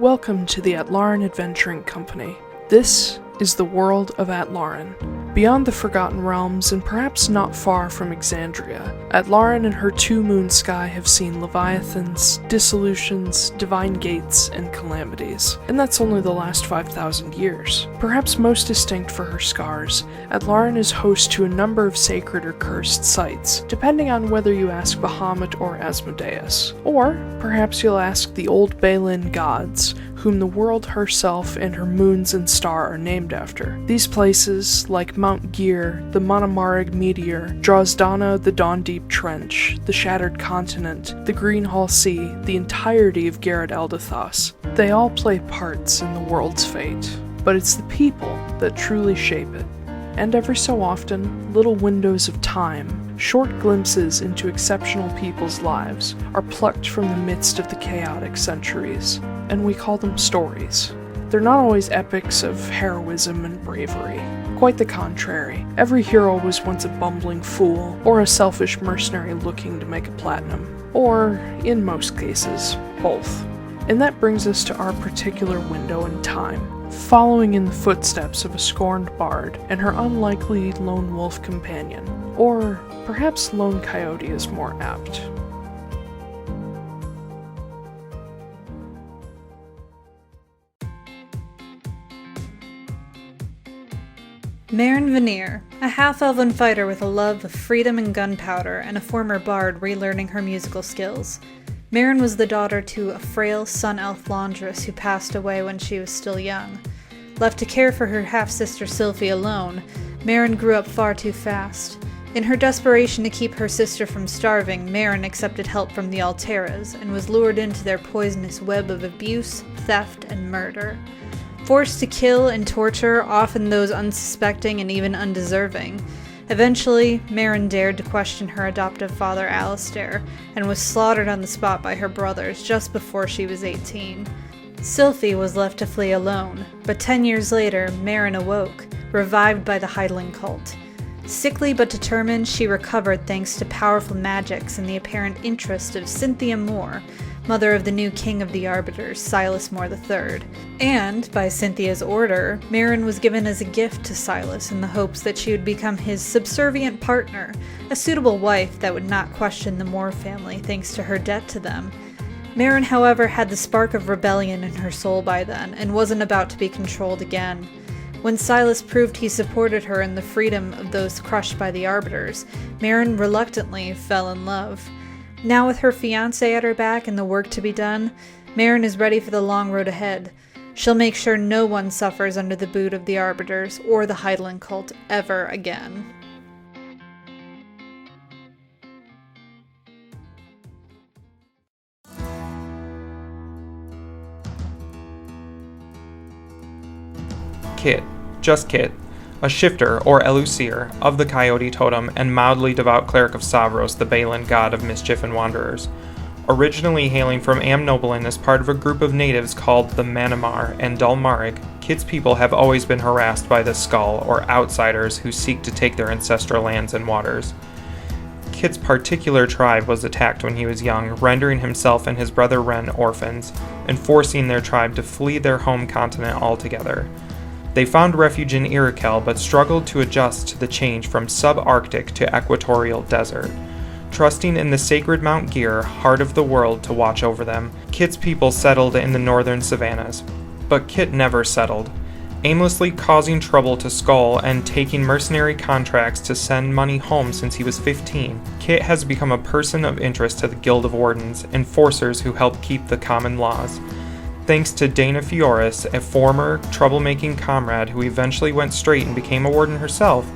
Welcome to the Atlaran Adventuring Company. This is the world of Atlaran. Beyond the Forgotten Realms and perhaps not far from Exandria, Atlaran and her two-moon sky have seen leviathans, dissolutions, divine gates, and calamities. And that's only the last 5,000 years. Perhaps most distinct for her scars, Atlaran is host to a number of sacred or cursed sites, depending on whether you ask Bahamut or Asmodeus. Or perhaps you'll ask the old Balin gods, whom the world herself and her moons and star are named after. These places, like Mount Gear, the Monomarig Meteor, Drozdana, the Dawn Deep Trench, the Shattered Continent, the Greenhall Sea, the entirety of Gharrad Eldithas, they all play parts in the world's fate. But it's the people that truly shape it. And every so often, little windows of time, short glimpses into exceptional people's lives, are plucked from the midst of the chaotic centuries, and we call them stories. They're not always epics of heroism and bravery. Quite the contrary. Every hero was once a bumbling fool, or a selfish mercenary looking to make a platinum. Or, in most cases, both. And that brings us to our particular window in time, following in the footsteps of a scorned bard and her unlikely lone wolf companion. Or perhaps lone coyote is more apt. Marin Veneer, a half-elven fighter with a love of freedom and gunpowder, and a former bard relearning her musical skills. Marin was the daughter to a frail sun-elf laundress who passed away when she was still young. Left to care for her half-sister Sylvie alone, Marin grew up far too fast. In her desperation to keep her sister from starving, Marin accepted help from the Alteras, and was lured into their poisonous web of abuse, theft, and murder. Forced to kill and torture often those unsuspecting and even undeserving. Eventually, Marin dared to question her adoptive father Alistair, and was slaughtered on the spot by her brothers just before she was 18. Sylvie was left to flee alone, but 10 years later, Marin awoke, revived by the Heidelen Cult. Sickly but determined, she recovered thanks to powerful magics and the apparent interest of Cynthia Mor, mother of the new king of the Arbiters, Silas Mor III. And, by Cynthia's order, Marin was given as a gift to Silas in the hopes that she would become his subservient partner, a suitable wife that would not question the Mor family thanks to her debt to them. Marin, however, had the spark of rebellion in her soul by then, and wasn't about to be controlled again. When Silas proved he supported her in the freedom of those crushed by the Arbiters, Marin reluctantly fell in love. Now with her fiancé at her back and the work to be done, Marin is ready for the long road ahead. She'll make sure no one suffers under the boot of the Arbiters or the Heidelen Cult ever again. Kit, just Kit, a shifter or elucier of the Coyote Totem and mildly devout cleric of Savros, the Balin god of mischief and wanderers. Originally hailing from Amnoblin as part of a group of natives called the Manamar and Dalmarig, Kit's people have always been harassed by the Skull, or outsiders who seek to take their ancestral lands and waters. Kit's particular tribe was attacked when he was young, rendering himself and his brother Ren orphans, and forcing their tribe to flee their home continent altogether. They found refuge in Iroquel, but struggled to adjust to the change from subarctic to equatorial desert. Trusting in the sacred Mount Gear, heart of the world, to watch over them, Kit's people settled in the northern savannas. But Kit never settled. Aimlessly causing trouble to Skull and taking mercenary contracts to send money home since he was 15, Kit has become a person of interest to the Guild of Wardens, enforcers who help keep the common laws. Thanks to Dana Fioris, a former troublemaking comrade who eventually went straight and became a warden herself,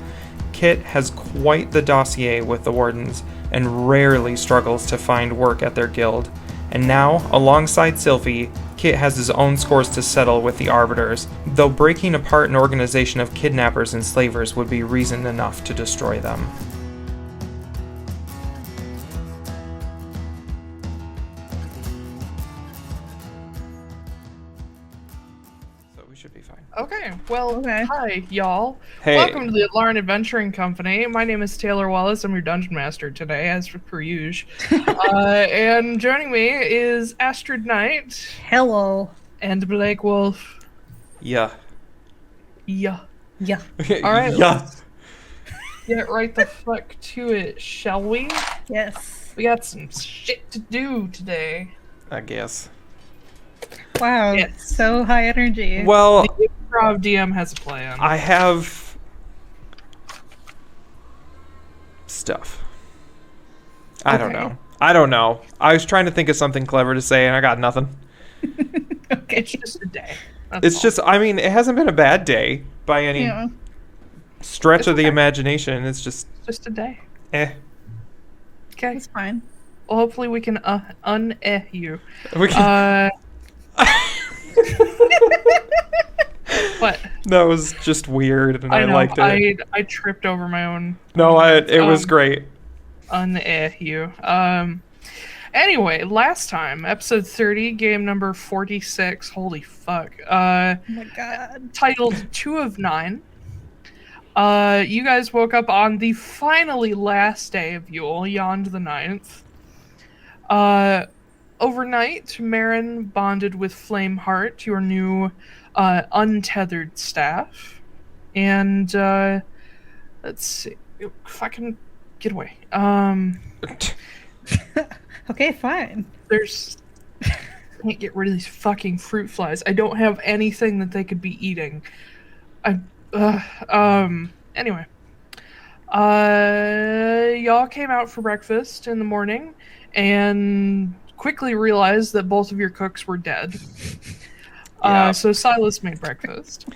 Kit has quite the dossier with the wardens, and rarely struggles to find work at their guild. And now, alongside Sylvie, Kit has his own scores to settle with the Arbiters, though breaking apart an organization of kidnappers and slavers would be reason enough to destroy them. Should be fine. Okay, well, Hi, y'all. Hey. Welcome to the Atlaran Adventuring Company. My name is Taiylor Wallace. I'm your Dungeon Master today, as per usual. And joining me is Astrid Knight. Hello. And Blake Wolfe. Yeah. Yeah. Yeah. All right. Yeah. Let's get right the fuck to it, shall we? Yes. We got some shit to do today. I guess. Wow. Yes. So high energy. Well, The improv DM has a plan. I have stuff. I don't know. I was trying to think of something clever to say, and I got nothing. Okay. It's just a day. That's It's all. just, I mean, it hasn't been a bad day by any Yeah. stretch It's of the okay. imagination. It's just, Just a day. eh. Okay. It's fine. Well, hopefully we can you. We can, What? that was just weird, and I know. liked it. I tripped over my own. No, it was great. You. Anyway, last time, episode 30, game number 46. Holy fuck. Oh my god. Titled 2 of 9. You guys woke up on the finally last day of Yule, Yond the 9th. Overnight, Marin bonded with Flameheart, your new untethered staff. And let's see. Fucking get away. Okay, fine. There's can't get rid of these fucking fruit flies. I don't have anything that they could be eating. Anyway. Y'all came out for breakfast in the morning and quickly realized that both of your cooks were dead. Yeah. So Silas made breakfast.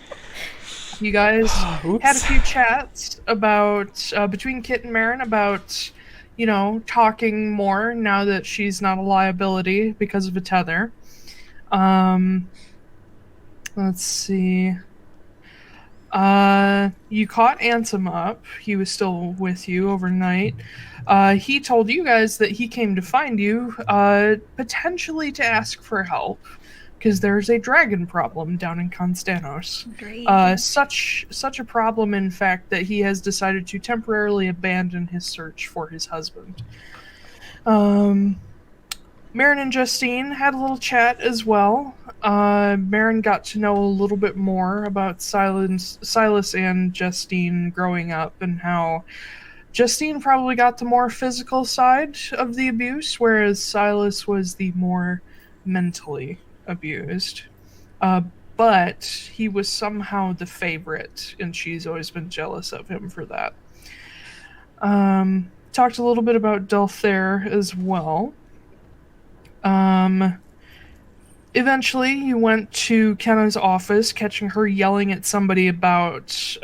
You guys had a few chats about between Kit and Marin about, you know, talking more now that she's not a liability because of a tether. Let's see. You caught Ansem up. He was still with you overnight. He told you guys that he came to find you, potentially to ask for help, because there's a dragon problem down in Konstanos. Great. Such a problem, in fact, that he has decided to temporarily abandon his search for his husband. Marin and Justine had a little chat as well. Marin got to know a little bit more about Silas and Justine growing up, and how Justine probably got the more physical side of the abuse, whereas Silas was the more mentally abused. But he was somehow the favorite, and she's always been jealous of him for that. Talked a little bit about Delthair as well. Eventually, you went to Kenna's office, catching her yelling at somebody about,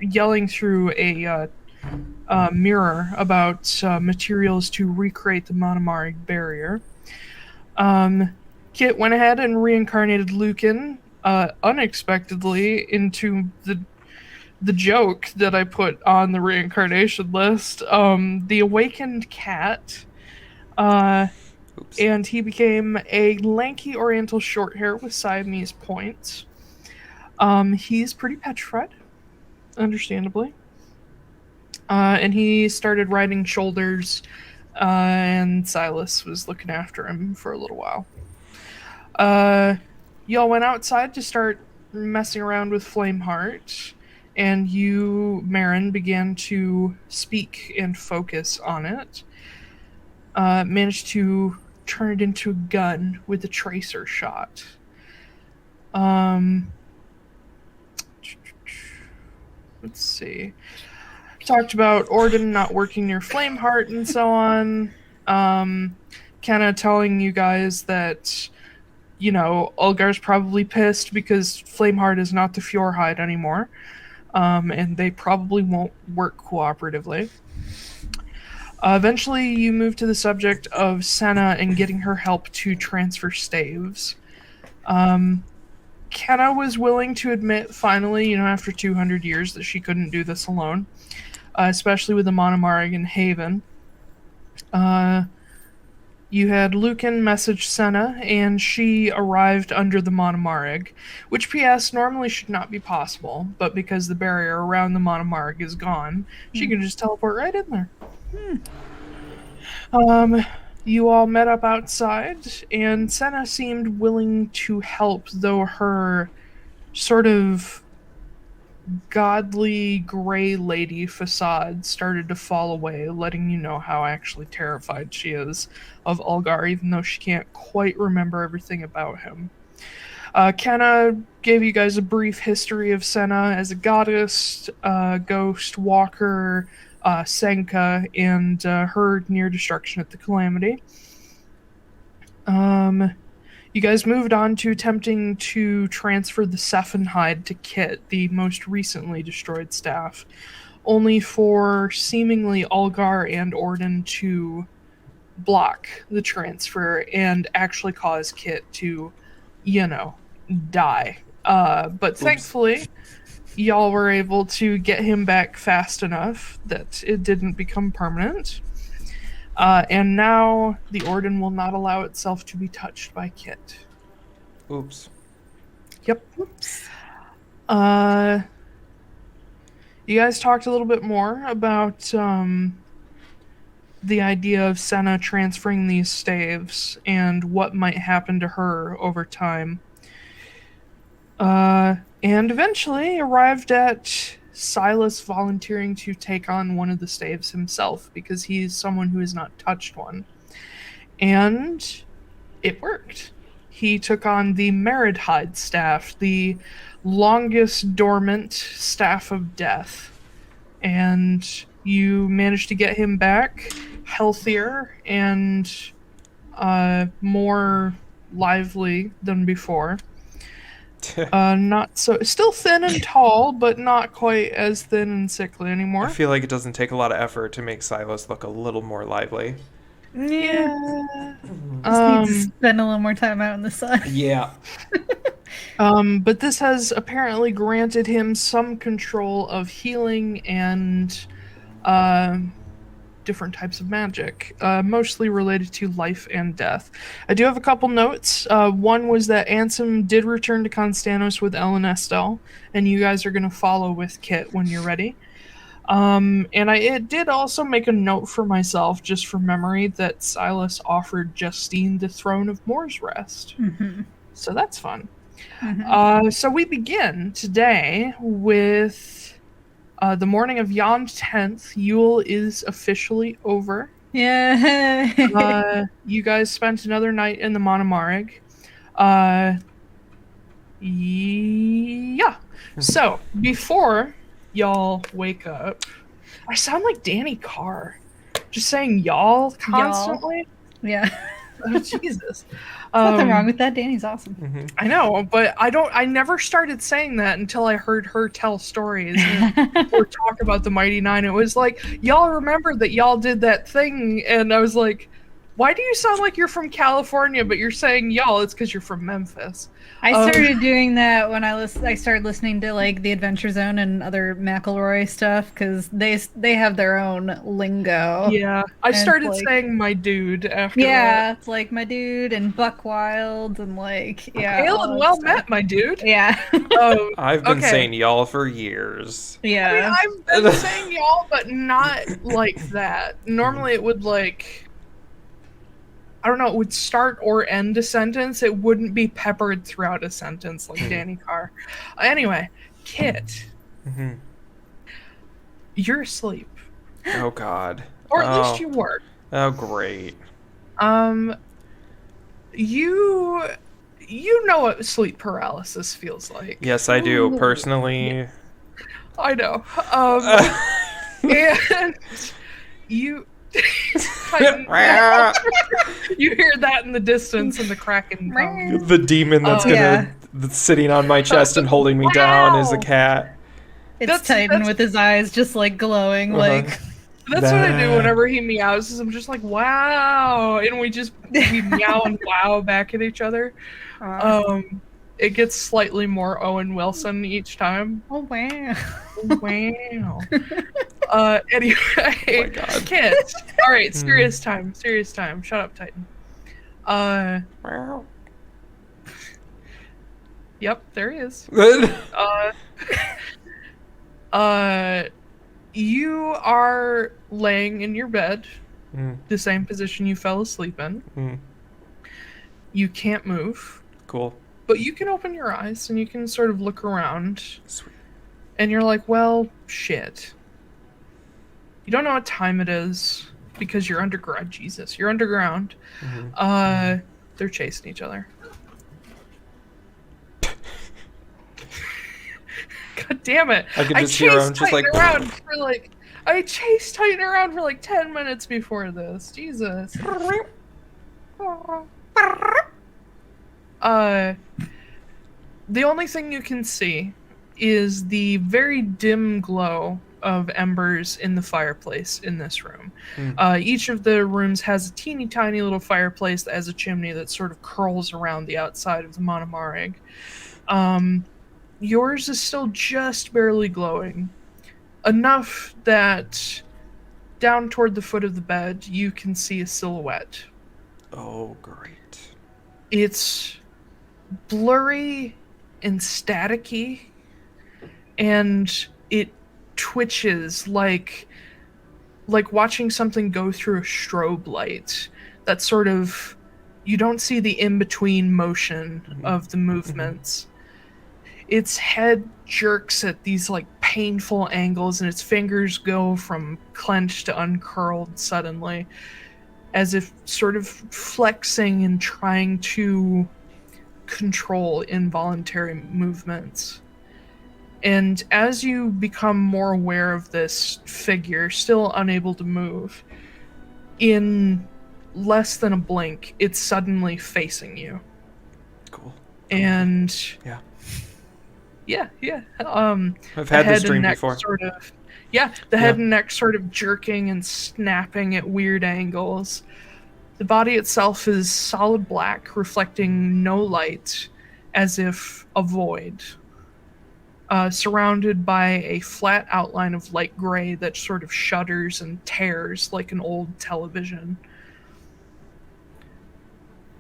yelling through a mirror about materials to recreate the Monomaric barrier. Kit went ahead and reincarnated Lucan unexpectedly into the joke that I put on the reincarnation list, the awakened cat. And he became a lanky oriental shorthair with Siamese points. He's pretty petrified, understandably. And he started riding shoulders, and Silas was looking after him for a little while. Y'all went outside to start messing around with Flameheart, and you, Marin, began to speak and focus on it. Managed to turn it into a gun with a tracer shot. Let's see. Talked about Orden not working near Flameheart and so on. Kinda telling you guys that, you know, Ulgar's probably pissed because Flameheart is not the Fjordhide anymore. And they probably won't work cooperatively. Eventually, you move to the subject of Senna and getting her help to transfer staves. Kenna was willing to admit, finally, you know, after 200 years, that she couldn't do this alone, especially with the Monomaric in Haven. You had Lucan message Senna, and she arrived under the Monomaric, which, P.S., normally should not be possible, but because the barrier around the Monomaric is gone, she can just teleport right in there. You all met up outside, and Senna seemed willing to help, though her sort of godly gray lady facade started to fall away, letting you know how actually terrified she is of Ulgar, even though she can't quite remember everything about him. Kenna gave you guys a brief history of Senna as a goddess, ghost, walker, Senka, and her near destruction at the Calamity. You guys moved on to attempting to transfer the Sephenhide to Kit, the most recently destroyed staff, only for seemingly Ulgar and Orden to block the transfer and actually cause Kit to, die. But thankfully, y'all were able to get him back fast enough that it didn't become permanent. And now the Orden will not allow itself to be touched by Kit. Oops. Yep. Oops. You guys talked a little bit more about the idea of Senna transferring these staves and what might happen to her over time. And eventually arrived at Silas volunteering to take on one of the staves himself because he's someone who has not touched one. And it worked. He took on the Meridhide staff, the longest dormant staff of death. And you managed to get him back healthier and more lively than before. Not so, still thin and tall, but not quite as thin and sickly anymore. I feel like it doesn't take a lot of effort to make Silas look a little more lively. Yeah. Just need to spend a little more time out in the sun. Yeah. But this has apparently granted him some control of healing and different types of magic, mostly related to life and death. I do have a couple notes. One was that Ansem did return to Konstanos with Ellen Estelle, and you guys are going to follow with Kit when you're ready. And it did also make a note for myself, just for memory, that Silas offered Justine the throne of Mor's Rest. Mm-hmm. So that's fun. Mm-hmm. So we begin today with the morning of Yond 10th. Yule is officially over. Yeah. You guys spent another night in the Monomarig. Yeah. So, before y'all wake up, I sound like Danny Carr. Just saying y'all constantly. Y'all. Yeah. Oh, Jesus. Nothing wrong with that. Danny's awesome. Mm-hmm. I know, but I never started saying that until I heard her tell stories or talk about the Mighty Nine. It was like, y'all remember that y'all did that thing, and I was like, why do you sound like you're from California, but you're saying y'all? It's because you're from Memphis. I started doing that when I started listening to like the Adventure Zone and other McElroy stuff because they have their own lingo. Yeah, I started saying my dude after. Yeah, it's like my dude and Buck Wild and like Hail and well met, my dude. Yeah. I've been saying y'all for years. Yeah. I mean, I've been saying y'all, but not like that. Normally, it would like. I don't know, it would start or end a sentence. It wouldn't be peppered throughout a sentence like Danny Carr. Anyway, Kit, you're asleep. Oh, God. Or at least you were. Oh, great. You know what sleep paralysis feels like. Yes, I do. Personally. Yeah. I know. And you... You hear that in the distance and the kraken comes. The demon that's sitting on my chest and holding me down is a cat. It's Titan with his eyes just like glowing like. That's what I do whenever he meows. Is I'm just like wow, and we meow and wow back at each other. It gets slightly more Owen Wilson each time. Oh wow. Wow. Anyway, oh my God. Kids. All right, serious time. Shut up, Titan. Yep, there he is. You are laying in your bed, the same position you fell asleep in. You can't move. Cool. But you can open your eyes and you can sort of look around. Sweet. And you're like, well, shit. You don't know what time it is because you're underground. Jesus, you're underground. They're chasing each other. God damn it. I could just hear him just like... I chased Titan around for like 10 minutes before this. Jesus. The only thing you can see is the very dim glow of embers in the fireplace in this room. Each of the rooms has a teeny tiny little fireplace that has a chimney that sort of curls around the outside of the Monomarig. Yours is still just barely glowing. Enough that down toward the foot of the bed, you can see a silhouette. Oh, great. It's blurry and staticky, and it twitches like watching something go through a strobe light. That sort of, you don't see the in-between motion of the movements. Its head jerks at these like painful angles, and its fingers go from clenched to uncurled suddenly, as if sort of flexing and trying to control involuntary movements. And as you become more aware of this figure, still unable to move, in less than a blink, it's suddenly facing you. Cool. And yeah. I've had this dream before. The head and neck sort of jerking and snapping at weird angles. The body itself is solid black, reflecting no light, as if a void. Surrounded by a flat outline of light gray that sort of shudders and tears like an old television.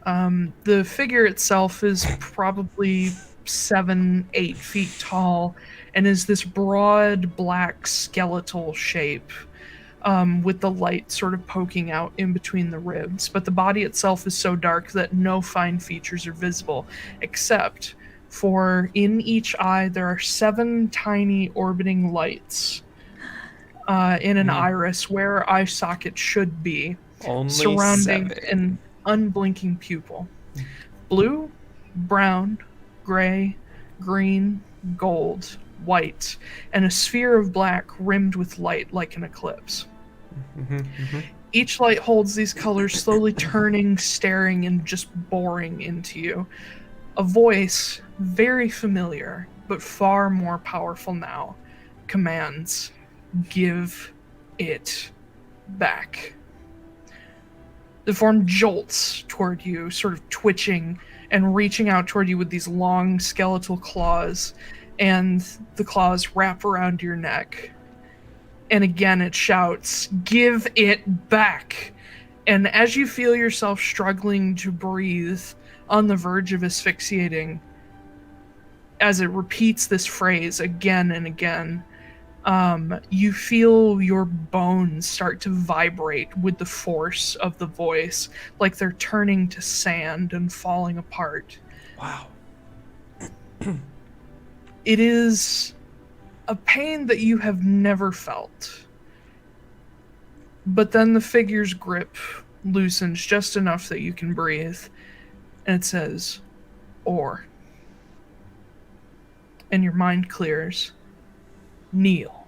The figure itself is probably 7-8 feet tall and is this broad black skeletal shape, with the light sort of poking out in between the ribs. But the body itself is so dark that no fine features are visible, except for in each eye there are 7 tiny orbiting lights in an iris where eye socket should be, only surrounding 7. an unblinking pupil. Blue, brown, gray, green, gold, white, and a sphere of black rimmed with light like an eclipse. Each light holds these colors, slowly turning, staring, and just boring into you. A voice, very familiar, but far more powerful now, commands, "Give it back." The form jolts toward you, sort of twitching and reaching out toward you with these long skeletal claws, and the claws wrap around your neck. And again it shouts, "Give it back!" And as you feel yourself struggling to breathe, on the verge of asphyxiating, as it repeats this phrase again and again, you feel your bones start to vibrate with the force of the voice, like they're turning to sand and falling apart. Wow. It is a pain that you have never felt. But then the figure's grip loosens just enough that you can breathe, and it says, "Or." And your mind clears. Kneel.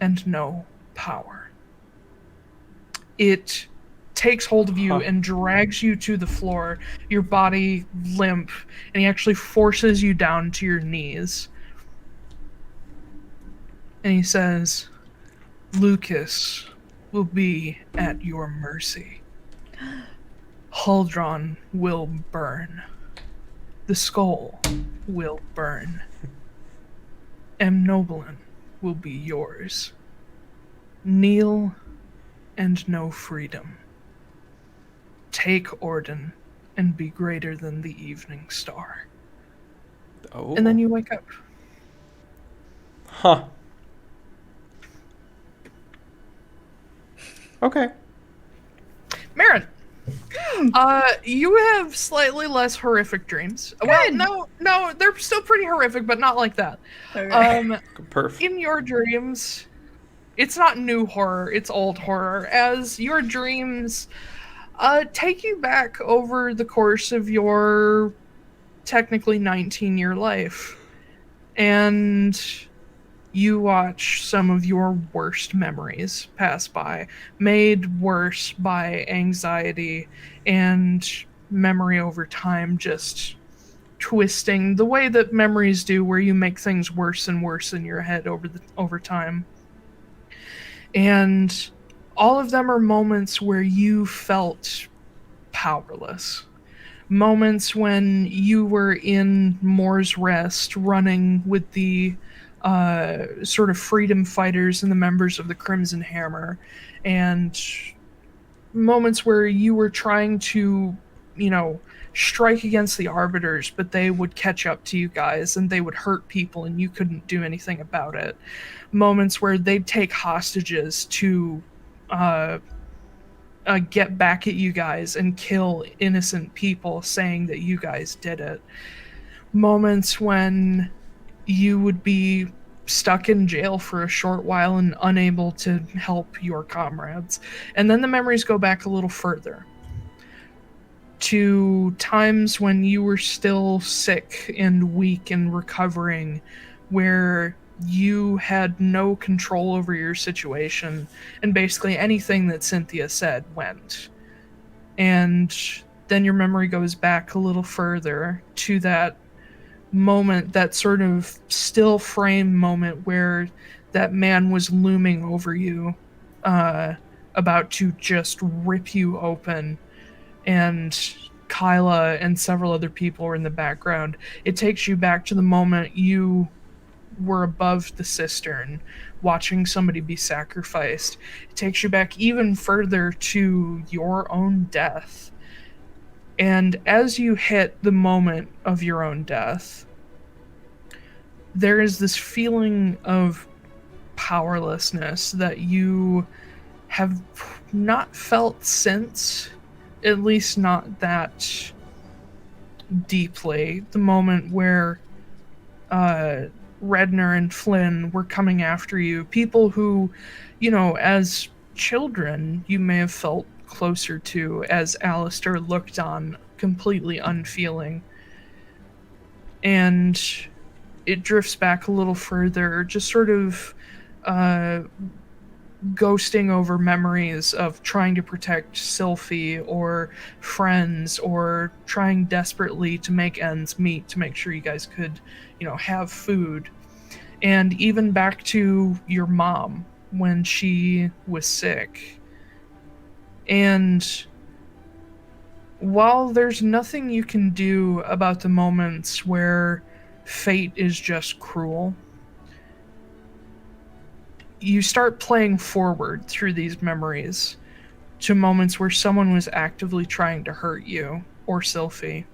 And no power. It takes hold of you and drags you to the floor, your body limp, and he actually forces you down to your knees. And he says, "Lucas will be at your mercy. Huldron will burn. The skull will burn. Amnoblin will be yours. Kneel and know freedom. Take Orden and be greater than the evening star." Oh. And then you wake up. Okay. Marin, you have slightly less horrific dreams. Well, no, they're still pretty horrific, but not like that. Okay. Perf. In your dreams, it's not new horror, it's old horror, as your dreams take you back over the course of your technically 19-year life. And you watch some of your worst memories pass by, made worse by anxiety and memory over time just twisting the way that memories do, where you make things worse and worse in your head over time. And all of them are moments where you felt powerless. Moments when you were in Mor's Rest running with the sort of freedom fighters and the members of the Crimson Hammer, and moments where you were trying to, strike against the Arbiters, but they would catch up to you guys and they would hurt people and you couldn't do anything about it. Moments where they'd take hostages to get back at you guys and kill innocent people saying that you guys did it. Moments when you would be stuck in jail for a short while and unable to help your comrades. And then the memories go back a little further to times when you were still sick and weak and recovering, where you had no control over your situation, and basically anything that Cynthia said went. And then your memory goes back a little further to that moment, that sort of still frame moment where that man was looming over you, about to just rip you open, and Kyla and several other people were in the background. It takes you back to the moment you were above the cistern watching somebody be sacrificed. It takes you back even further to your own death. And as you hit the moment of your own death, there is this feeling of powerlessness that you have not felt since, at least not that deeply. The moment where Redner and Flynn were coming after you. People who, as children, you may have felt closer to, as Alistair looked on, completely unfeeling. And it drifts back a little further, just sort of ghosting over memories of trying to protect Sylphie or friends, or trying desperately to make ends meet to make sure you guys could, have food. And even back to your mom when she was sick. And while there's nothing you can do about the moments where fate is just cruel, you start playing forward through these memories to moments where someone was actively trying to hurt you or Sylphie.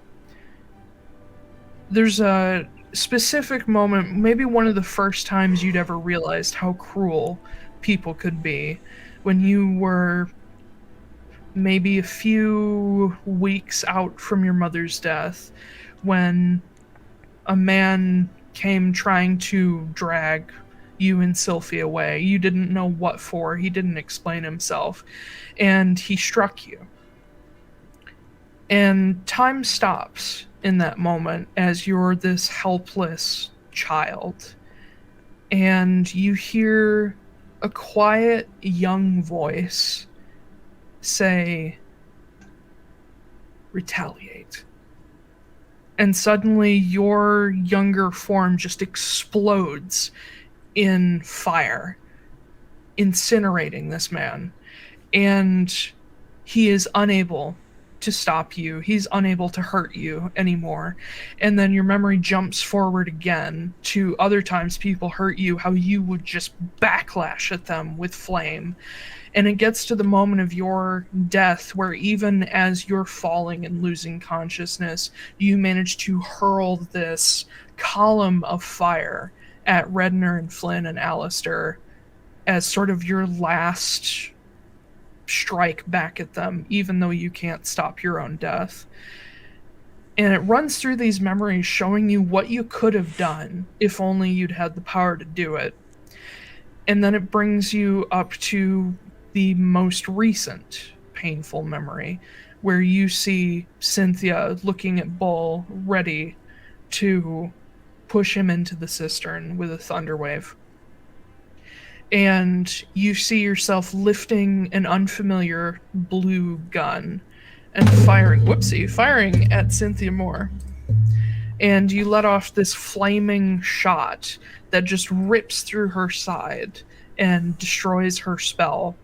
There's a specific moment, maybe one of the first times you'd ever realized how cruel people could be, when you were maybe a few weeks out from your mother's death, when a man came trying to drag you and Sylphie away. You didn't know what for. He didn't explain himself. And he struck you. And time stops in that moment as you're this helpless child. And you hear a quiet young voice say, "Retaliate." And suddenly your younger form just explodes in fire, incinerating this man. And he is unable to stop you. He's unable to hurt you anymore. And then your memory jumps forward again to other times people hurt you, how you would just backlash at them with flame. And it gets to the moment of your death where even as you're falling and losing consciousness, you manage to hurl this column of fire at Redner and Flynn and Alistair as sort of your last strike back at them, even though you can't stop your own death. And it runs through these memories showing you what you could have done if only you'd had the power to do it. And then it brings you up to the most recent painful memory, where you see Cynthia looking at Bull, ready to push him into the cistern with a thunderwave. And you see yourself lifting an unfamiliar blue gun and firing at Cynthia Mor. And you let off this flaming shot that just rips through her side and destroys her spell.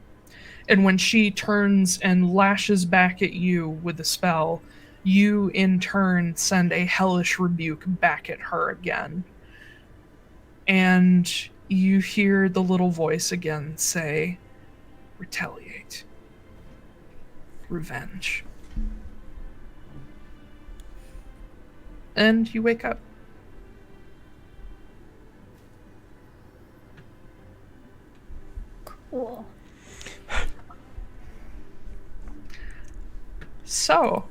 And when she turns and lashes back at you with the spell, you in turn send a hellish rebuke back at her again. And you hear the little voice again say, retaliate. Revenge. And you wake up. Cool. So,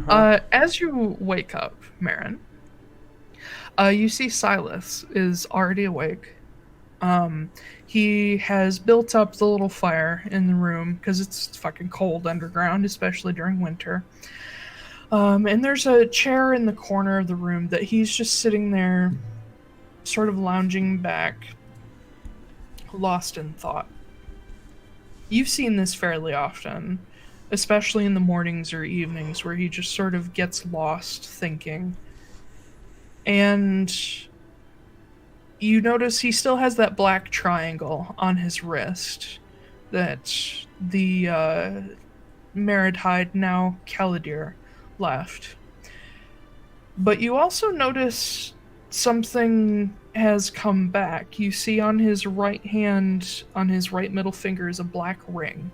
as you wake up, Marin, you see Silas is already awake. He has built up the little fire in the room because it's fucking cold underground, especially during winter. And there's a chair in the corner of the room that he's just sitting there, sort of lounging back, lost in thought. You've seen this fairly often, especially in the mornings or evenings, where he just sort of gets lost thinking. And you notice he still has that black triangle on his wrist that the Meridhide, now Kelley, left. But you also notice something has come back. You see on his right hand, on his right middle finger, is a black ring.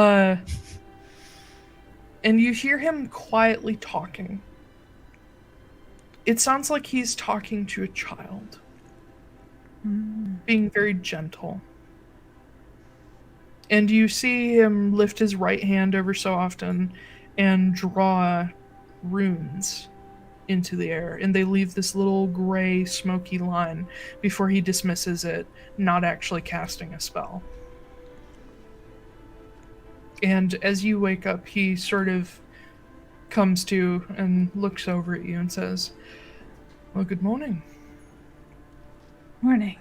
And you hear him quietly talking. It sounds like he's talking to a child, being very gentle. And you see him lift his right hand ever so often and draw runes into the air, and they leave this little gray, smoky line before he dismisses it, not actually casting a spell. And as you wake up, he sort of comes to and looks over at you and says, well, good morning. Morning.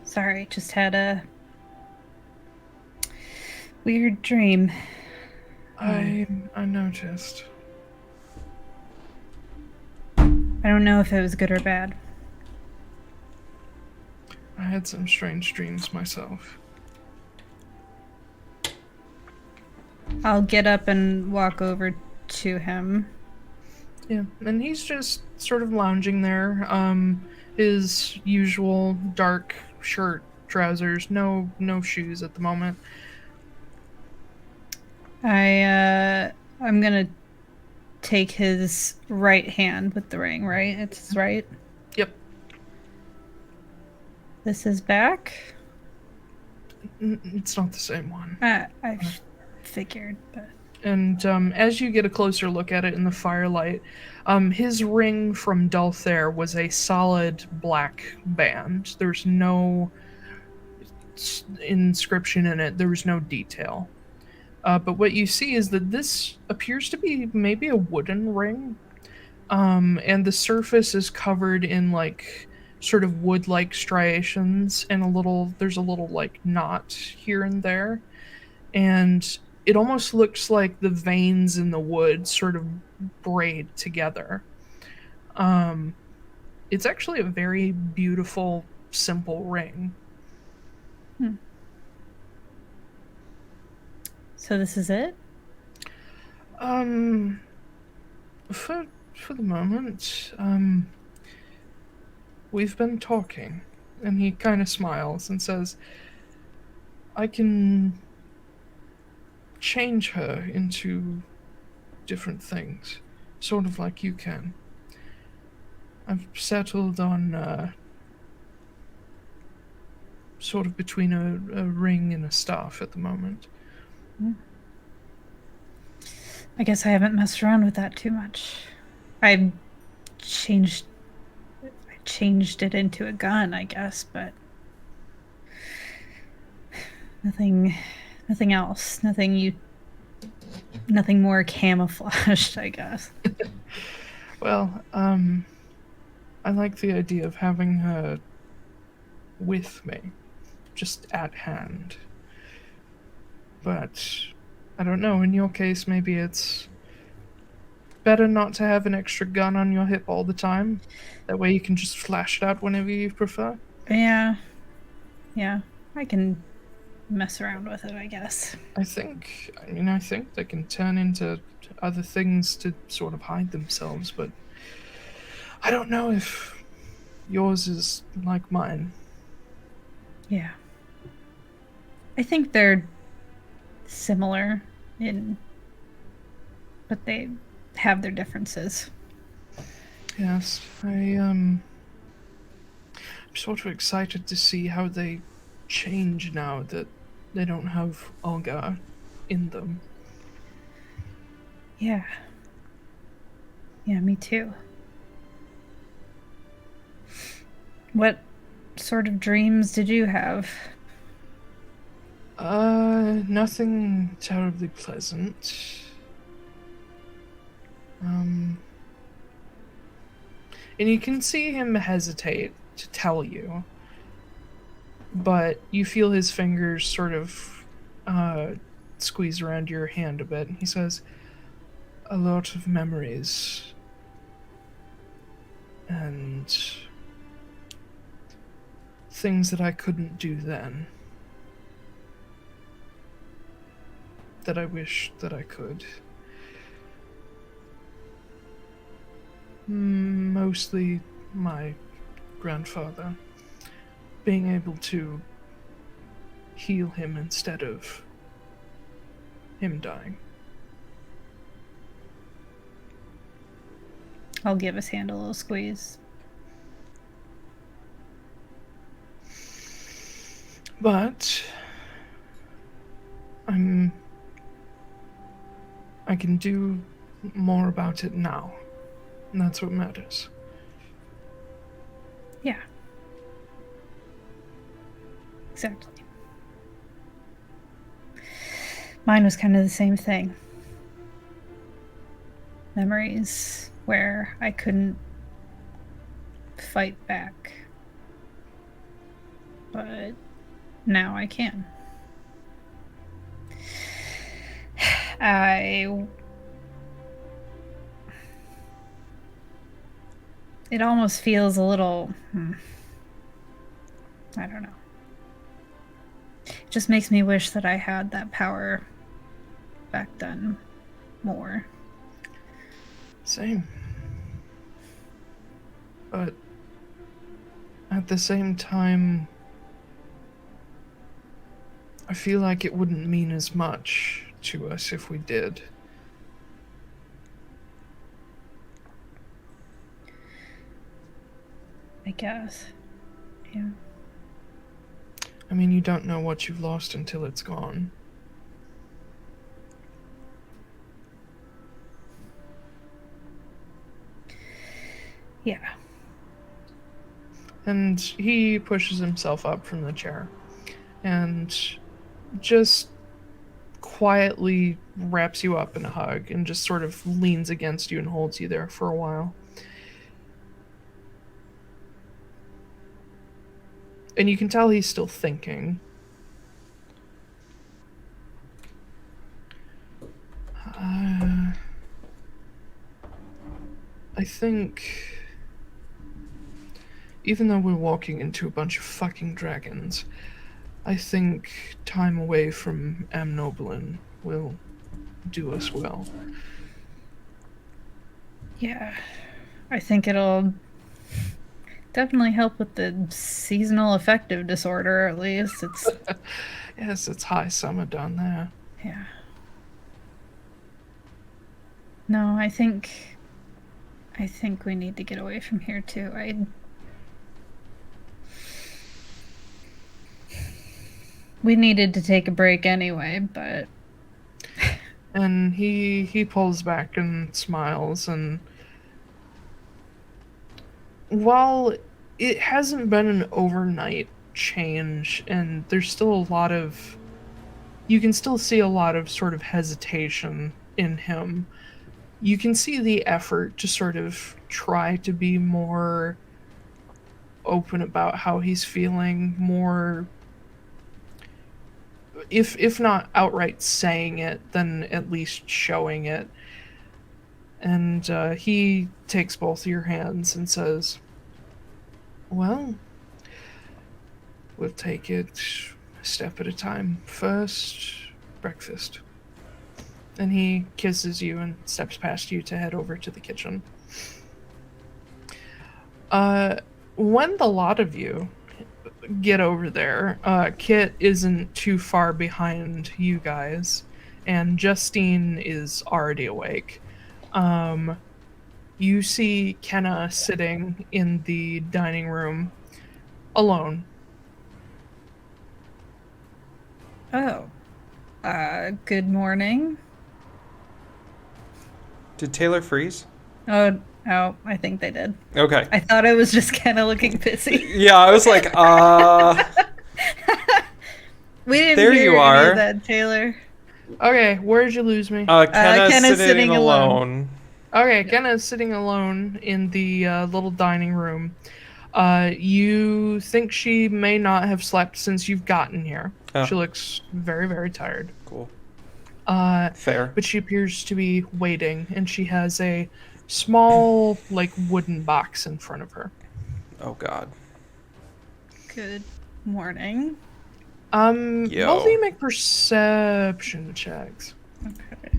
Sorry, just had a weird dream. I noticed. I don't know if it was good or bad. I had some strange dreams myself. I'll get up and walk over to him. Yeah, and he's just sort of lounging there. His usual dark shirt, trousers, no shoes at the moment. I'm gonna take his right hand with the ring, right? It's his right? Yep. This is back? It's not the same one. I figured, but... And as you get a closer look at it in the firelight, his ring from Dulthair was a solid black band. There's no inscription in it. There was no detail. But what you see is that this appears to be maybe a wooden ring. And the surface is covered in like sort of wood-like striations, and there's a little like knot here and there. And it almost looks like the veins in the wood sort of braid together. It's actually a very beautiful, simple ring. So this is it? For the moment, we've been talking. And he kind of smiles and says, I can change her into different things, sort of like you can. I've settled on sort of between a ring and a staff at the moment. I guess I haven't messed around with that too much. I changed it into a gun, I guess, but nothing else. Nothing more camouflaged, I guess. Well, I like the idea of having her with me, just at hand. But I don't know, in your case, maybe it's better not to have an extra gun on your hip all the time. That way you can just flash it out whenever you prefer. Yeah. I can mess around with it, I guess. I think they can turn into other things to sort of hide themselves, but I don't know if yours is like mine. Yeah. I think they're similar but they have their differences. Yes, I'm sort of excited to see how they change now that they don't have Olga in them. Yeah. Yeah, me too. What sort of dreams did you have? Nothing terribly pleasant. And you can see him hesitate to tell you, but you feel his fingers sort of squeeze around your hand a bit. He says, a lot of memories. And things that I couldn't do then. That I wish that I could. Mostly my grandfather. Being able to heal him instead of him dying. I'll give his hand a little squeeze. But I can do more about it now. And that's what matters. Yeah. Exactly. Mine was kind of the same thing. Memories where I couldn't fight back. But now I can. It almost feels a little, I don't know. It just makes me wish that I had that power back then more. Same. But at the same time, I feel like it wouldn't mean as much to us if we did. I guess. Yeah. I mean, you don't know what you've lost until it's gone. Yeah. And he pushes himself up from the chair and just quietly wraps you up in a hug and just sort of leans against you and holds you there for a while. And you can tell he's still thinking. I think, even though we're walking into a bunch of fucking dragons, I think time away from Amnoblin will do us well. Yeah. I think it'll definitely help with the seasonal affective disorder, at least. It's Yes, it's high summer down there. yeah. No, I think I think we need to get away from here too. We needed to take a break anyway, but... And he pulls back and smiles, and while it hasn't been an overnight change, and there's still a lot of... You can still see a lot of sort of hesitation in him. You can see the effort to sort of try to be more open about how he's feeling, more... If not outright saying it, then at least showing it. And he takes both of your hands and says, well, we'll take it a step at a time. First, breakfast. And he kisses you and steps past you to head over to the kitchen. When the lot of you get over there, Kit isn't too far behind you guys, and Justine is already awake. You see Kenna sitting in the dining room alone. Oh. Good morning. Did Taiylor freeze? Oh, I think they did. Okay. I thought I was just kind of looking pissy. Yeah, I was like, We didn't There hear you are. any of that, Taiylor. Okay, where'd you lose me? Kenna's sitting alone. Okay, Kenna's sitting alone in the little dining room. You think she may not have slept since you've gotten here. Oh. She looks very, very tired. Cool. Fair. But she appears to be waiting, and she has a small, wooden box in front of her. Oh, God. Good morning. Both of you make perception checks. Okay.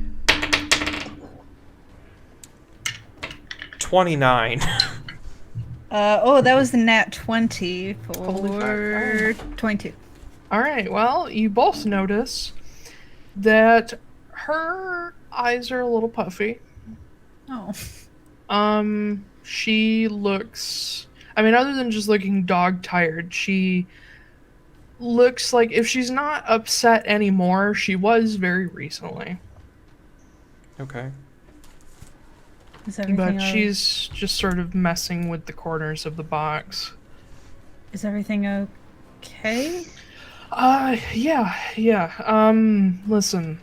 29. That was the nat 20 Holy for fuck. 22. Alright, well, you both notice that her eyes are a little puffy. Oh. She looks... other than just looking dog-tired, she looks like if she's not upset anymore, she was very recently. Okay. But she's just sort of messing with the corners of the box. Is everything okay? Yeah. Listen.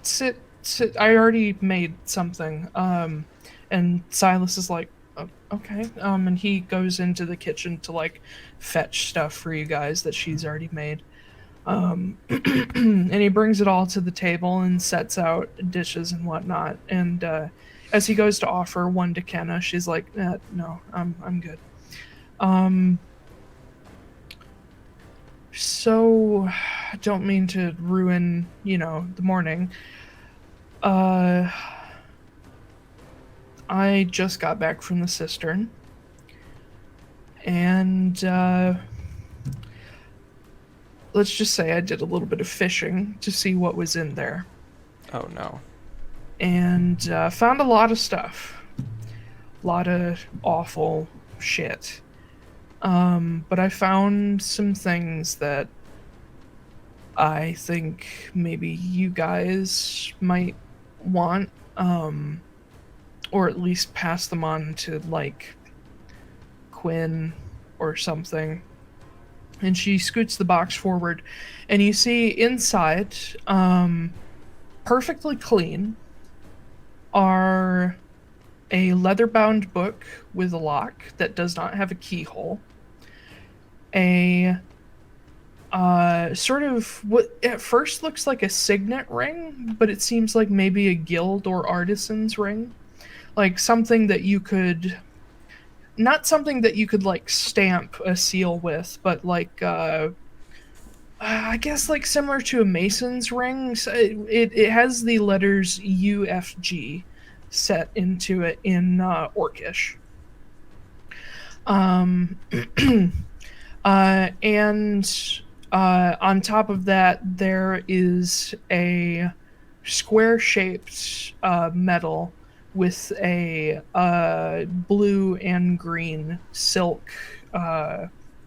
Sit. I already made something. And Silas is like, "Oh, okay. And he goes into the kitchen to, fetch stuff for you guys that she's already made. And he brings it all to the table and sets out dishes and whatnot. And, as he goes to offer one to Kenna, she's like, no, I'm good. So, I don't mean to ruin, the morning. I just got back from the cistern. And, let's just say I did a little bit of fishing to see what was in there. Oh, no. And found a lot of stuff. A lot of awful shit. But I found some things that I think maybe you guys might want, or at least pass them on to, Quinn or something. And she scoots the box forward, and you see inside, perfectly clean, are a leather-bound book with a lock that does not have a keyhole, a sort of what at first looks like a signet ring, but it seems like maybe a guild or artisan's ring, something that you could... Not something that you could, stamp a seal with, but, I guess, similar to a mason's ring. So it has the letters UFG set into it in Orcish. And On top of that, there is a square-shaped medal with a blue and green silk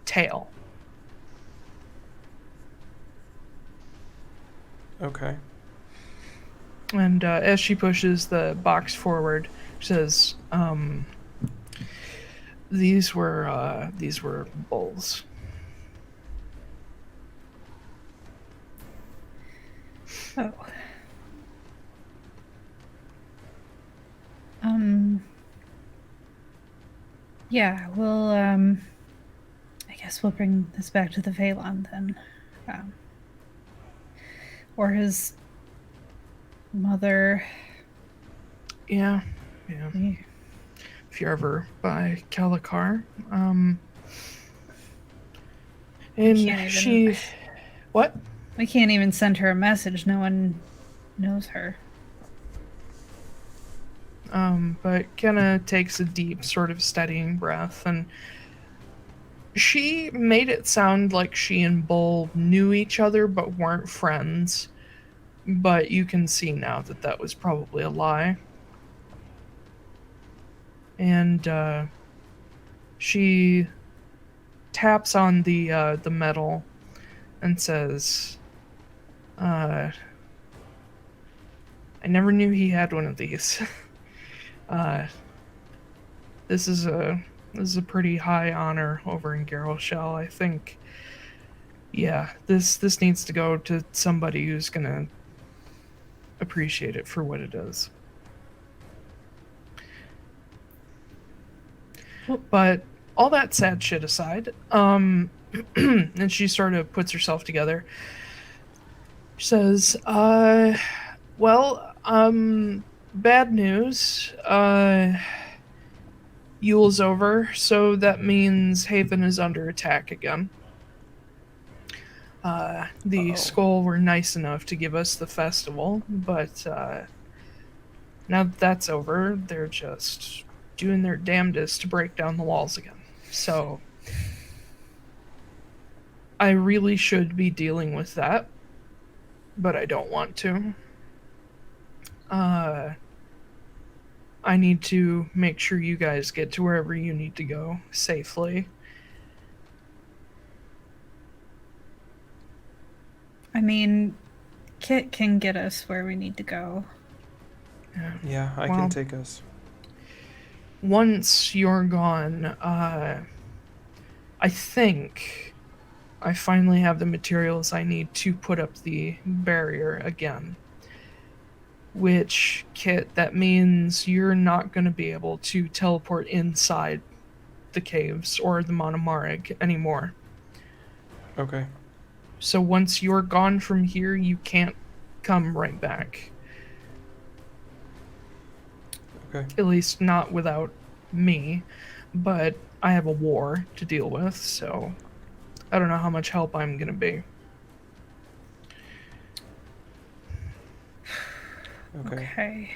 tail. Okay. And as she pushes the box forward, she says, "These were bulls." Oh. Yeah, I guess we'll bring this back to the Phelan then. Or his mother. Yeah. If you're ever by Calicar. And she... What? We can't even send her a message. No one knows her. But Kenna takes a deep, sort of steadying breath, and she made it sound like she and Bull knew each other but weren't friends. But you can see now that that was probably a lie. And she taps on the metal and says, "I never knew he had one of these." This is a pretty high honor over in Garroshell. I think, yeah, this needs to go to somebody who's gonna appreciate it for what it is. But all that sad shit aside, and she sort of puts herself together. She says, bad news. Yule's over, so that means Haven is under attack again. The Skull were nice enough to give us the festival, but now that that's over, they're just doing their damnedest to break down the walls again. So I really should be dealing with that, but I don't want to. I need to make sure you guys get to wherever you need to go safely. I mean, Kit can get us where we need to go. Yeah, I can take us. Once you're gone, I think I finally have the materials I need to put up the barrier again. Which, Kit, that means you're not going to be able to teleport inside the caves or the Monomarig anymore. Okay. So once you're gone from here, you can't come right back. Okay. At least not without me. But I have a war to deal with, so I don't know how much help I'm going to be. Okay.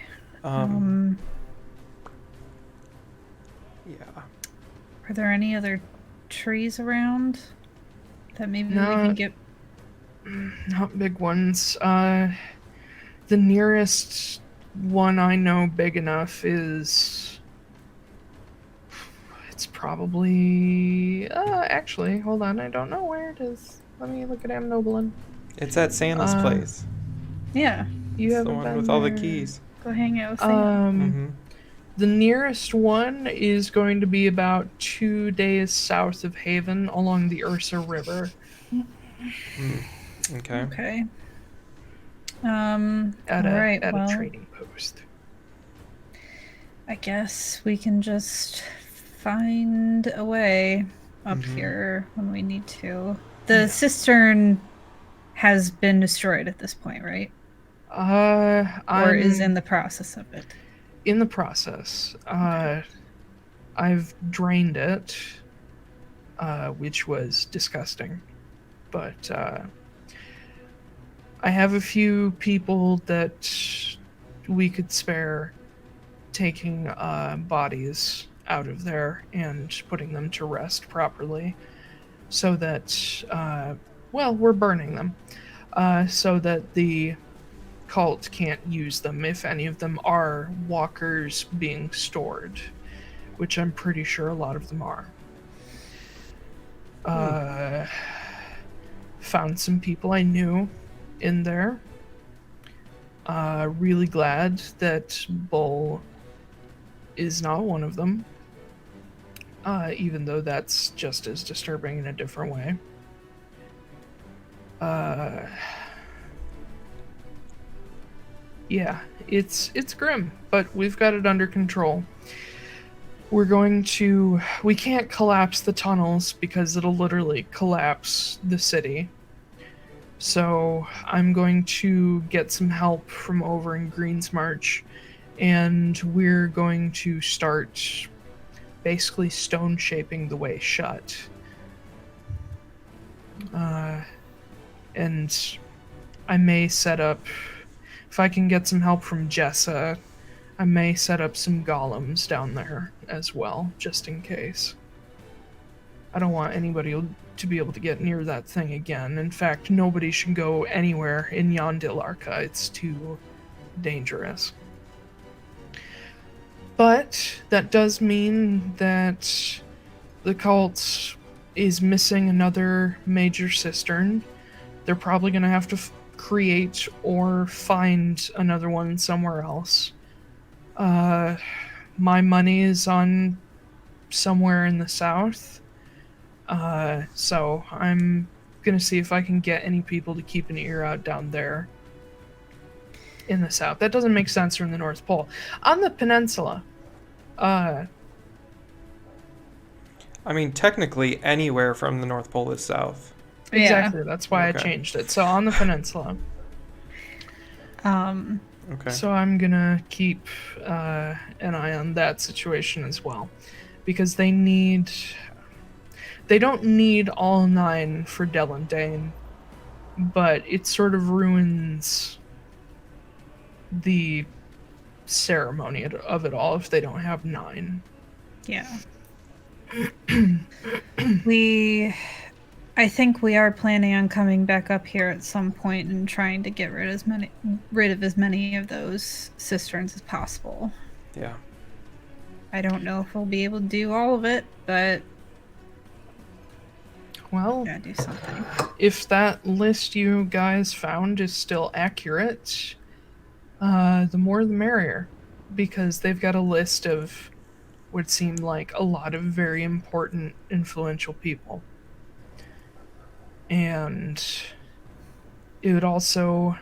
Yeah. Are there any other trees around that maybe we can get? Not big ones. The nearest one I know big enough is... It's probably... actually, hold on. I don't know where it is. Let me look at Amnoblin. It's at Santa's place. Yeah. You It's the haven't one been with all the there. keys. Go hang out with Sam. The nearest one is going to be about 2 days south of Haven along the Ursa River. Okay. Okay. At a trading post. I guess we can just find a way up here when we need to. The cistern has been destroyed at this point, right? Or is in the process of it? In the process. I've drained it, which was disgusting. But I have a few people that we could spare taking bodies out of there and putting them to rest properly so that well, we're burning them so that the cult can't use them if any of them are walkers being stored, which I'm pretty sure a lot of them are. Found some people I knew in there. Really glad that Bull is not one of them, even though that's just as disturbing in a different way. Yeah, it's grim, but we've got it under control. We can't collapse the tunnels because it'll literally collapse the city. So I'm going to get some help from over in Greensmarch, and we're going to start basically stone shaping the way shut. And I may set up, if I can get some help from Jessa, I may set up some golems down there as well, just in case. I don't want anybody to be able to get near that thing again. In fact, nobody should go anywhere in Yondilarka. It's too dangerous. But that does mean that the cult is missing another major cistern. They're probably going to have to create or find another one somewhere else. My money is on somewhere in the south. So I'm gonna see if I can get any people to keep an ear out down there in the south. That doesn't make sense from the North Pole. On the peninsula, I mean, technically anywhere from the North Pole is south. Exactly, that's why I changed it. So on the peninsula. Okay. So I'm gonna keep an eye on that situation as well. Because they don't need all 9 for Delendane, but it sort of ruins the ceremony of it all if they don't have 9. Yeah. I think we are planning on coming back up here at some point and trying to get rid of as many of those cisterns as possible. Yeah. I don't know if we'll be able to do all of it, but well, gotta do something. If that list you guys found is still accurate, the more the merrier, because they've got a list of what seem like a lot of very important, influential people. And it would also,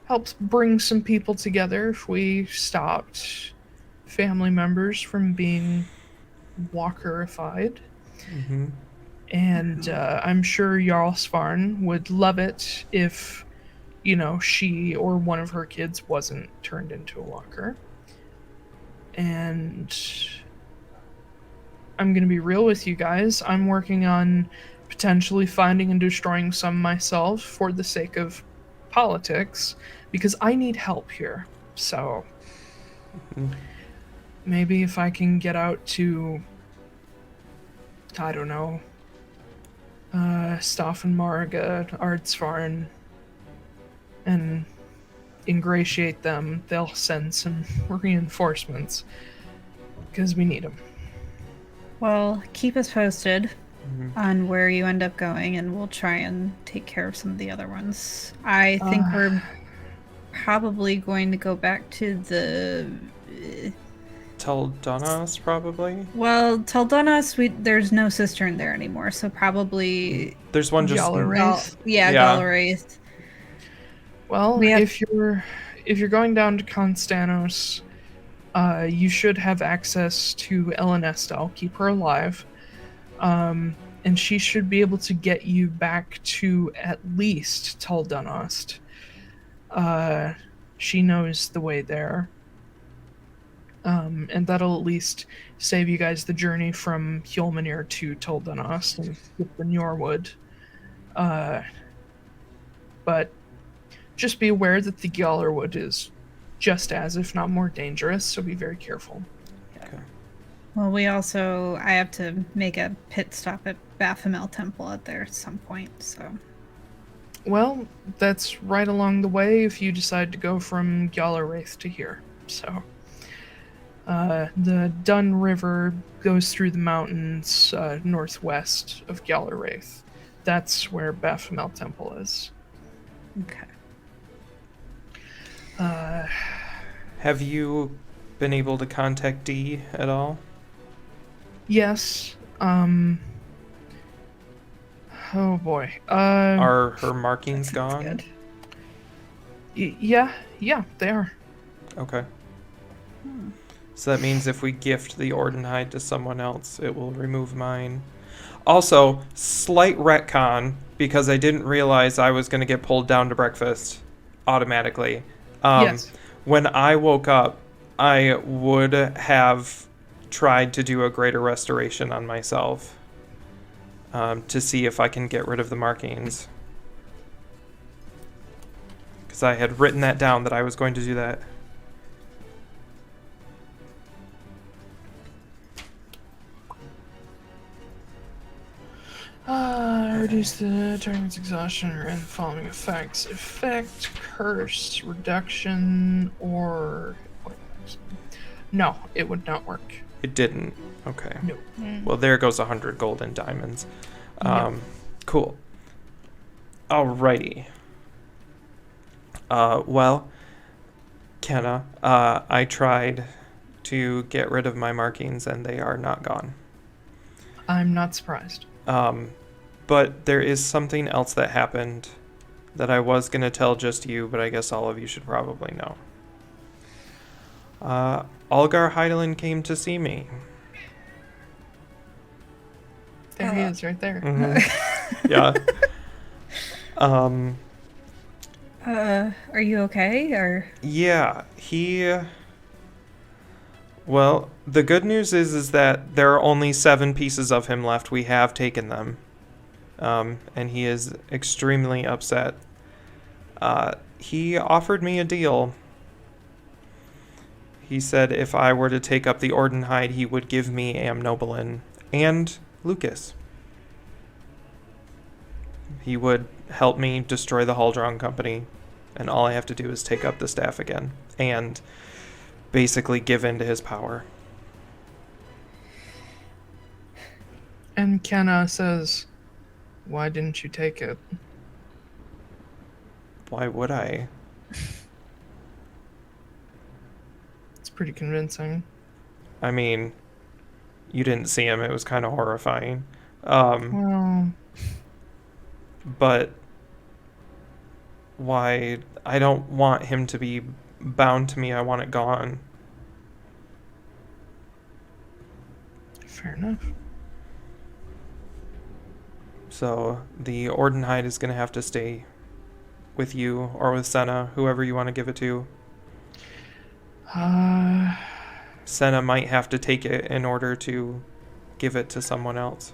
helps bring some people together if we stopped family members from being walkerified. Mm-hmm. And I'm sure Jarl Svarn would love it if, she or one of her kids wasn't turned into a walker. And I'm going to be real with you guys. I'm working on potentially finding and destroying some myself for the sake of politics, because I need help here. So maybe if I can get out to, I don't know, Staffenmarga, Ardsvarn, and ingratiate them, they'll send some reinforcements, because we need them. Well, keep us posted on where you end up going, and we'll try and take care of some of the other ones. I think we're probably going to go back to the Teldonas, probably? Well, Teldonas, there's no cistern there anymore, so probably there's one just Galaraith. Galaraith. Well, if you're going down to Konstanos, you should have access to Elenesta. I'll keep her alive. And she should be able to get you back to at least Teldonost. She knows the way there. And that'll at least save you guys the journey from Hjolmanir to Teldonost and get the Njorwood. But just be aware that the Gjallarwood is just as, if not more dangerous, so be very careful. Okay. Well, I have to make a pit stop at Baphomet Temple at there at some point, so. Well, that's right along the way if you decide to go from Gjallarwraith to here. So, the Dun River goes through the mountains northwest of Gjallarwraith. That's where Baphomet Temple is. Okay. Have you been able to contact Dee at all? Yes. Oh boy. Are her markings gone? Good. Yeah, they are. Okay. So that means if we gift the Ordenhide to someone else, it will remove mine. Also, slight retcon, because I didn't realize I was going to get pulled down to breakfast automatically. Yes. When I woke up, I would have tried to do a greater restoration on myself to see if I can get rid of the markings. Because I had written that down that I was going to do that. Reduce the target's exhaustion or end the following effects. Effect, curse, reduction, or... No, it would not work. It didn't. Okay. No. Well, there goes 100 gold and diamonds. Yep. Cool. Alrighty. Well, Kenna, I tried to get rid of my markings and they are not gone. I'm not surprised. But there is something else that happened that I was going to tell just you, but I guess all of you should probably know. Algar Heidelen came to see me. There he is, right there. Mm-hmm. Yeah. Are you okay, or? Yeah, well, the good news is that there are only 7 pieces of him left. We have taken them. And he is extremely upset. He offered me a deal. He said if I were to take up the Ordenhide, he would give me Amnobalin and Lucas. He would help me destroy the Huldrong Company, and all I have to do is take up the staff again, and basically give in to his power. And Kenna says, why didn't you take it? Why would I? It's pretty convincing. I mean, you didn't see him. It was kind of horrifying. Well... But why? I don't want him to be bound to me. I want it gone. Fair enough. So the Ordenhide is going to have to stay with you or with Senna, whoever you want to give it to. Senna might have to take it in order to give it to someone else.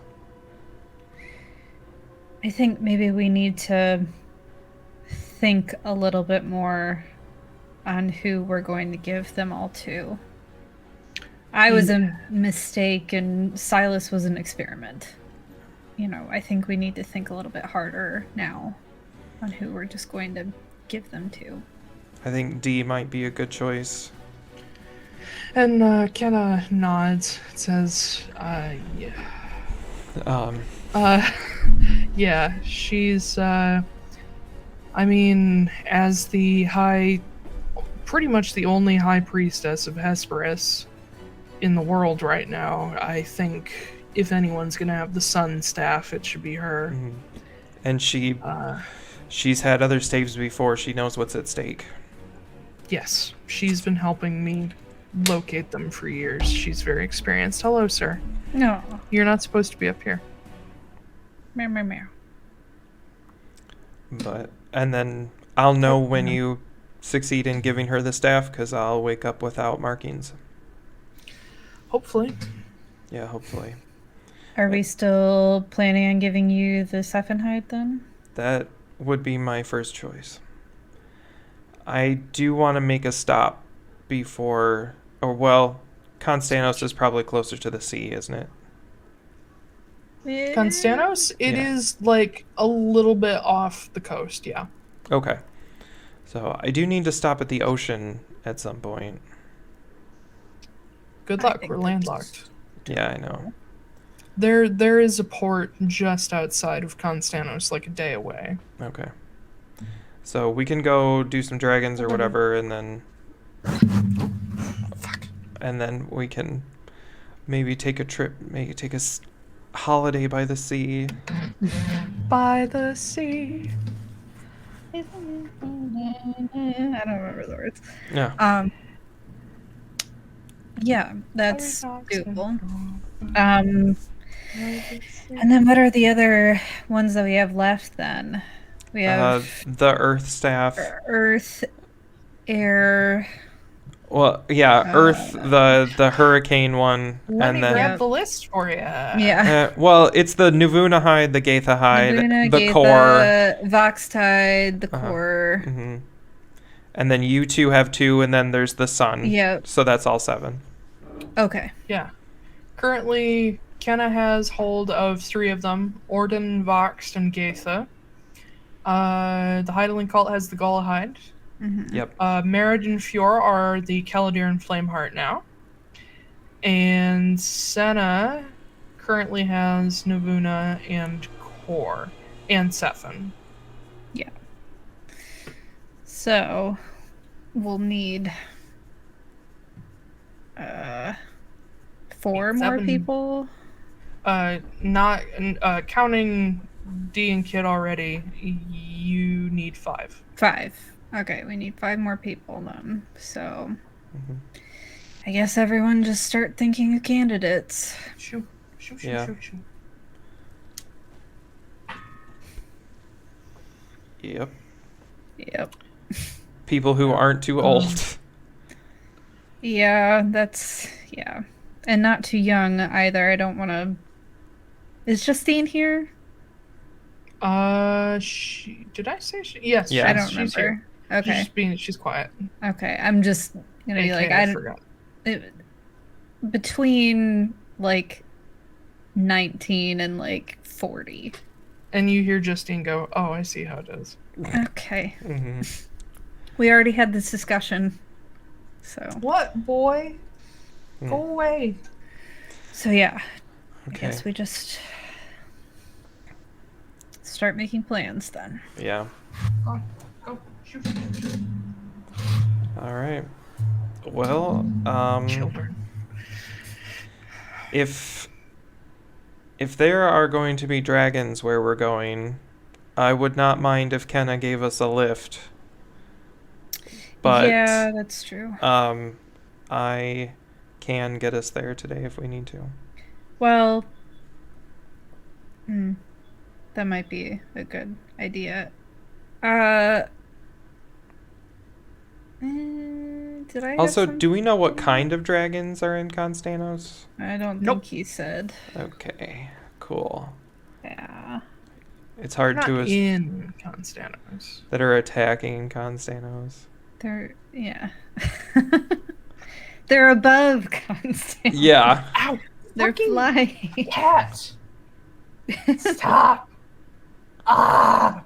I think maybe we need to think a little bit more on who we're going to give them all to. I was a mistake and Silas was an experiment. You know, I think we need to think a little bit harder now on who we're just going to give them to. I think D might be a good choice. And Kenna nods, says, yeah. Yeah, she's, I mean, as pretty much the only high priestess of Hesperus in the world right now, I think if anyone's gonna have the sun staff, it should be her. Mm-hmm. And she's had other staves before. She knows what's at stake. Yes, she's been helping me locate them for years. She's very experienced. Hello, sir. No. You're not supposed to be up here. Meow, meow, meow. And then I'll know when you succeed in giving her the staff, because I'll wake up without markings. Hopefully. Yeah, hopefully. Are we still planning on giving you the Sephenhide then? That would be my first choice. I do want to make a stop before, Konstanos is probably closer to the sea, isn't it? Konstanos, it Yeah. is like a little bit off the coast, yeah. Okay. So I do need to stop at the ocean at some point. Good I luck, think we're that's- landlocked. Yeah, I know. There is a port just outside of Konstanos, like a day away. Okay. So we can go do some dragons or whatever, and then... Fuck. And then we can maybe take a trip, maybe take a holiday by the sea. By the sea. I don't remember the words. Yeah. Yeah, that's doable. And then what are the other ones that we have left then? We have The Earth Staff. Earth, Air. Well, yeah, Earth, the Hurricane one, Let and me then... grab the list for you. Yeah. well, it's the Nuvuna Hide, the Gaitha Hide, Laguna, the Gaitha, Core. Voxtide, the Core. Mm-hmm. And then you two have 2, and then there's the Sun. Yep. So that's all 7. Okay. Yeah. Currently, Kenna has hold of 3 of them: Orden, Voxt, and Gaitha. The Heidelen Cult has the Gullahide. Mm-hmm. Yep. Marriage and Fjord are the Kelladir and Flameheart now. And Senna currently has Navuna and Core. And Sephin. Yeah. So, we'll need 4 more 7. people. Not counting D and Kid already, you need 5. 5. Okay, we need 5 more people then. So, Mm-hmm. I guess everyone just start thinking of candidates. Shoot. Yeah. Yep. Yep. People who aren't too old. Yeah, and not too young either. I don't want to. Is Justine here? Did I say she? Yes. Yeah. I don't she's remember. here. Okay. She's quiet. Okay. I'm just gonna be like, I forgot. Between like 19 and like 40. And you hear Justine go, "Oh, I see how it is." Okay. Mm-hmm. We already had this discussion. So. What, boy? Go away. So yeah. Okay. I guess we just start making plans then. Yeah. Go. Shoot. All right. Well, Children. if there are going to be dragons where we're going, I would not mind if Kenna gave us a lift. But yeah, that's true. I can get us there today if we need to. Well, that might be a good idea. Did I have Also, some- do we know what kind of dragons are in Konstanos? I don't Nope. think he said. Okay, cool. Yeah. It's hard Not to in Konstanos. that are attacking Konstanos. Yeah. They're above constant. Yeah. Ow! They're Fucking flying. cat! Stop! Ah!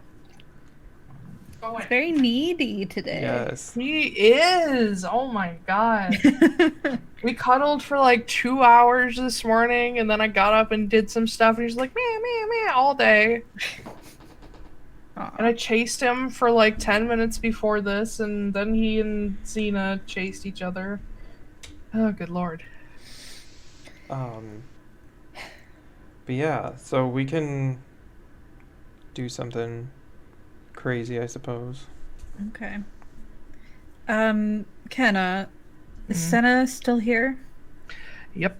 Go away. Very needy today. Yes. He is. Oh my god. We cuddled for like 2 hours this morning, and then I got up and did some stuff, and he's like meh all day. And I chased him for like 10 minutes before this, and then he and Xena chased each other. Oh, good lord. But yeah, so we can do something crazy, I suppose. Okay. Kenna, is Senna still here? Yep.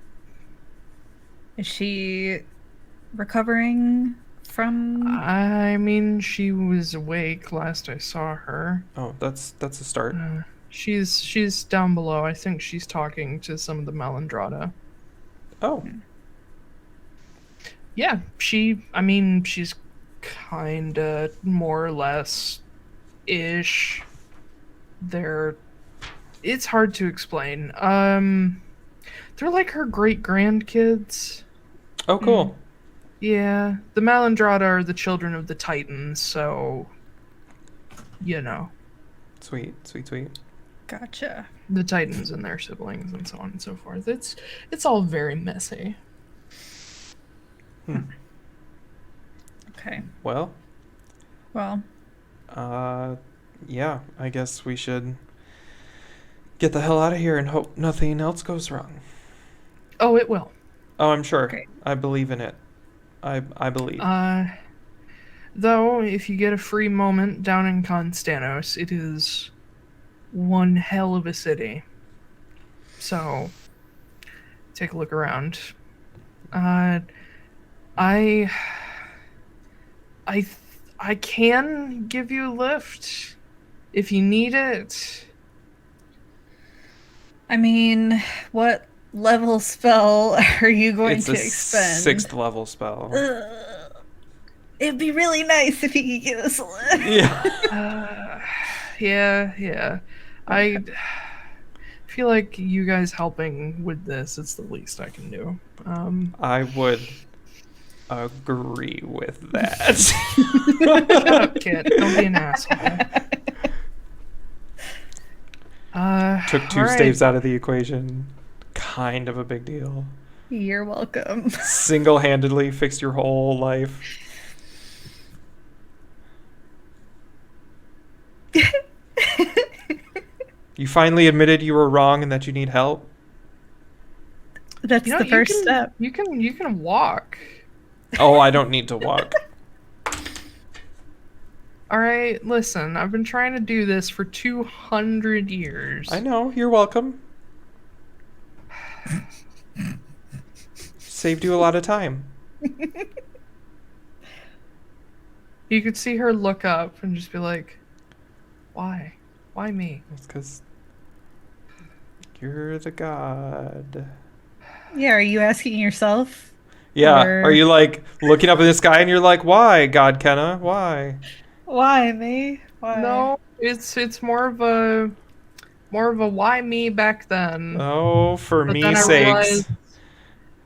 Is she recovering from? I mean, she was awake last I saw her. Oh, that's a start. She's down below. I think she's talking to some of the Malandrada. Oh. Yeah, she's kinda more or less ish. It's hard to explain. They're like her great grandkids. Oh, cool. Yeah, the Malandrada are the children of the Titans, so you know. Sweet. Gotcha. The Titans and their siblings and so on and so forth. It's all very messy. Okay. Well, yeah, I guess we should get the hell out of here and hope nothing else goes wrong. Oh, it will. Oh, I'm sure. Great. I believe in it. I believe. Though, if you get a free moment down in Konstanos, it is one hell of a city. So, take a look around. I can give you a lift if you need it. I mean, what level spell are you going it's to a expend? 6th level spell. It'd be really nice if you could give us a lift. Yeah. I feel like you guys helping with this, it's the least I can do. I would agree with that. Shut up, kid. Don't be an asshole. Took 2 staves out of the equation. Kind of a big deal. You're welcome. Single-handedly fixed your whole life. You finally admitted you were wrong and that you need help? That's the first step. You can walk. Oh, I don't need to walk. All right, listen. I've been trying to do this for 200 years. I know. You're welcome. Saved you a lot of time. You could see her look up and just be like, "Why? Why me?" It's because you're the god. Yeah, are you asking yourself? Yeah. Or... Are you like looking up at the sky and you're like, "Why, God Kenna? Why?" Why me? Why? No, it's more of a why me back then. Oh, for But me then sakes.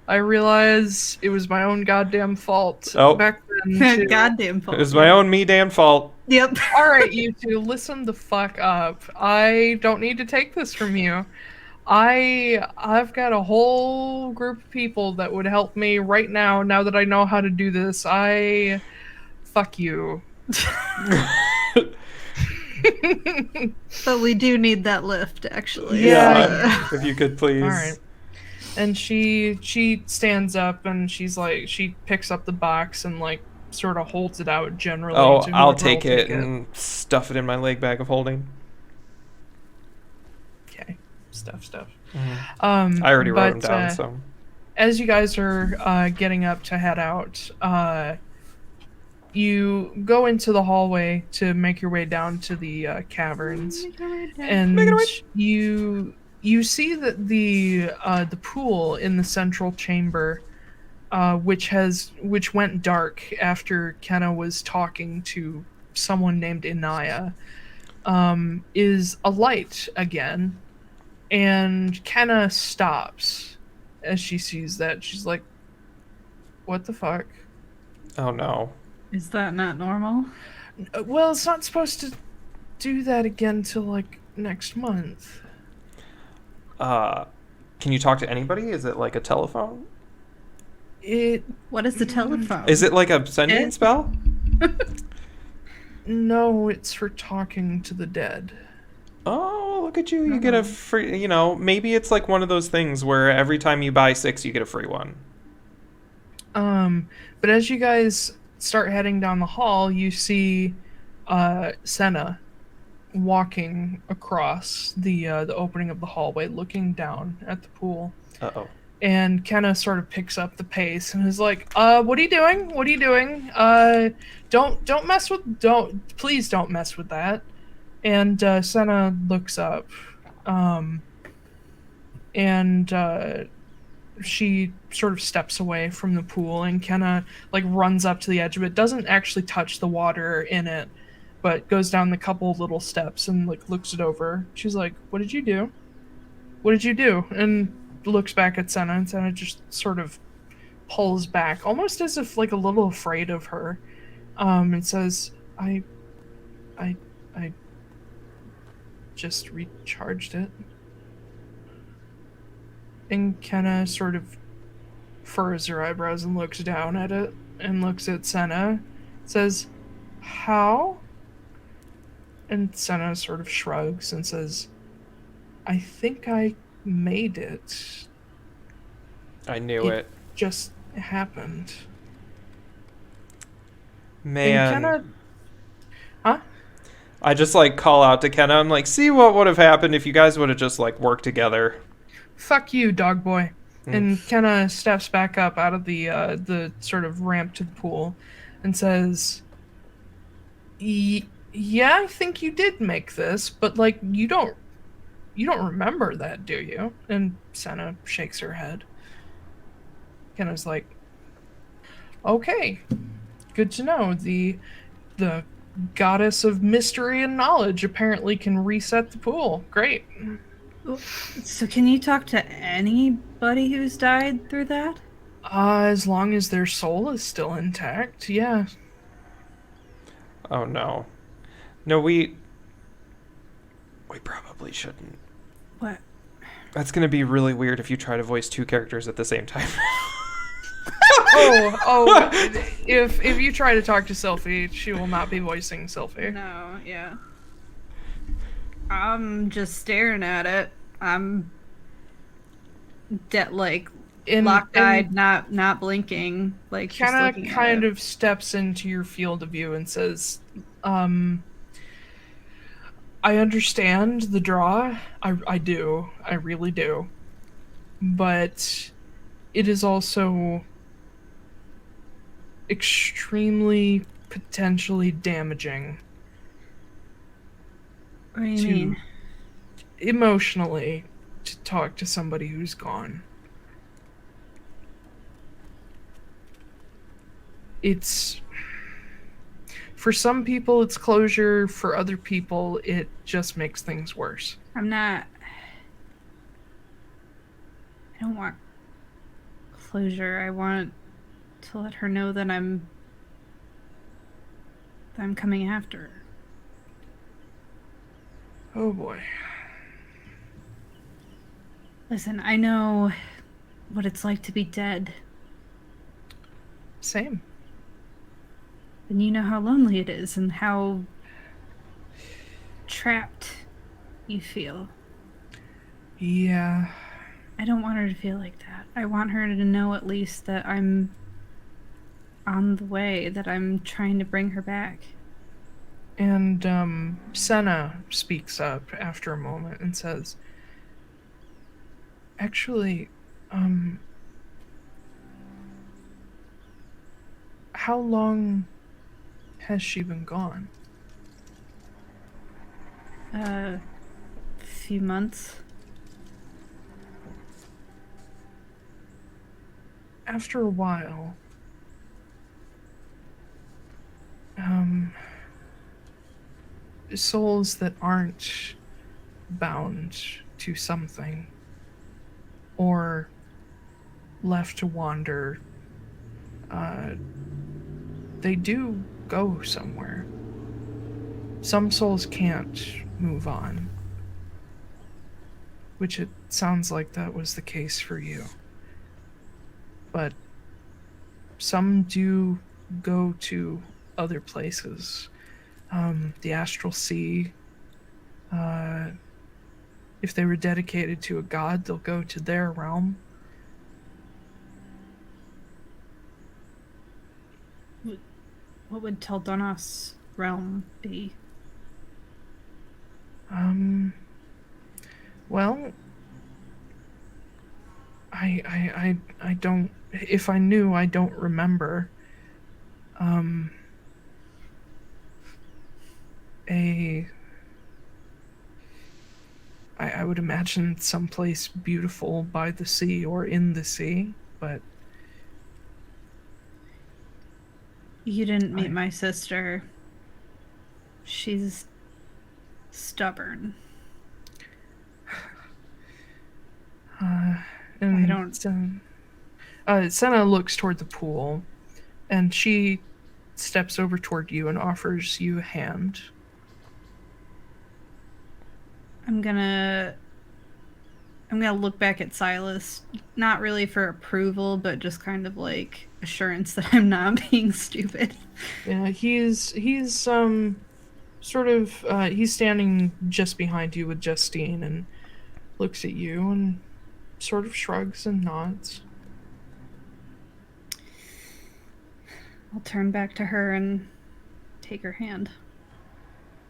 I realized it was my own goddamn fault back then. Too. Goddamn fault. It was my own me damn fault. Yep. All right, you two, listen the fuck up. I don't need to take this from you. I've got a whole group of people that would help me right now. Now that I know how to do this, fuck you. But we do need that lift, actually. Yeah. If you could please. All right. And she stands up and she's like, she picks up the box and like sort of holds it out generally. Oh, to I'll whoever take will it and stuff it in my leg bag of holding. Okay, stuff. Mm-hmm. I already wrote them down, so. As you guys are getting up to head out, you go into the hallway to make your way down to the caverns, and you see that the pool in the central chamber, which went dark after Kenna was talking to someone named Inaya, is alight again, and Kenna stops as she sees that. She's like, "What the fuck?" Oh no. Is that not normal? Well, it's not supposed to do that again till like next month. Can you talk to anybody? Is it like a telephone? What is the telephone? Is it like a sending spell? No, it's for talking to the dead. Oh, look at you. You get a free, maybe it's like one of those things where every time you buy 6, you get a free one. But as you guys start heading down the hall, you see Senna walking across the opening of the hallway, looking down at the pool. Uh-oh. And Kenna sort of picks up the pace and is like, what are you doing? What are you doing? Please don't mess with that. And Senna looks up. And she sort of steps away from the pool, and Kenna like runs up to the edge of it, doesn't actually touch the water in it, but goes down the couple little steps and like looks it over. She's like, "What did you do? What did you do?" And looks back at Senna, and Senna just sort of pulls back, almost as if like a little afraid of her, and says, I just recharged it. And Kenna sort of furrows her eyebrows and looks down at it and looks at Senna, says, how? And Senna sort of shrugs and says, I think I made it. I knew it. Just happened. Man. And Kenna... Huh? I just, like, call out to Kenna. I'm like, see what would have happened if you guys would have just, like, worked together. Fuck you, dog boy. And Kenna steps back up out of the sort of ramp to the pool and says, yeah, I think you did make this, but, like, you don't remember that, do you? And Senna shakes her head. Kenna's like, okay, good to know. The goddess of mystery and knowledge apparently can reset the pool. Great. So can you talk to anybody who's died through that? As long as their soul is still intact, yeah. Oh, no. No, we probably shouldn't. What? That's going to be really weird if you try to voice two characters at the same time. If you try to talk to Sylphie, she will not be voicing Sylphie. No, yeah. I'm just staring at it. I'm locked-eyed, not blinking. Like, Kenna kind of steps into your field of view and says, I understand the draw. I do. I really do. But it is also extremely potentially damaging. What do you mean? Emotionally, to talk to somebody who's gone. It's... For some people, it's closure. For other people, it just makes things worse. I don't want closure. I want to let her know that I'm coming after her. Oh boy. Listen, I know what it's like to be dead. Same. And you know how lonely it is and how trapped you feel. Yeah. I don't want her to feel like that. I want her to know at least that I'm on the way, that I'm trying to bring her back. And Senna speaks up after a moment and says, actually, how long has she been gone? A few months. After a while, souls that aren't bound to something or left to wander, they do go somewhere. Some souls can't move on, which it sounds like that was the case for you. But some do go to other places. The Astral Sea. If they were dedicated to a god, they'll go to their realm. What would Taiylor's realm be? Well, I don't... If I knew, I don't remember. I would imagine someplace beautiful by the sea or in the sea, but... You didn't meet my sister. She's stubborn. And I don't. Senna looks toward the pool, and she steps over toward you and offers you a hand. I'm gonna. I'm gonna look back at Silas, not really for approval, but just kind of like assurance that I'm not being stupid. Yeah, he's sort of he's standing just behind you with Justine and looks at you and sort of shrugs and nods. I'll turn back to her and take her hand.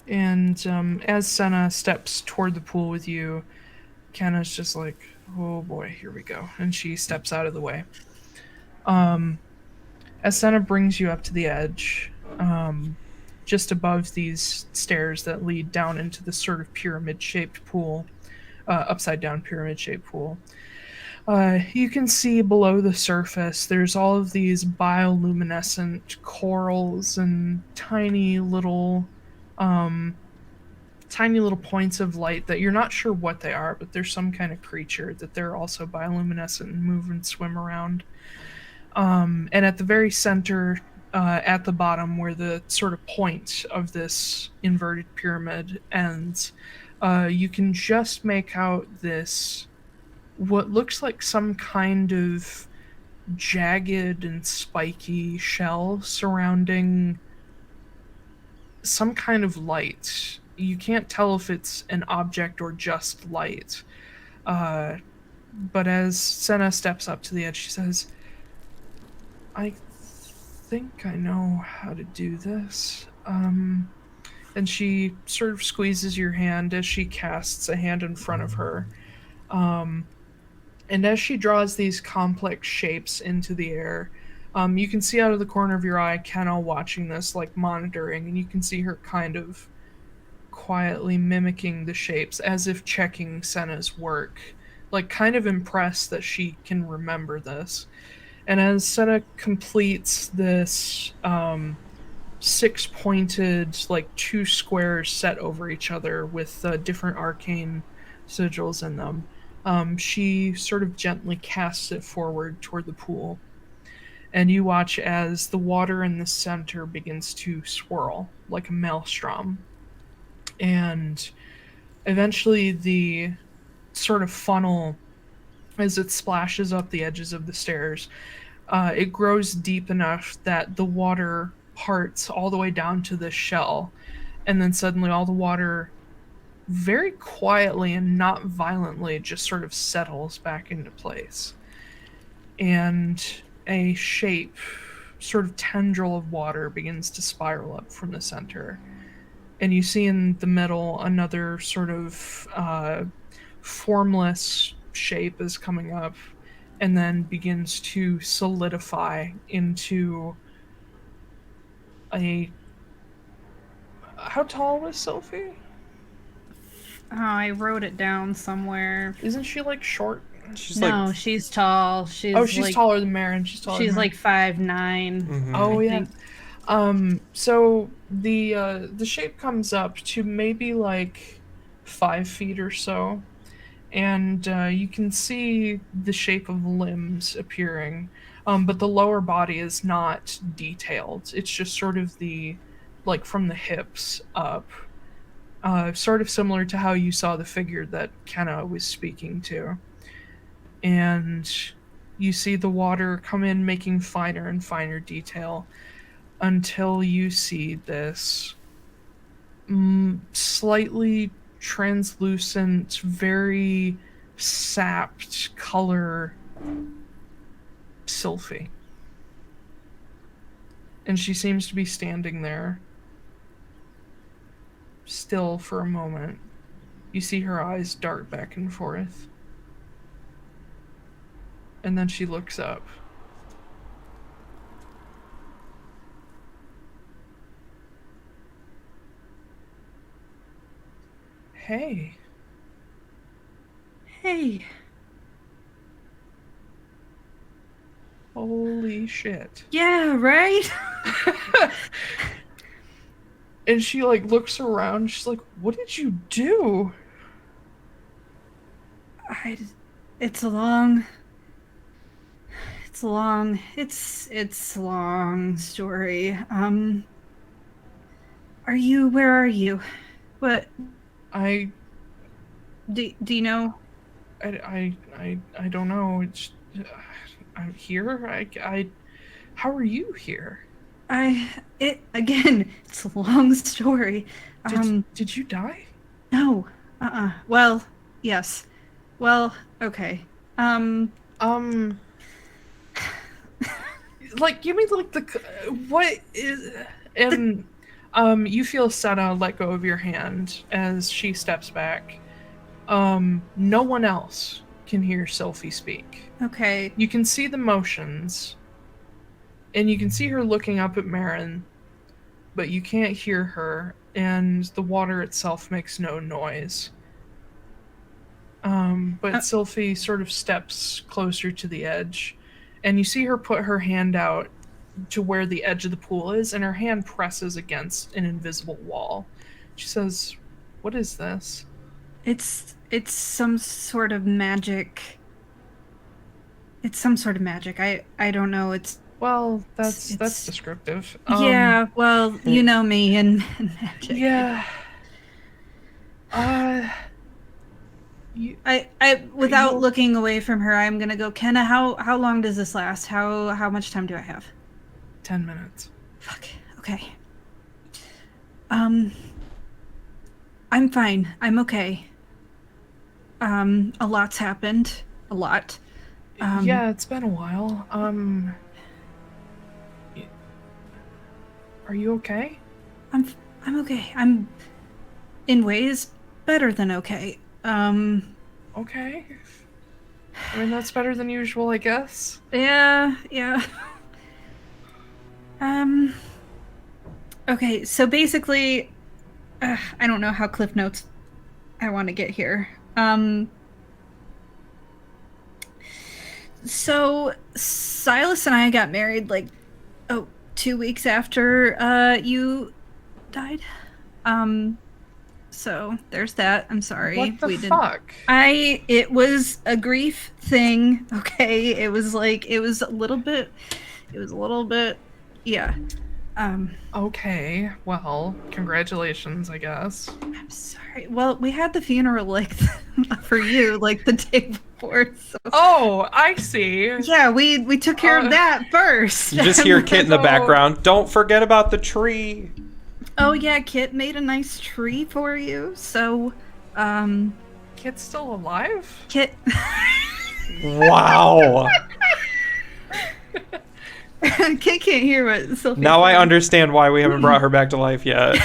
And as Senna steps toward the pool with you, Kenna's just like, "Oh boy, here we go," and she steps out of the way. As Senna brings you up to the edge, just above these stairs that lead down into this sort of pyramid-shaped pool, upside-down pyramid-shaped pool, you can see below the surface there's all of these bioluminescent corals and tiny little points of light that you're not sure what they are, but there's some kind of creature that they're also bioluminescent and move and swim around. And at the very center, at the bottom, where the sort of point of this inverted pyramid ends, you can just make out this, what looks like some kind of jagged and spiky shell surrounding some kind of light. You can't tell if it's an object or just light. But as Senna steps up to the edge, she says, "I think I know how to do this." And she sort of squeezes your hand as she casts a hand in front of her. And as she draws these complex shapes into the air, you can see out of the corner of your eye Kenna watching this, like monitoring, and you can see her kind of quietly mimicking the shapes as if checking Senna's work, like kind of impressed that she can remember this. And as Senna completes this six-pointed, like two squares set over each other with different arcane sigils in them, she sort of gently casts it forward toward the pool. And you watch as the water in the center begins to swirl like a maelstrom. And eventually the sort of funnel, as it splashes up the edges of the stairs, it grows deep enough that the water parts all the way down to the shell. And then suddenly all the water very quietly and not violently just sort of settles back into place. And a shape, sort of tendril of water, begins to spiral up from the center. And you see in the middle another sort of formless shape is coming up and then begins to solidify into a... How tall was Sophie? Oh, I wrote it down somewhere. Isn't she like short? She's She's tall. She's she's taller than Marin. She's like 5'9". Mm-hmm. Oh, yeah. So the shape comes up to maybe like 5 feet or so, and you can see the shape of limbs appearing, but the lower body is not detailed. It's just sort of like from the hips up, sort of similar to how you saw the figure that Kenna was speaking to. And you see the water come in, making finer and finer detail, until you see this slightly translucent, very sapped color Sylphie. And she seems to be standing there, still for a moment. You see her eyes dart back and forth. And then she looks up. Hey. Hey. Holy shit. Yeah, right? And she like looks around. She's like, "What did you do?" It's a long it's long. It's a long story. Where are you? What? I Do you know? I don't know. I'm here. How are you here? Again, it's a long story. Did you die? No. Well, yes. Well, okay. Like you mean like the what is and you feel Senna let go of your hand as she steps back. No one else can hear Sylphie speak. Okay. You can see the motions, and you can see her looking up at Marin, but you can't hear her, and the water itself makes no noise. But Sylphie sort of steps closer to the edge, and you see her put her hand out to where the edge of the pool is, and her hand presses against an invisible wall. She says, "What is this?" It's some sort of magic. It's some sort of magic. I don't know. Well, that's descriptive. Yeah, well, you know me and magic. Yeah. Without looking away from her, I'm gonna go, Kenna, how long does this last? How much time do I have? 10 minutes. Fuck. Okay. I'm fine. I'm okay. A lot's happened. A lot. Yeah, it's been a while. Are you okay? I'm okay. I'm in ways better than okay. Okay. I mean, that's better than usual, I guess. Yeah. Okay, so basically, I don't know how Cliff Notes I want to get here. So Silas and I got married 2 weeks after you died. So there's that. I'm sorry. What the fuck? It was a grief thing, okay? It was a little bit, yeah. Okay, well, congratulations, I guess. I'm sorry. Well, we had the funeral for you the day before. So. Oh, I see. Yeah, we took care of that first. You just hear Kit in the background. Don't forget about the tree. Oh yeah, Kit made a nice tree for you. So, Kit's still alive? Kit. Wow. Kit can't hear what Sylphie Now said. I understand why we haven't brought her back to life yet.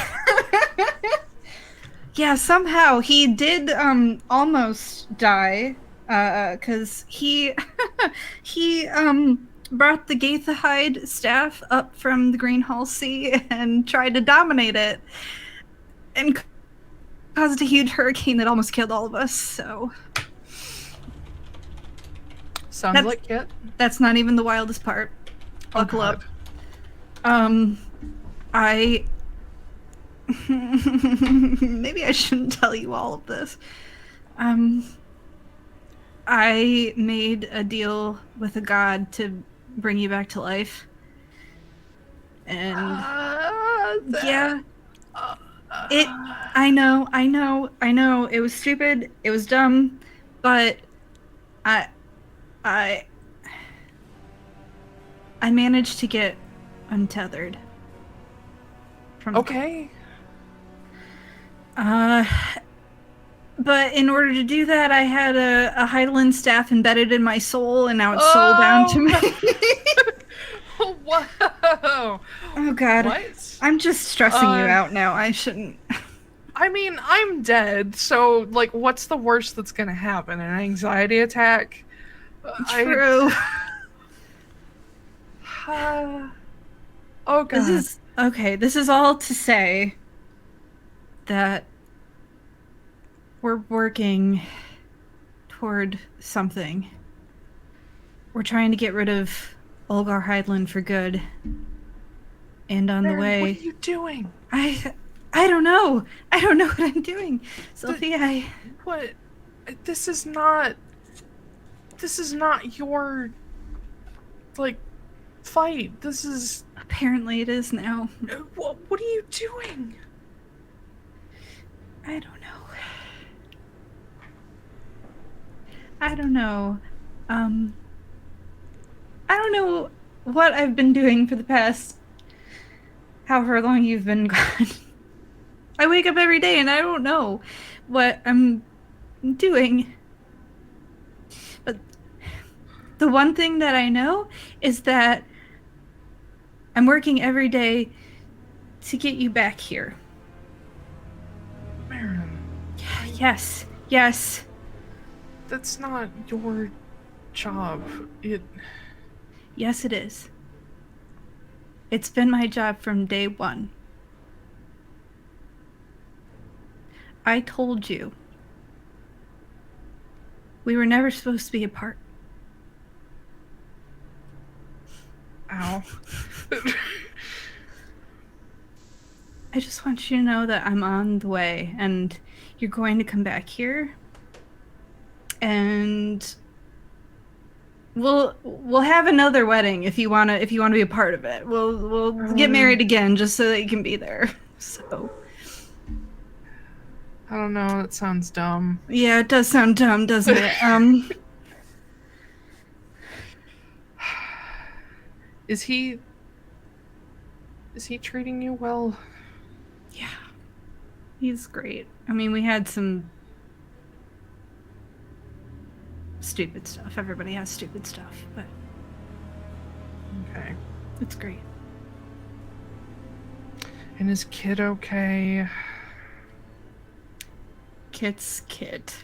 Yeah, somehow he did almost die, cause he brought the Gaithahide staff up from the Green Hall Sea and tried to dominate it, and caused a huge hurricane that almost killed all of us. So Sounds like Kit. That's not even the wildest part. Buckle up. Maybe I shouldn't tell you all of this. I made a deal with a god to bring you back to life. And yeah. I know. It was stupid. It was dumb. But I managed to get untethered. Okay. But in order to do that, I had a Heidelen staff embedded in my soul, and now it's soul bound to me. Whoa. Oh god. What? I'm just stressing you out now. I shouldn't. I mean, I'm dead, so, what's the worst that's gonna happen? An anxiety attack? True. Oh god. This is all to say that we're working toward something. We're trying to get rid of Olgar Heidelen for good. And on Marin, the way... What are you doing? I don't know. I don't know what I'm doing. Sylphie, What? This is not your... like, fight. This is... Apparently it is now. What are you doing? I don't know. I don't know. I don't know what I've been doing for the past however long you've been gone. I wake up every day and I don't know what I'm doing. But the one thing that I know is that I'm working every day to get you back here. Marin. Yes. That's not your job. Yes, it is. It's been my job from day one. I told you. We were never supposed to be apart. Ow. I just want you to know that I'm on the way, and you're going to come back here, and we'll have another wedding if you wanna be a part of it. We'll get married again just so that you can be there. So I don't know. That sounds dumb. yeah, it does sound dumb, doesn't it? Is he treating you well? Yeah, he's great. I mean, we had some stupid stuff. Everybody has stupid stuff, but Okay. it's great. And is Kit okay? Kit's Kit.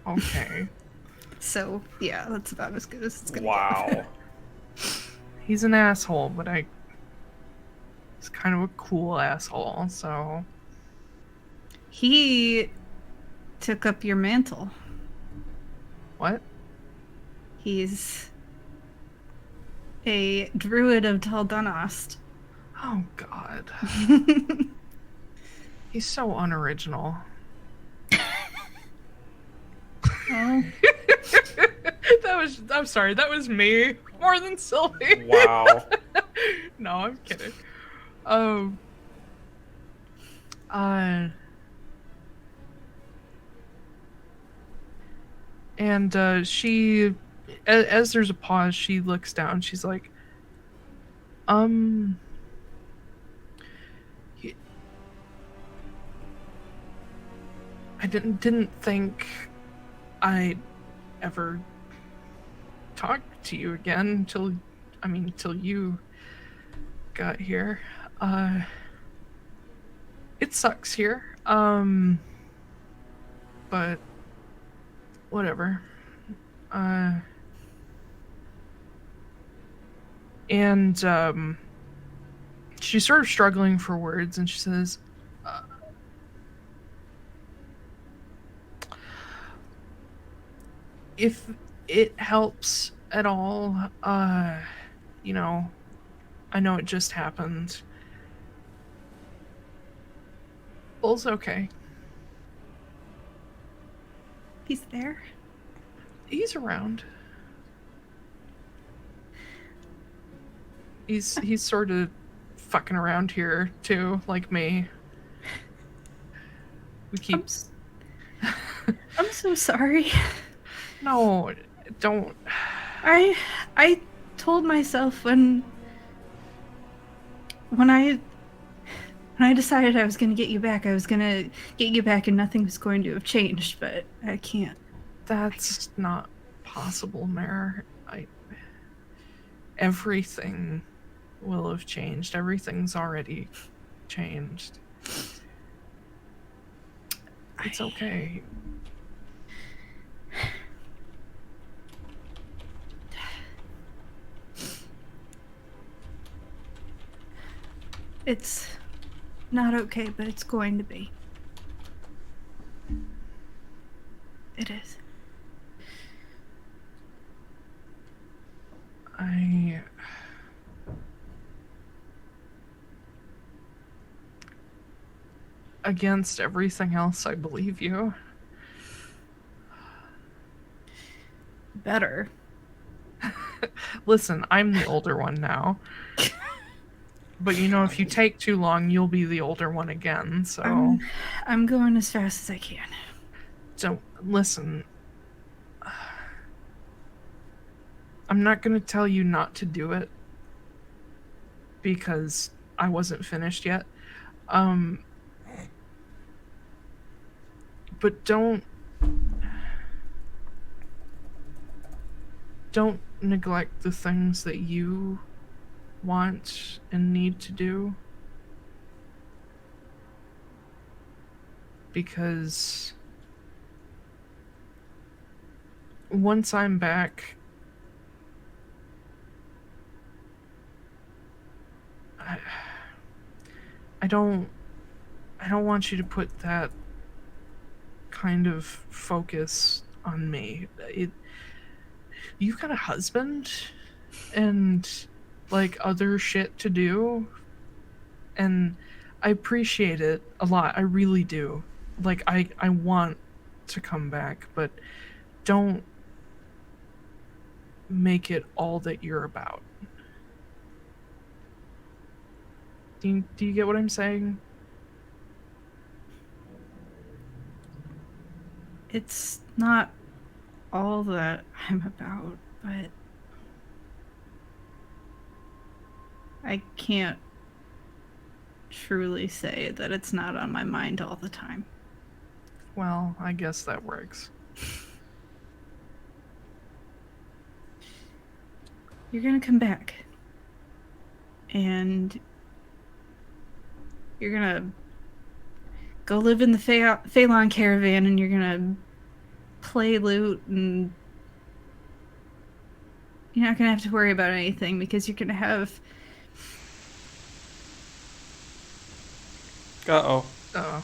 Okay. So yeah, that's about as good as it's gonna Wow. He's an asshole, but he's kind of a cool asshole, so... He took up your mantle. What? He's a druid of Taldanost. Oh, God. He's so unoriginal. Oh. I'm sorry, that was me. More than Sylvie. Wow. No, I'm kidding. And she, as there's a pause, she looks down. She's like, y- I didn't think I'd ever talk to you again till you got here. It sucks here. But whatever. And she's sort of struggling for words, and she says, if it helps at all, you know, I know it just happened. Bull's okay. He's there. He's around. He's sort of fucking around here too, like me. We keep. I'm so sorry. No, don't. I told myself when I decided I was going to get you back, I was going to get you back and nothing was going to have changed, but I can't. That's not possible, Mare. Everything will have changed. Everything's already changed. It's okay. It's not okay, but it's going to be. It is. Against everything else, I believe you. Better. Listen, I'm the older one now. But if you take too long, you'll be the older one again, so... I'm going as fast as I can. So, listen. I'm not going to tell you not to do it. Because I wasn't finished yet. But don't neglect the things that you want and need to do, because once I'm back, I don't want you to put that kind of focus on me. You've got a husband and other shit to do, and I appreciate it a lot. I really do. I want to come back, but don't make it all that you're about. Do you get what I'm saying? It's not all that I'm about, but I can't truly say that it's not on my mind all the time. Well, I guess that works. You're gonna come back. And you're gonna go live in the Phelan caravan, and you're gonna play lute, and you're not gonna have to worry about anything because you're gonna have... Uh-oh. Uh-oh.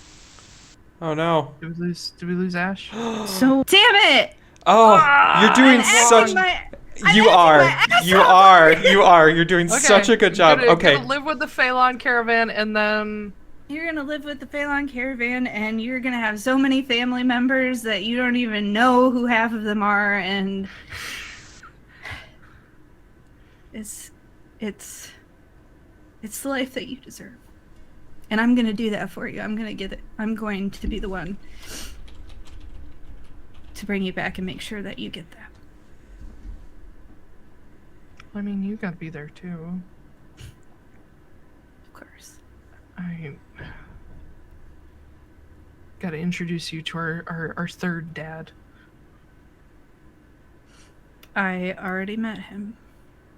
Oh no. Did we lose Ash? So damn it! Oh, you're doing such... You're doing such a good job. You're Okay. gonna live with the Phelan caravan, and then... You're gonna live with the Phelan caravan, and you're gonna have so many family members that you don't even know who half of them are, and... It's the life that you deserve. And I'm gonna do that for you. I'm going to be the one to bring you back and make sure that you get that. I mean, you gotta be there too. Of course. I gotta introduce you to our third dad. I already met him.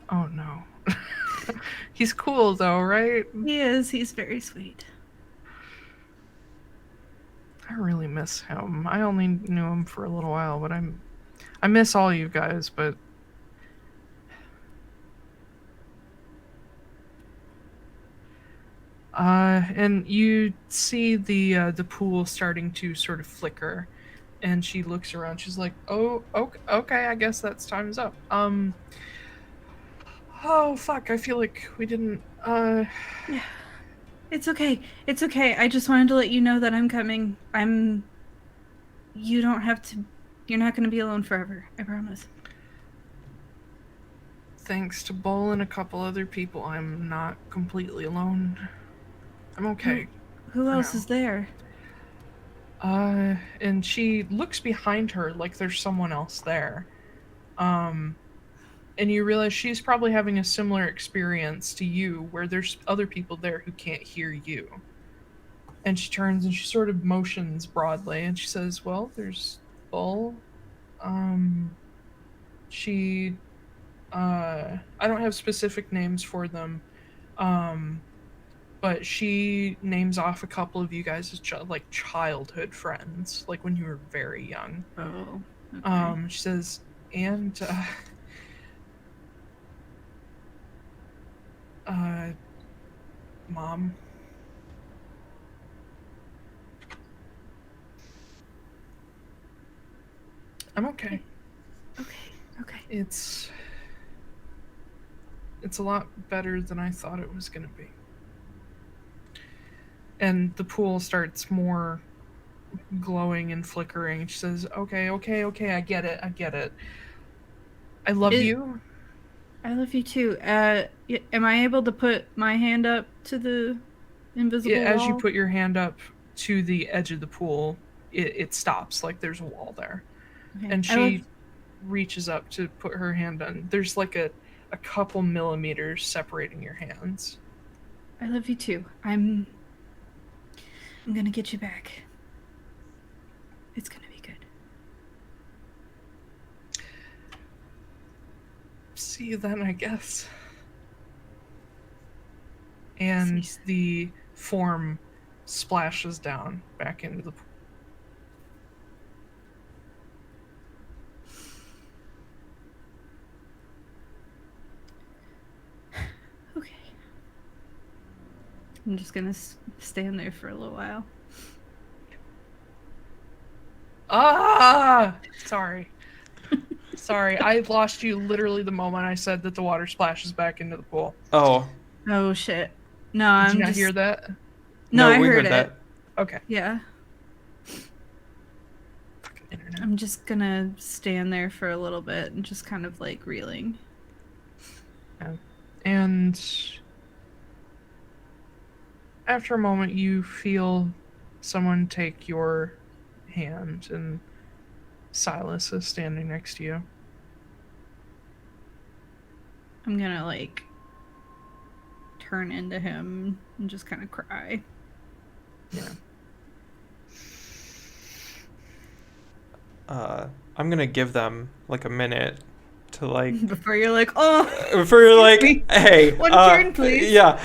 Oh no. He's cool though, right? He is. He's very sweet. I really miss him. I only knew him for a little while, but I miss all you guys, but and you see the pool starting to sort of flicker, and she looks around. She's like, "Oh, okay, I guess that's time's up." Oh fuck, I feel like we didn't Yeah. It's okay. It's okay. I just wanted to let you know that I'm coming. You don't have to... You're not going to be alone forever. I promise. Thanks to Bull and a couple other people, I'm not completely alone. I'm okay. Who else is there? And she looks behind her like there's someone else there. And you realize she's probably having a similar experience to you, where there's other people there who can't hear you. And she turns and she sort of motions broadly, and she says, "Well, there's Bull. She, I don't have specific names for them, but she names off a couple of you guys as childhood friends, like when you were very young." Oh. Okay. She says, "And, Mom." I'm okay. Okay. It's a lot better than I thought it was gonna be. And the pool starts more glowing and flickering. She says, okay, I get it. I love you. I love you too. Am I able to put my hand up to the invisible wall? As you put your hand up to the edge of the pool, it stops, like there's a wall there. Okay. And she reaches up to put her hand on. There's like a couple millimeters separating your hands. I love you too. I'm gonna get you back. It's gonna be good. See you then, I guess. And the form splashes down back into the pool. Okay. I'm just gonna stand there for a little while. Ah! Sorry. Sorry, I lost you literally the moment I said that the water splashes back into the pool. Oh. Oh shit. No, Did you not hear that? No, I we heard that. it. Okay. Yeah. Fucking internet. I'm just gonna stand there for a little bit and just kind of like reeling. Yeah. And after a moment, you feel someone take your hand, and Silas is standing next to you. I'm gonna like turn into him and just kind of cry. Yeah. I'm gonna give them like a minute to like Before you're like, oh, before you're like, hey, one turn, please. Yeah.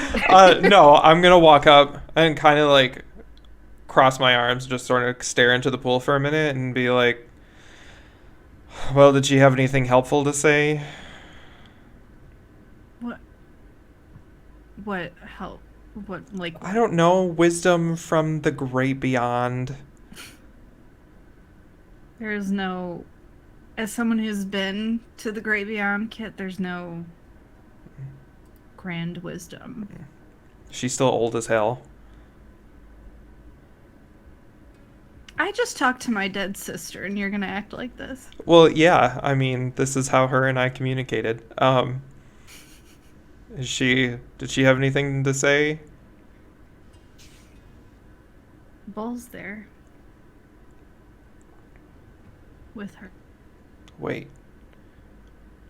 No, I'm gonna walk up and kind of like cross my arms, just sort of stare into the pool for a minute and be like, well, did she have anything helpful to say? What help? What, like? I don't know. Wisdom from the great beyond. There is no, as someone who's been to the great beyond, Kit, there's no grand wisdom. She's still old as hell. I just talked to my dead sister, and you're gonna act like this? Well, yeah. I mean, this is how her and I communicated. Did she have anything to say? Bull's there. With her. Wait.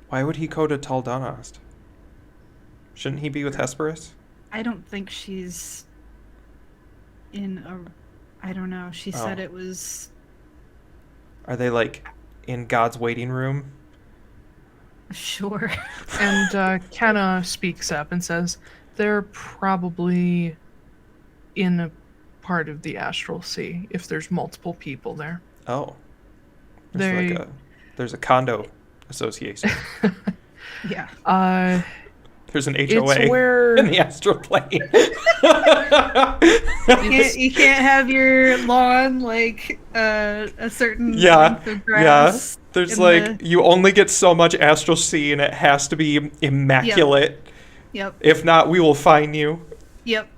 Why would he go to Taldanost? Shouldn't he be with Hesperus? I don't think she's in a... I don't know. She said it was... Are they, like, in God's waiting room? Sure. And Kenna speaks up and says, they're probably in a part of the Astral Sea, if there's multiple people there. Oh. There's a condo association. Yeah. There's an HOA in the astral plane. You can't have your lawn like a certain length of grass. Yeah. There's like you only get so much astral sea, and it has to be immaculate. Yep. If not, we will fine you. Yep.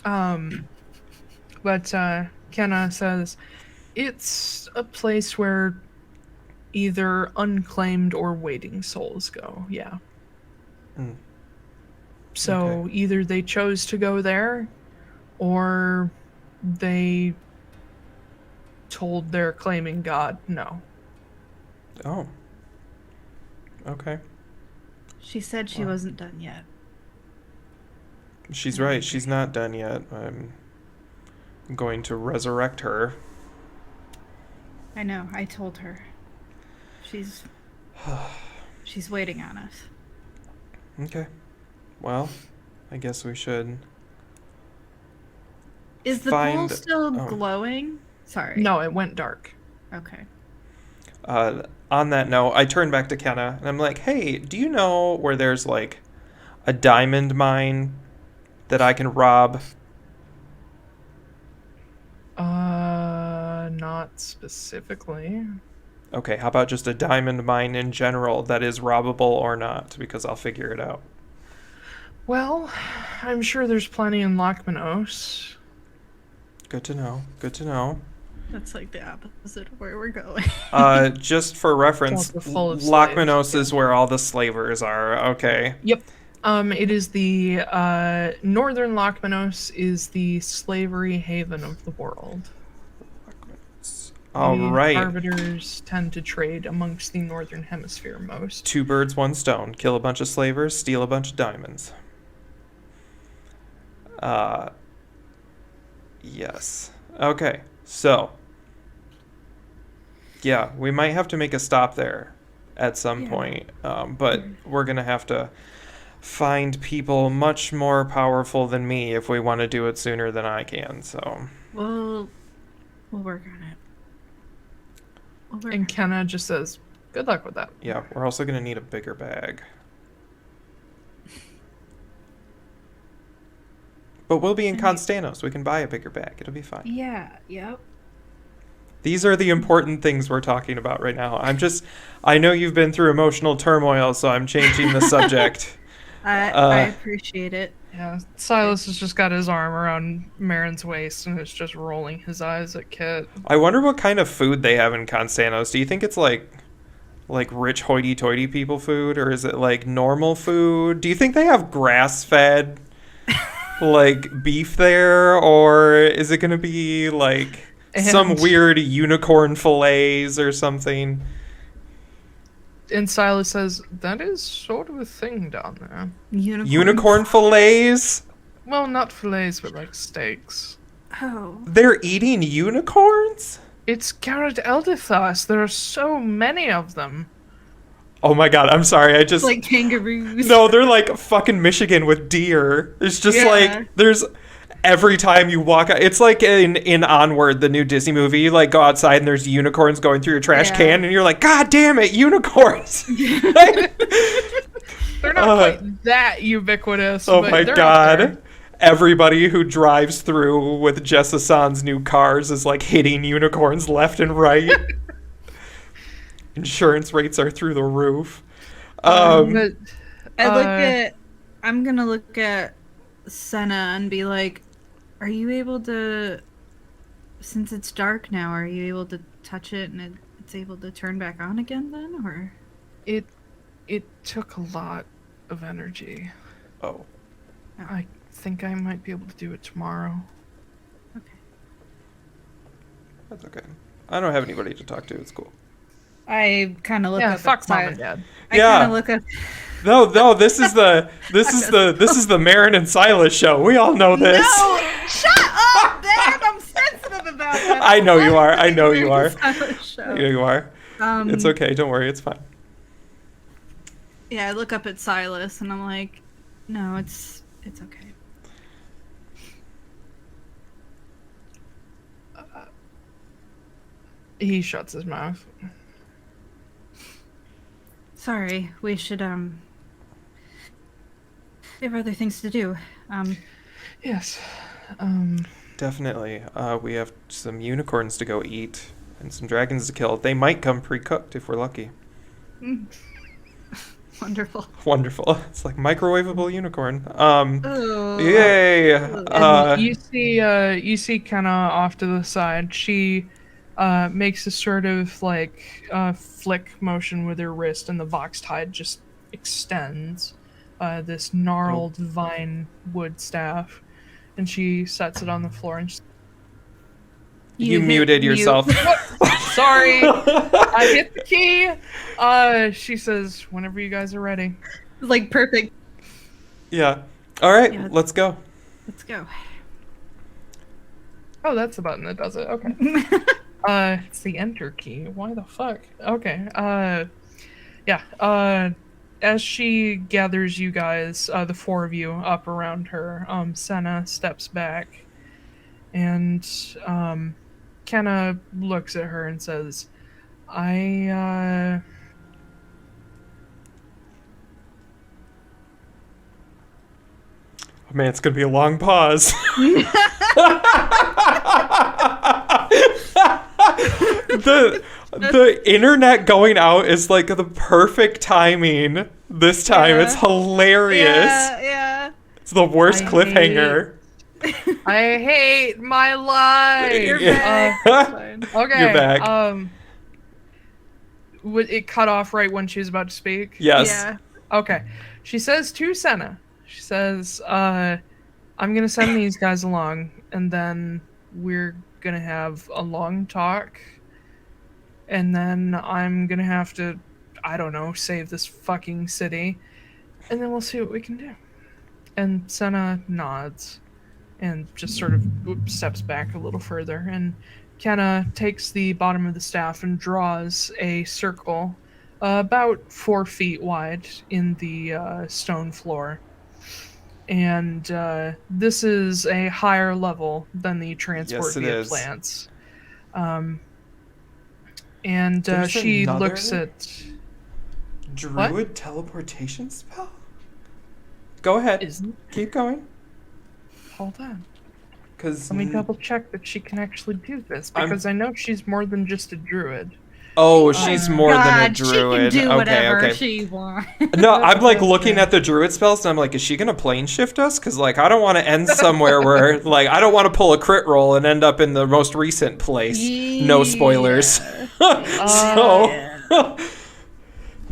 But Kenna says it's a place where either unclaimed or waiting souls go. Yeah. Mm. So Okay. either they chose to go there, or they told their claiming god no. Oh. Okay. She said she wasn't done yet. She's right. She's not done yet. I'm going to resurrect her. I know. I told her. She's waiting on us. Okay. Well, I guess we should. Is the pool still glowing? Sorry. No, it went dark. Okay. On that note, I turn back to Kenna and I'm like, hey, do you know where there's like a diamond mine that I can rob? Not specifically. Okay, how about just a diamond mine in general that is robbable or not? Because I'll figure it out. Well, I'm sure there's plenty in Lochmanos. Good to know. Good to know. That's like the opposite of where we're going. Just for reference, Delta full of Lochmanos slaves, is where all the slavers are. Okay. Yep. It is the northern Lochmanos is the slavery haven of the world. All the right. arbiters tend to trade amongst the northern hemisphere most. 2 birds, 1 stone. Kill a bunch of slavers, steal a bunch of diamonds. Yes. Okay. So, yeah, we might have to make a stop there at some point. But we're going to have to find people much more powerful than me if we want to do it sooner than I can. So, We'll work on it. And Kenna just says, good luck with that. yeah, we're also going to need a bigger bag. But we'll be in Konstanos. We can buy a bigger bag. It'll be fine. Yeah, yep. These are the important things we're talking about right now. I know you've been through emotional turmoil, so I'm changing the subject. I appreciate it. Yeah, Silas has just got his arm around Marin's waist and is just rolling his eyes at Kit. I wonder what kind of food they have in Konstanos. Do you think it's like rich hoity-toity people food, or is it like normal food? Do you think they have grass-fed like beef there, or is it going to be like some weird unicorn fillets or something? And Silas says, that is sort of a thing down there. Unicorn fillets? Well, not fillets, but like steaks. Oh. They're eating unicorns? It's Gharrad Eldithas. There are so many of them. Oh my god, I'm sorry. Like kangaroos. No, they're like fucking Michigan with deer. It's just Yeah. there's every time you walk out, it's like in Onward, the new Disney movie, you like go outside and there's unicorns going through your trash can and you're like, god damn it, unicorns. They're not quite that ubiquitous. Oh but my they're god. up there. Everybody who drives through with Jess Hassan's new cars is like hitting unicorns left and right. Insurance rates are through the roof. But, I'm gonna look at Senna and be like, are you able to, since it's dark now, are you able to touch it and it's able to turn back on again then, or? It took a lot of energy. Oh. I think I might be able to do it tomorrow. Okay. That's okay. I don't have anybody to talk to. It's cool. I kind of look up fuck at mom and dad. I kind of look up. No, this is the Marin and Silas show. We all know this. No! Shut up, Dad! I'm sensitive about that. I know you are. I know you are. Show. You are. It's okay. Don't worry. It's fine. Yeah, I look up at Silas and I'm like, no, it's okay. He shuts his mouth. Sorry, we should we have other things to do. Yes. Definitely. We have some unicorns to go eat and some dragons to kill. They might come pre-cooked if we're lucky. Wonderful. Wonderful. It's like microwavable unicorn. Oh. Yay. And you see kind of off to the side. She makes a sort of like flick motion with her wrist, and the Vox tide just extends this gnarled vine wood staff, and she sets it on the floor. And you muted yourself. Sorry, I hit the key. She says, "Whenever you guys are ready." Like perfect. Yeah. All right. Yeah. Let's go. Let's go. Oh, that's the button that does it. Okay. It's the enter key. Why the fuck? Okay. Yeah. As she gathers you guys, the 4 of you up around her, Senna steps back and Kenna looks at her and says, Oh man, it's gonna be a long pause. The internet going out is like the perfect timing this time. Yeah. It's hilarious. Yeah. It's the worst cliffhanger. I hate my life. You're back. Okay. You're back. It cut off right when she was about to speak. Yes. Yeah. Okay. She says to Senna, she says, I'm going to send these guys along, and then we're going to have a long talk, and then I'm going to have to, I don't know, save this fucking city, and then we'll see what we can do. And Senna nods and just sort of steps back a little further, and Kenna takes the bottom of the staff and draws a circle about 4 feet wide in the stone floor. And this is a higher level than the transport via plants. And she looks at... Druid teleportation spell? Go ahead. Keep going. Hold on. Let me double check that she can actually do this, because I know she's more than just a druid. Oh, she's more than a druid. She can do whatever she wants. No, I'm like looking at the druid spells and I'm like, is she gonna plane shift us? Because like I don't want to end somewhere where like I don't want to pull a crit roll and end up in the most recent place. Yeah. No spoilers.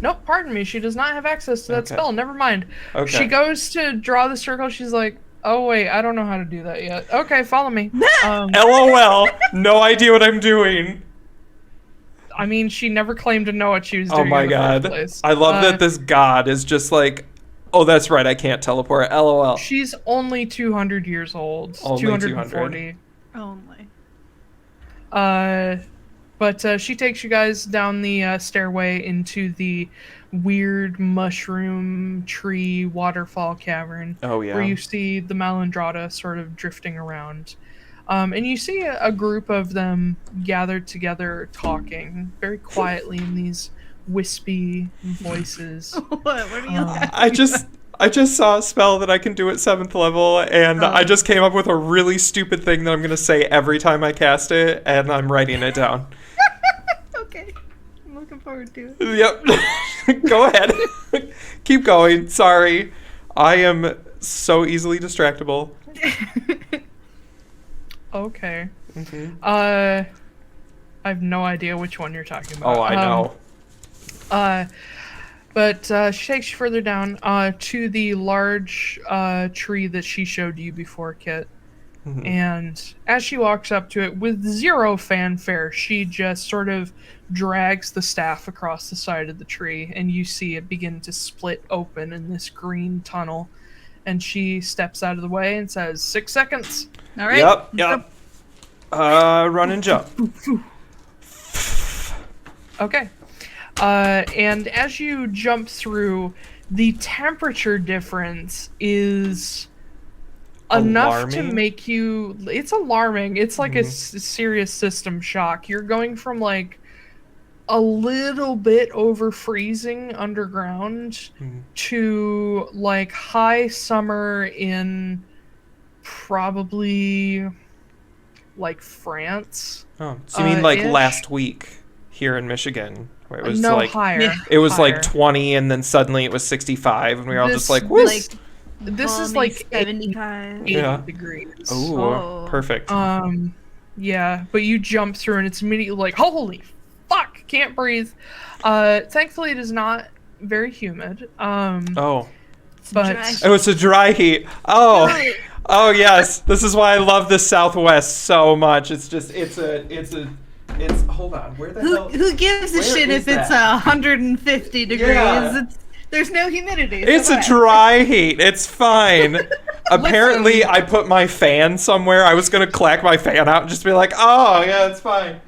Nope, pardon me. She does not have access to that spell. Never mind. Okay. She goes to draw the circle. She's like, oh wait, I don't know how to do that yet. Okay, follow me. LOL. No idea what I'm doing. I mean, she never claimed to know what she was doing. Oh my god. I love that this god is just like, oh, that's right, I can't teleport. LOL. She's only 200 years old. Only 240. Only. But she takes you guys down the stairway into the weird mushroom tree waterfall cavern. Oh, yeah. Where you see the Malandrada sort of drifting around. And you see a group of them gathered together talking very quietly in these wispy voices. What are you I just saw a spell that I can do at 7th level, and I just came up with a really stupid thing that I'm going to say every time I cast it, and I'm writing it down. Okay. I'm looking forward to it. Yep. Go ahead. Keep going. Sorry. I am so easily distractible. Okay. Mm-hmm. I have no idea which one you're talking about. Oh, I know. But she takes you further down to the large tree that she showed you before, Kit. Mm-hmm. And as she walks up to it with zero fanfare, she just sort of drags the staff across the side of the tree, and you see it begin to split open in this green tunnel. And she steps out of the way and says, 6 seconds. All right. Yep. Run and jump. Okay. And as you jump through, the temperature difference is enough to make you... It's alarming. It's like a serious system shock. You're going from like a little bit over freezing underground to like high summer in probably like France. Oh, so you mean like last week here in Michigan, where it was higher. It was higher. Like 20, and then suddenly it was 65, and we were all just like, "Woo!" This is like 75 80 degrees. Ooh, perfect. Yeah, but you jump through, and it's immediately like, holy fuck, can't breathe. Thankfully, it is not very humid. But it's a dry heat. Oh yes, this is why I love the Southwest so much. It's hold on, where the hell? Who gives a shit if it's 150 degrees? Yeah. There's no humidity. It's a dry heat. It's fine. Apparently, I put my fan somewhere. I was gonna clack my fan out and just be like, oh yeah, it's fine.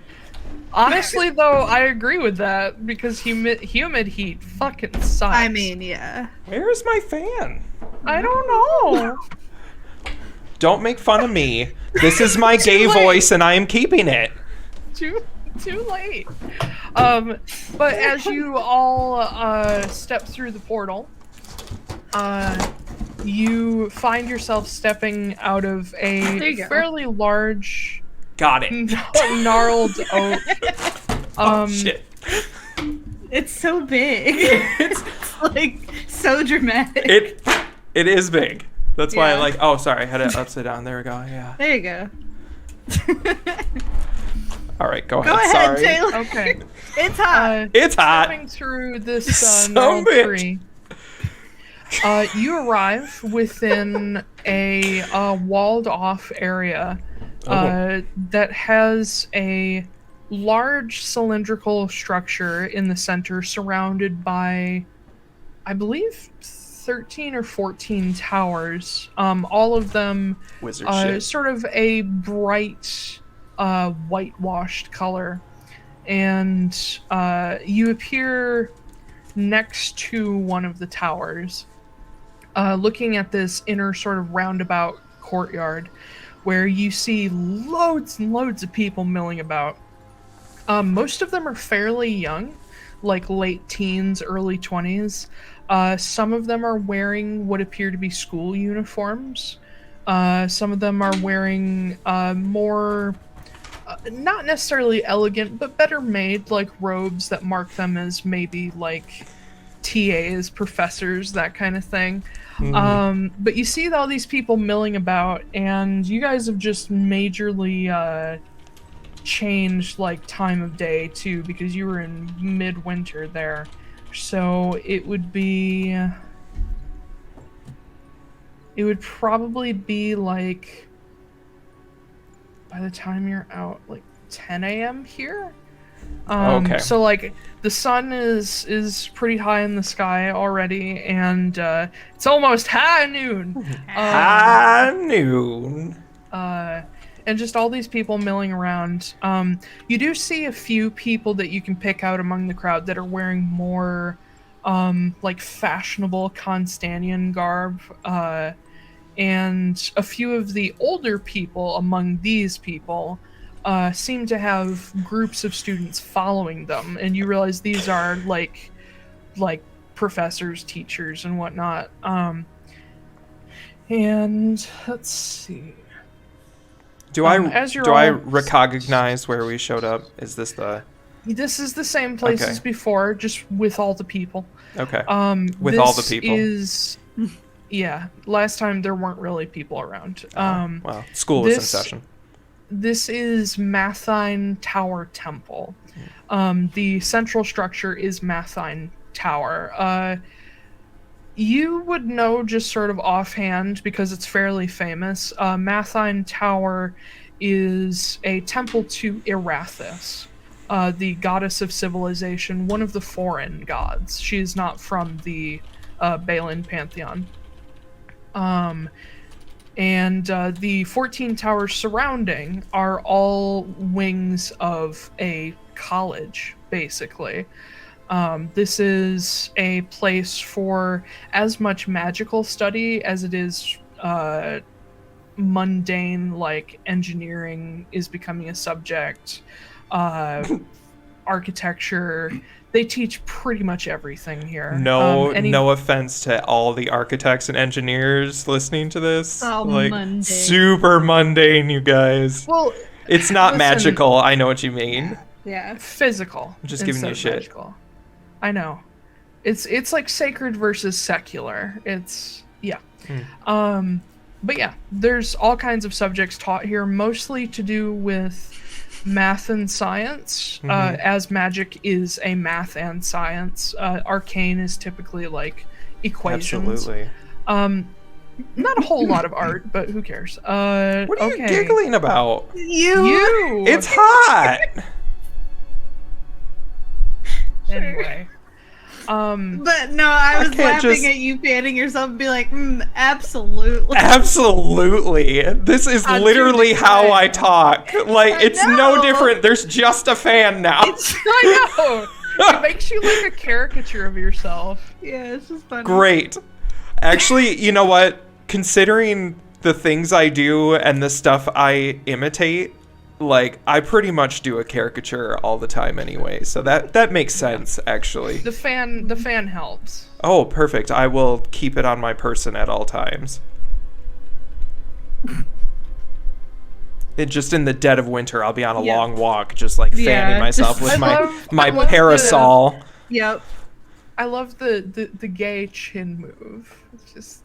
Honestly, though, I agree with that because humid heat fucking sucks. I mean, yeah. Where's my fan? I don't know. Don't make fun of me. This is my gay voice, and I am keeping it. Too late. But as you all step through the portal, you find yourself stepping out of a fairly large... Got it. Gnarled oak. Oh, shit. It's so big. It's like so dramatic. It is big. That's why I like. Oh, sorry, I had it upside down. There we go. Yeah. There you go. All right, go Go ahead. ahead, Sorry. Taiylor. Okay. It's hot. It's hot. Coming through this Son gnarled bitch. tree, you arrive within a walled-off area that has a large cylindrical structure in the center, surrounded by, I believe, 13 or 14 towers. All of them Wizard shit. sort of a bright whitewashed color. And you appear next to one of the towers, looking at this inner sort of roundabout courtyard where you see loads and loads of people milling about. Most of them are fairly young, like late teens, early 20s. Some of them are wearing what appear to be school uniforms. Some of them are wearing more, not necessarily elegant, but better made, like robes that mark them as maybe like TAs, professors, that kind of thing. But you see all these people milling about, and you guys have just majorly changed like time of day too, because you were in midwinter there. So it would probably be like, by the time you're out, like 10 a.m. here. Okay. So like the sun is pretty high in the sky already, and it's almost high noon. High noon. And just all these people milling around. You do see a few people that you can pick out among the crowd that are wearing more like fashionable Konstanian garb. And a few of the older people among these people seem to have groups of students following them. And you realize these are like professors, teachers, and whatnot. And let's see. Do I all recognize where we showed up? Is this the... This is the same place Okay. as before, just with all the people. Okay. With all the This people. Yeah, last time there weren't really people around. Well, school was in this- session. This is Mathine Tower Temple. The central structure is Mathine Tower. You would know just sort of offhand because it's fairly famous. Mathine Tower is a temple to Erathis, the goddess of civilization, one of the foreign gods. She is not from the Balin pantheon. And the 14 towers surrounding are all wings of a college, basically. This is a place for as much magical study as it is mundane, like engineering is becoming a subject, architecture. They teach pretty much everything here. No offense to all the architects and engineers listening to this. Oh, like mundane. super mundane, you guys. Well, It's not listen. magical. I know what you mean. Yeah. physical. I'm just giving you instead of shit. magical. I know. It's like sacred versus secular. It's yeah. But yeah, there's all kinds of subjects taught here, mostly to do with math and science, as magic is a math and science. Arcane is typically like equations. Absolutely. Not a whole lot of art, but who cares? What are you okay. giggling about? You. It's hot. Anyway. But no, I was can't laughing just- at you fanning yourself and be like, absolutely. Absolutely. This is I'm literally too how I excited. talk. Like, I it's no know. different. There's just a fan now. I know. It makes you like a caricature of yourself. Yeah, it's just funny. Great. Actually, you know what? Considering the things I do and the stuff I imitate, like, I pretty much do a caricature all the time anyway. So that makes sense, actually. The fan helps. Oh, perfect. I will keep it on my person at all times. Just in the dead of winter, I'll be on a Yeah. long walk, just like fanning Yeah, myself just- with I love parasol. Yep. I love the gay chin move. It's just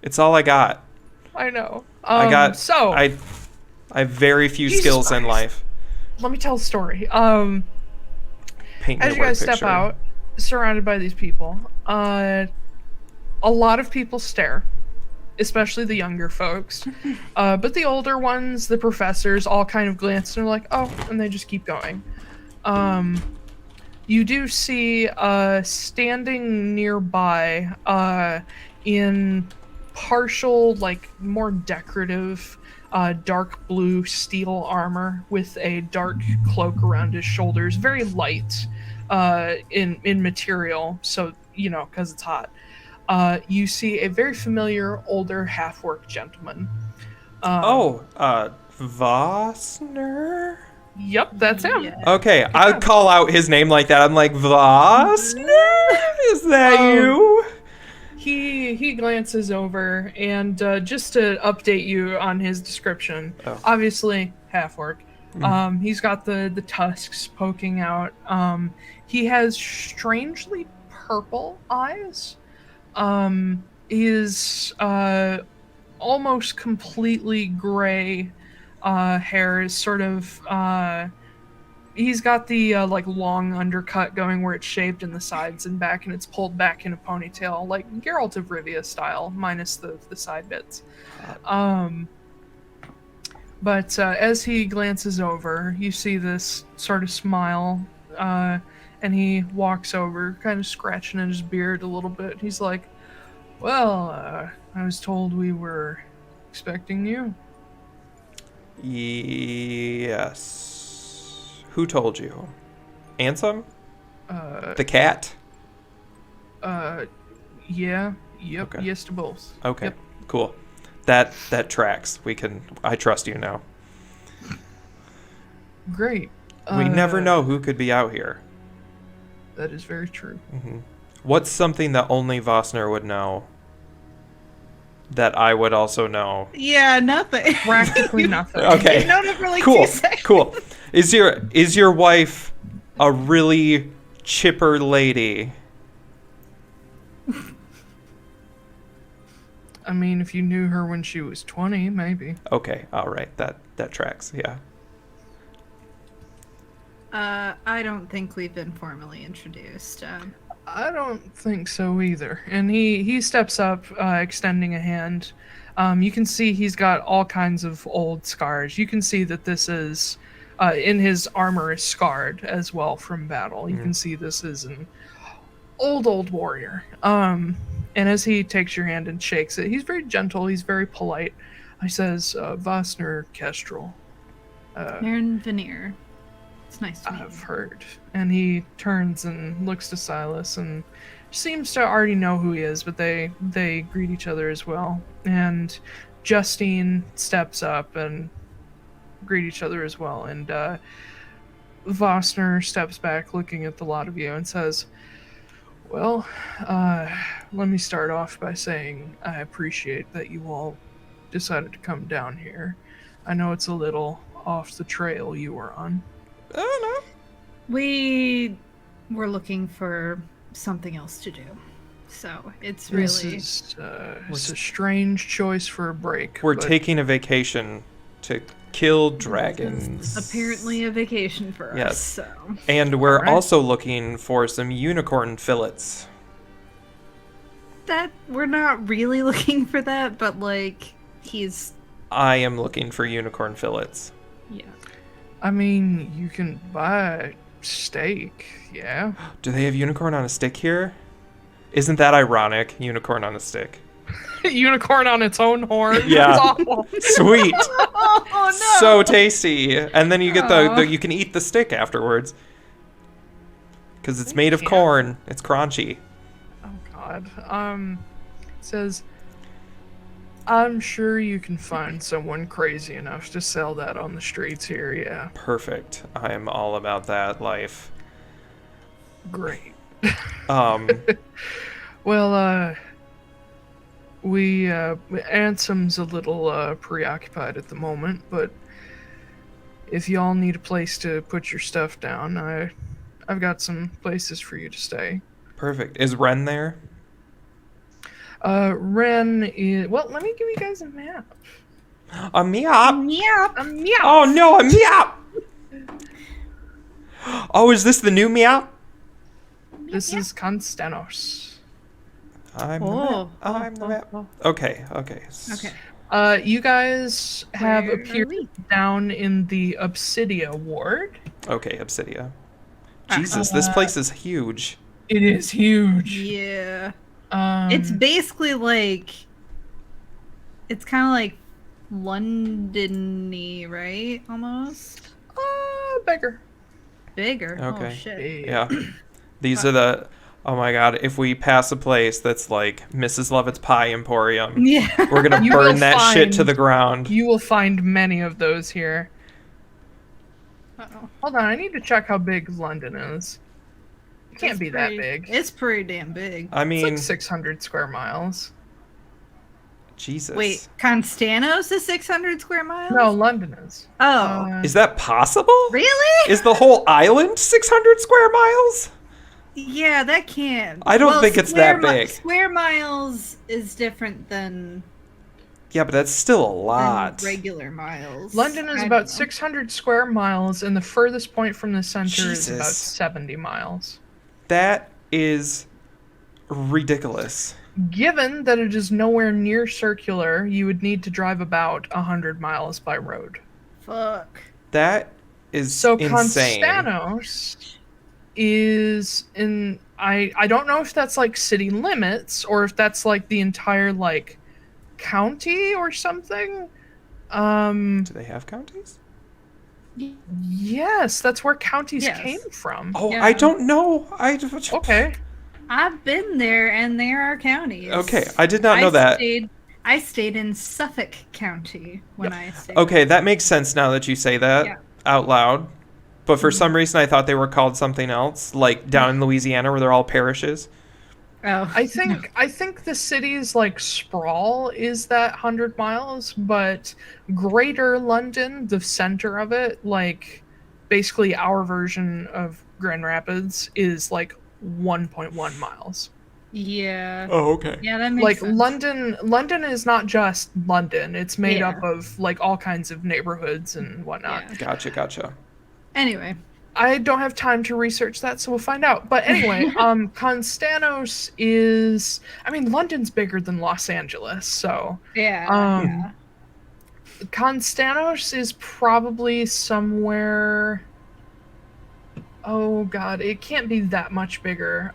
It's all I got. I know. I have very few Jesus skills in Christ. life. Let me tell a story. Paint me As a you word guys picture. step out, surrounded by these people, a lot of people stare, especially the younger folks. But the older ones, the professors, all kind of glance and are like, oh, and they just keep going. You do see standing nearby in partial, like more decorative, dark blue steel armor with a dark cloak around his shoulders, very light in material, so, you know, because it's hot. You see a very familiar older half-orc gentleman. Vossner? Yep, that's him. Yeah. Okay, I'll call out his name like that. I'm like, Vossner? Is that you? He glances over, and just to update you on his description, obviously half-orc. He's got the tusks poking out. He has strangely purple eyes. His almost completely gray hair is sort of he's got the like long undercut going where it's shaved in the sides and back, and it's pulled back in a ponytail, like Geralt of Rivia style, minus the side bits. But as he glances over, you see this sort of smile, and he walks over, kind of scratching at his beard a little bit. He's like, well, I was told we were expecting you. Yes. Who told you? Ansem? The cat? Yeah, yep, Okay. yes to both. Okay, Yep. cool. That tracks. I trust you now. Great. We never know who could be out here. That is very true. What's something that only Vossner would know that I would also know? Yeah, nothing. Practically nothing. Okay. You've known it for like Cool. 2 seconds. Cool. Is your wife a really chipper lady? I mean, if you knew her when she was 20, maybe. Okay, all right. That tracks. Yeah. I don't think we've been formally introduced. I don't think so either. And he steps up, extending a hand. You can see he's got all kinds of old scars. You can see that this is, in his armor is scarred as well from battle. You can see this is an old warrior. And as he takes your hand and shakes it, he's very gentle, he's very polite. He says, Vossner Kestrel. Marin Veneer. It's nice to meet you. I've heard. And he turns and looks to Silas and seems to already know who he is, but they greet each other as well. And Justine steps up and greet each other as well. And Vossner steps back looking at the lot of you and says, well, let me start off by saying I appreciate that you all decided to come down here. I know it's a little off the trail you were on. Oh, We were looking for something else to do. So it's really... It's a strange choice for a break. We're but taking a vacation to kill dragons. apparently a vacation for us. Yes. So And we're Alright. also looking for some unicorn fillets. that we're not really looking for that, but like he's I am looking for unicorn fillets. yeah. I mean, you can buy steak, yeah? Do they have unicorn on a stick here? Isn't that ironic? Unicorn on a stick. Unicorn on its own horn. Yeah. That's awful. Sweet. Oh no. So tasty. And then you get the you can eat the stick afterwards. Because it's made of can't. corn. It's crunchy. Oh god. It says, I'm sure you can find someone crazy enough to sell that on the streets here, yeah. Perfect. I am all about that life. Great. Um, We Ansem's a little preoccupied at the moment, but if y'all need a place to put your stuff down, I've got some places for you to stay. perfect. Is Ren there? Ren is... Well, let me give you guys a map. A meow. Yep. A meow. Oh no, a meow. Oh, is this the new meow? This is Konstanos. I'm the Oh. map. I'm the map. Okay. Okay. You guys have Where are appeared we? down in the Obsidia ward. Okay, Obsidia. Jesus, this place is huge. It is huge. Yeah. Um, It's basically like. It's kind of like London-y, right? Almost. bigger. Bigger. Okay. Oh, shit. Big. Yeah. These are the... Oh my god, if we pass a place that's like Mrs. Lovett's Pie Emporium, Yeah. we're gonna You burn will that shit to find- the ground. You will find many of those here. Uh-oh. Hold on, I need to check how big London is. It can't It's be that pretty- big. It's pretty damn big. I It's mean, like 600 square miles. Jesus. Wait, Konstanos is 600 square miles? No, London is. Oh. Is that possible? Really? Is the whole island 600 square miles? Yeah, that can't. I don't think it's that big. Square miles is different than, Yeah, but that's still a than lot. regular miles. London is I about don't know. 600 square miles, and the furthest point from the center is about Jesus. 70 miles. That is ridiculous. Given that it is nowhere near circular, you would need to drive about 100 miles by road. Fuck. That is So insane. Konstanos is in... I don't know if that's like city limits, or if that's like the entire like county or something. Do they have counties? Yes, that's where counties Yes. came from. Oh, Yeah. I don't know. Okay. I've been there, and there are counties. Okay, I did not know that. I stayed in Suffolk County when I stayed. Okay, that makes sense now that you say that Yeah. out loud. But for some reason, I thought they were called something else, like down in Louisiana where they're all parishes. Oh. I think the city's like sprawl is that 100 miles, but Greater London, the center of it, like basically our version of Grand Rapids, is like 1.1 miles. Yeah. Oh, okay. Yeah, that makes Like sense. London is not just London. It's made Yeah. up of like all kinds of neighborhoods and whatnot. Yeah. Gotcha. Anyway. I don't have time to research that, so we'll find out. But anyway, Konstanos is... I mean, London's bigger than Los Angeles, so... Yeah. Yeah. Konstanos is probably somewhere... Oh god, it can't be that much bigger.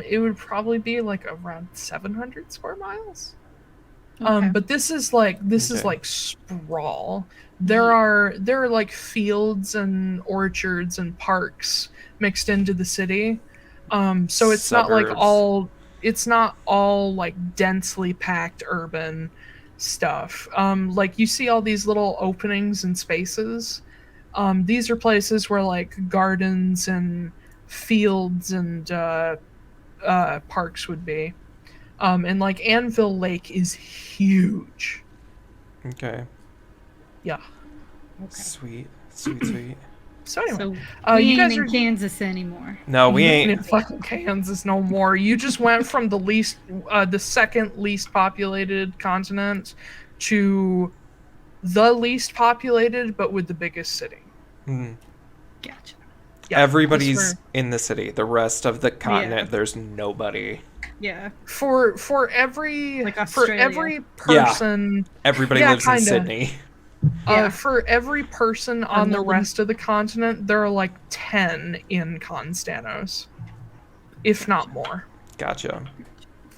It would probably be like around 700 square miles. Okay. But this is like Okay. sprawl. There are like fields and orchards and parks mixed into the city. So it's Suburbs. not all like densely packed urban stuff. Like you see all these little openings and spaces. These are places where like gardens and fields and parks would be. And like Anvil Lake is huge. Okay. Yeah. Sweet. So anyway, So you we guys ain't are in Kansas anymore. No, we in ain't. fucking Kansas no more. You just went from the second least populated continent to the least populated, but with the biggest city. Hmm. Gotcha. Yeah, Everybody's just in the city. The rest of the continent, there's nobody. Yeah. for every Like for Australia. every person. Everybody Yeah, lives kinda. in Sydney. Yeah. For every person on the Melbourne. rest of the continent, there are like 10 in Konstanos, if not more. Gotcha.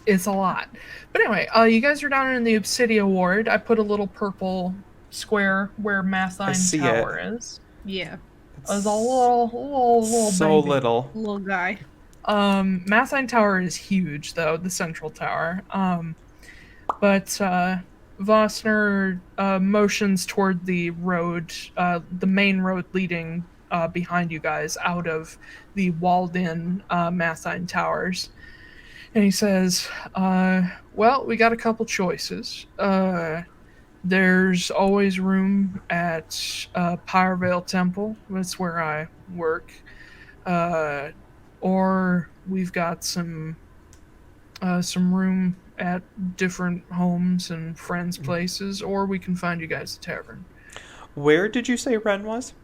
It's a lot. But anyway, you guys are down in the Obsidia ward. I put a little purple square where I see Mathine Tower is. Yeah. It's a little So baby. little. Little guy. Mathine Tower is huge, though, the central tower. But Vossner motions toward the road, the main road leading behind you guys out of the walled-in Mathine Towers. And he says, well, we got a couple choices. There's always room at Pyrevale Temple. That's where I work. Or we've got some room at different homes and friends' places, or we can find you guys a tavern. Where did you say Ren was?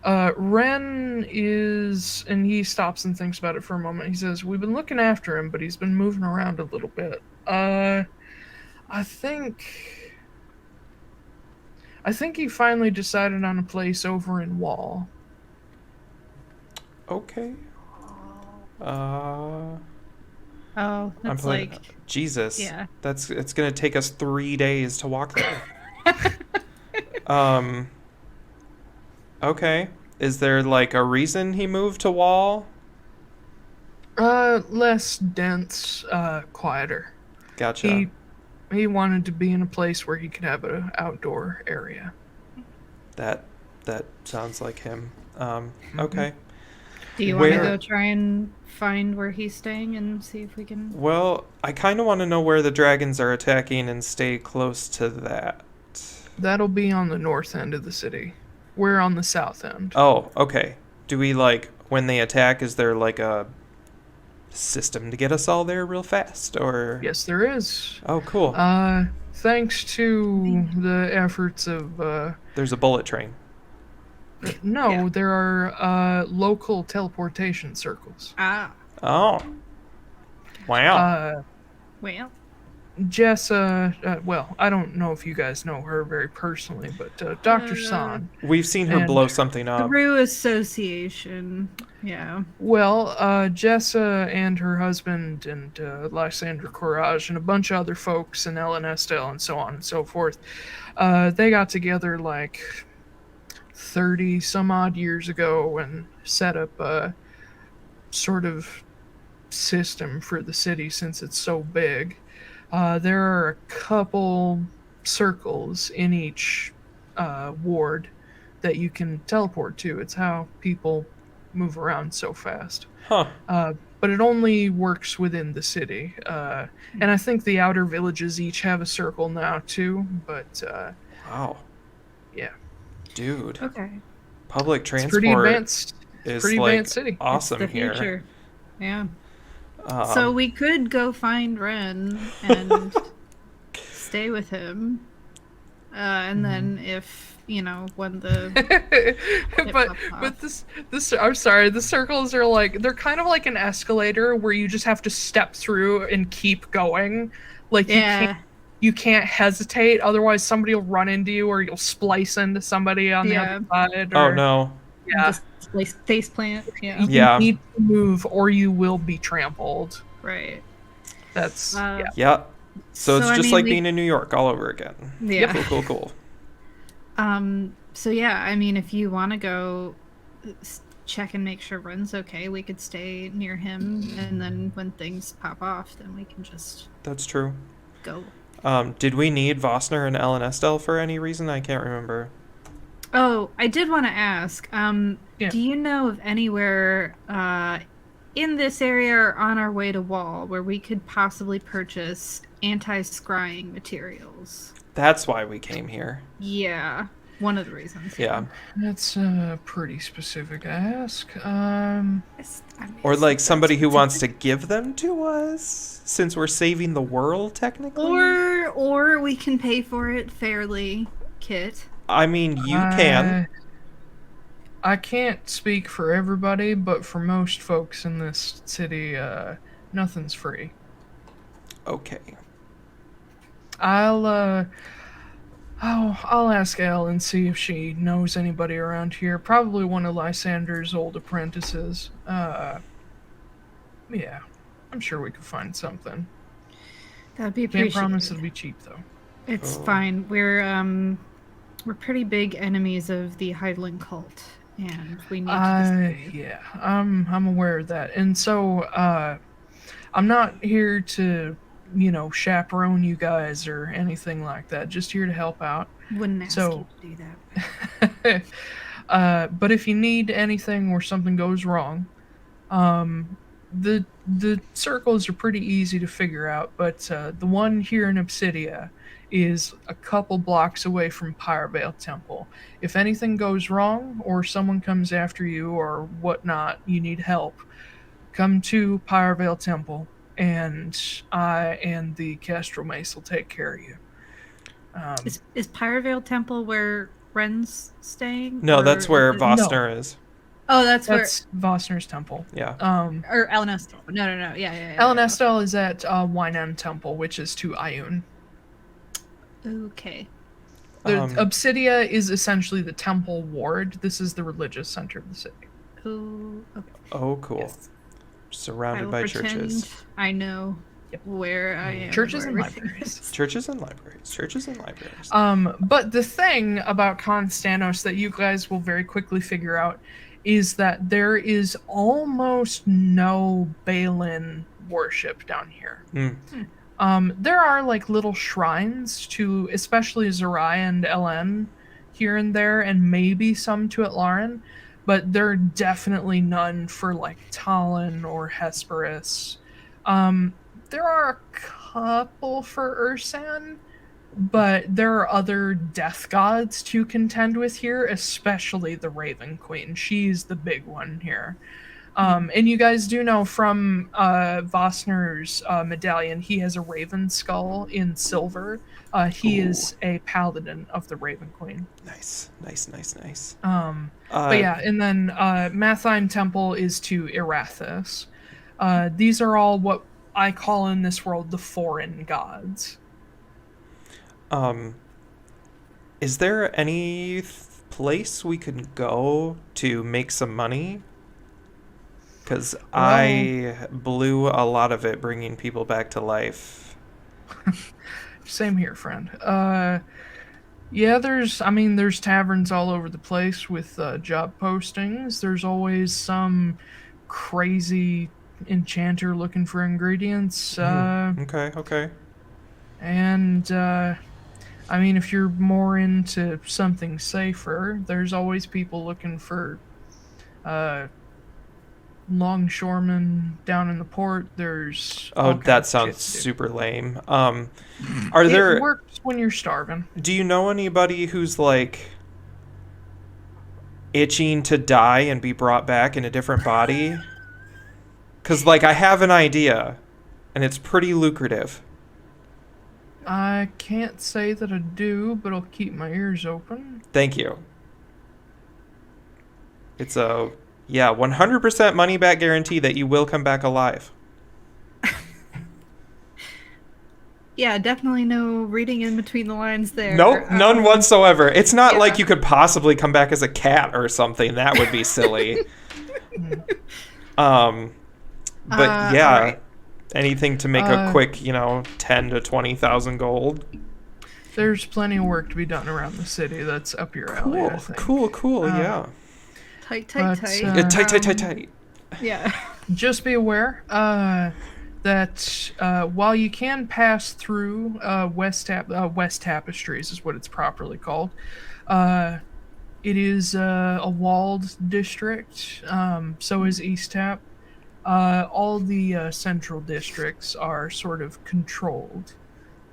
Ren is, and he stops and thinks about it for a moment. He says, "We've been looking after him, but he's been moving around a little bit. I think he finally decided on a place over in Wall." Okay. Oh, that's like... Jesus. Yeah. It's gonna take us 3 days to walk there. Okay. Is there like a reason he moved to Wall? Less dense, quieter. Gotcha. He wanted to be in a place where he could have an outdoor area. That sounds like him. Okay. Do you want to go try and find where he's staying and see if we can... Well, I kind of want to know where the dragons are attacking and stay close to that. That'll be on the north end of the city. We're on the south end. Oh, okay. Do we, like, when they attack, is there, like, a system to get us all there real fast, or...? Yes, there is. Oh, cool. Thanks to the efforts of, There's a bullet train. No, Yeah. there are, local teleportation circles. Ah, Oh. Wow. well... Jess, well, I don't know if you guys know her very personally, but Dr. San. We've seen her and- blow something up. Through association, yeah. Well, Jessa and her husband and Lysander Courage and a bunch of other folks and Ellen Estelle and so on and so forth, they got together like 30 some odd years ago and set up a sort of system for the city since it's so big. There are a couple circles in each ward that you can teleport to. It's how people move around so fast. Huh. But it only works within the city. And I think the outer villages each have a circle now too, but Wow. yeah. Dude. Okay. Public It's transport pretty advanced. is pretty like advanced city. awesome It's the here. future. Yeah. Um, So we could go find Ren and stay with him. And then if, when the... but this I'm sorry, the circles are like, they're kind of like an escalator where you just have to step through and keep going. Like you can't hesitate, otherwise somebody will run into you or you'll splice into somebody on the other side. Oh Or, no. Yeah. Just like face plant. Yeah. Yeah. You need to move or you will be trampled. Right. That's Yeah. So it's I just mean, like being in New York all over again. Yeah. Cool. So yeah, I mean, if you want to go check and make sure Ren's okay, we could stay near him, and then when things pop off, then we can just That's true. go. Did we need Vossner and Ellen Estelle for any reason? I can't remember. Oh, I did want to ask. Do you know of anywhere in this area or on our way to Wall where we could possibly purchase anti-scrying materials? That's why we came here. Yeah, one of the reasons. Yeah. That's pretty specific ask. Or like somebody who wants to give them to us, since we're saving the world technically. Or we can pay for it fairly, Kit. I mean, you can. I can't speak for everybody, but for most folks in this city, nothing's free. Okay. I'll ask Elle and see if she knows anybody around here. Probably one of Lysander's old apprentices. Yeah, I'm sure we could find something. That'd be Can't appreciated. promise it'll be cheap though. It's fine. We're pretty big enemies of the Heidelen Cult, and we need to Yeah, I'm aware of that, and so I'm not here to chaperone you guys or anything like that. Just here to help out. Wouldn't ask So- you to do that. But if you need anything or something goes wrong, the circles are pretty easy to figure out. But the one here in Obsidia is a couple blocks away from Pyrevale Temple. If anything goes wrong or someone comes after you or whatnot, you need help, come to Pyrevale Temple. and I and the Kestrel Mace will take care of you. Is Pyrovale Temple where Ren's staying? No, or that's where is it- Vostner is. Oh, that's That's Vosner's temple. Yeah. or Elenestel. No. Yeah. Elenestel is at Wynand Temple, which is to Ioun. Okay. The Um, Obsidia is essentially the temple ward. This is the religious center of the city. Oh, okay. Oh, cool. Yes. I Surrounded will by pretend churches. I know where I am. Churches where and everything libraries. is. Churches and libraries. Churches and libraries. But the thing about Konstanos that you guys will very quickly figure out is that there is almost no Balin worship down here. There are like little shrines to especially Zerai and Elen here and there, and maybe some to Atlaran, but there are definitely none for like Talon or Hesperus. There are a couple for Ursan, but there are other death gods to contend with here, especially the Raven Queen. She's the big one here. And you guys do know from Vosner's medallion, he has a raven skull in silver. He is a paladin of the Raven Queen. Nice. But yeah, and then Mathine Temple is to Erathis. These are all what I call in this world the foreign gods. Is there any place we could go to make some money? Because I blew a lot of it bringing people back to life. Same here, friend. Yeah, there's taverns all over the place with job postings. There's always some crazy enchanter looking for ingredients. Okay. And, if you're more into something safer, there's always people looking for longshoremen down in the port. There's all kinds that of sounds shit to do. super lame. It works when you're starving. Do you know anybody who's like itching to die and be brought back in a different body? Because like I have an idea, and it's pretty lucrative. I can't say that I do, but I'll keep my ears open. Thank you. It's a 100% money back guarantee that you will come back alive. Yeah, definitely no reading in between the lines there. Nope, none whatsoever. It's not like you could possibly come back as a cat or something. That would be silly. But right. anything to make a quick, 10 to 20,000 gold. There's plenty of work to be done around the city. That's up your alley, I think. Cool, yeah. Tight. Tight. Yeah. Just be aware that while you can pass through West Tapestries is what it's properly called, it is a walled district. So is East Tap. All the central districts are sort of controlled.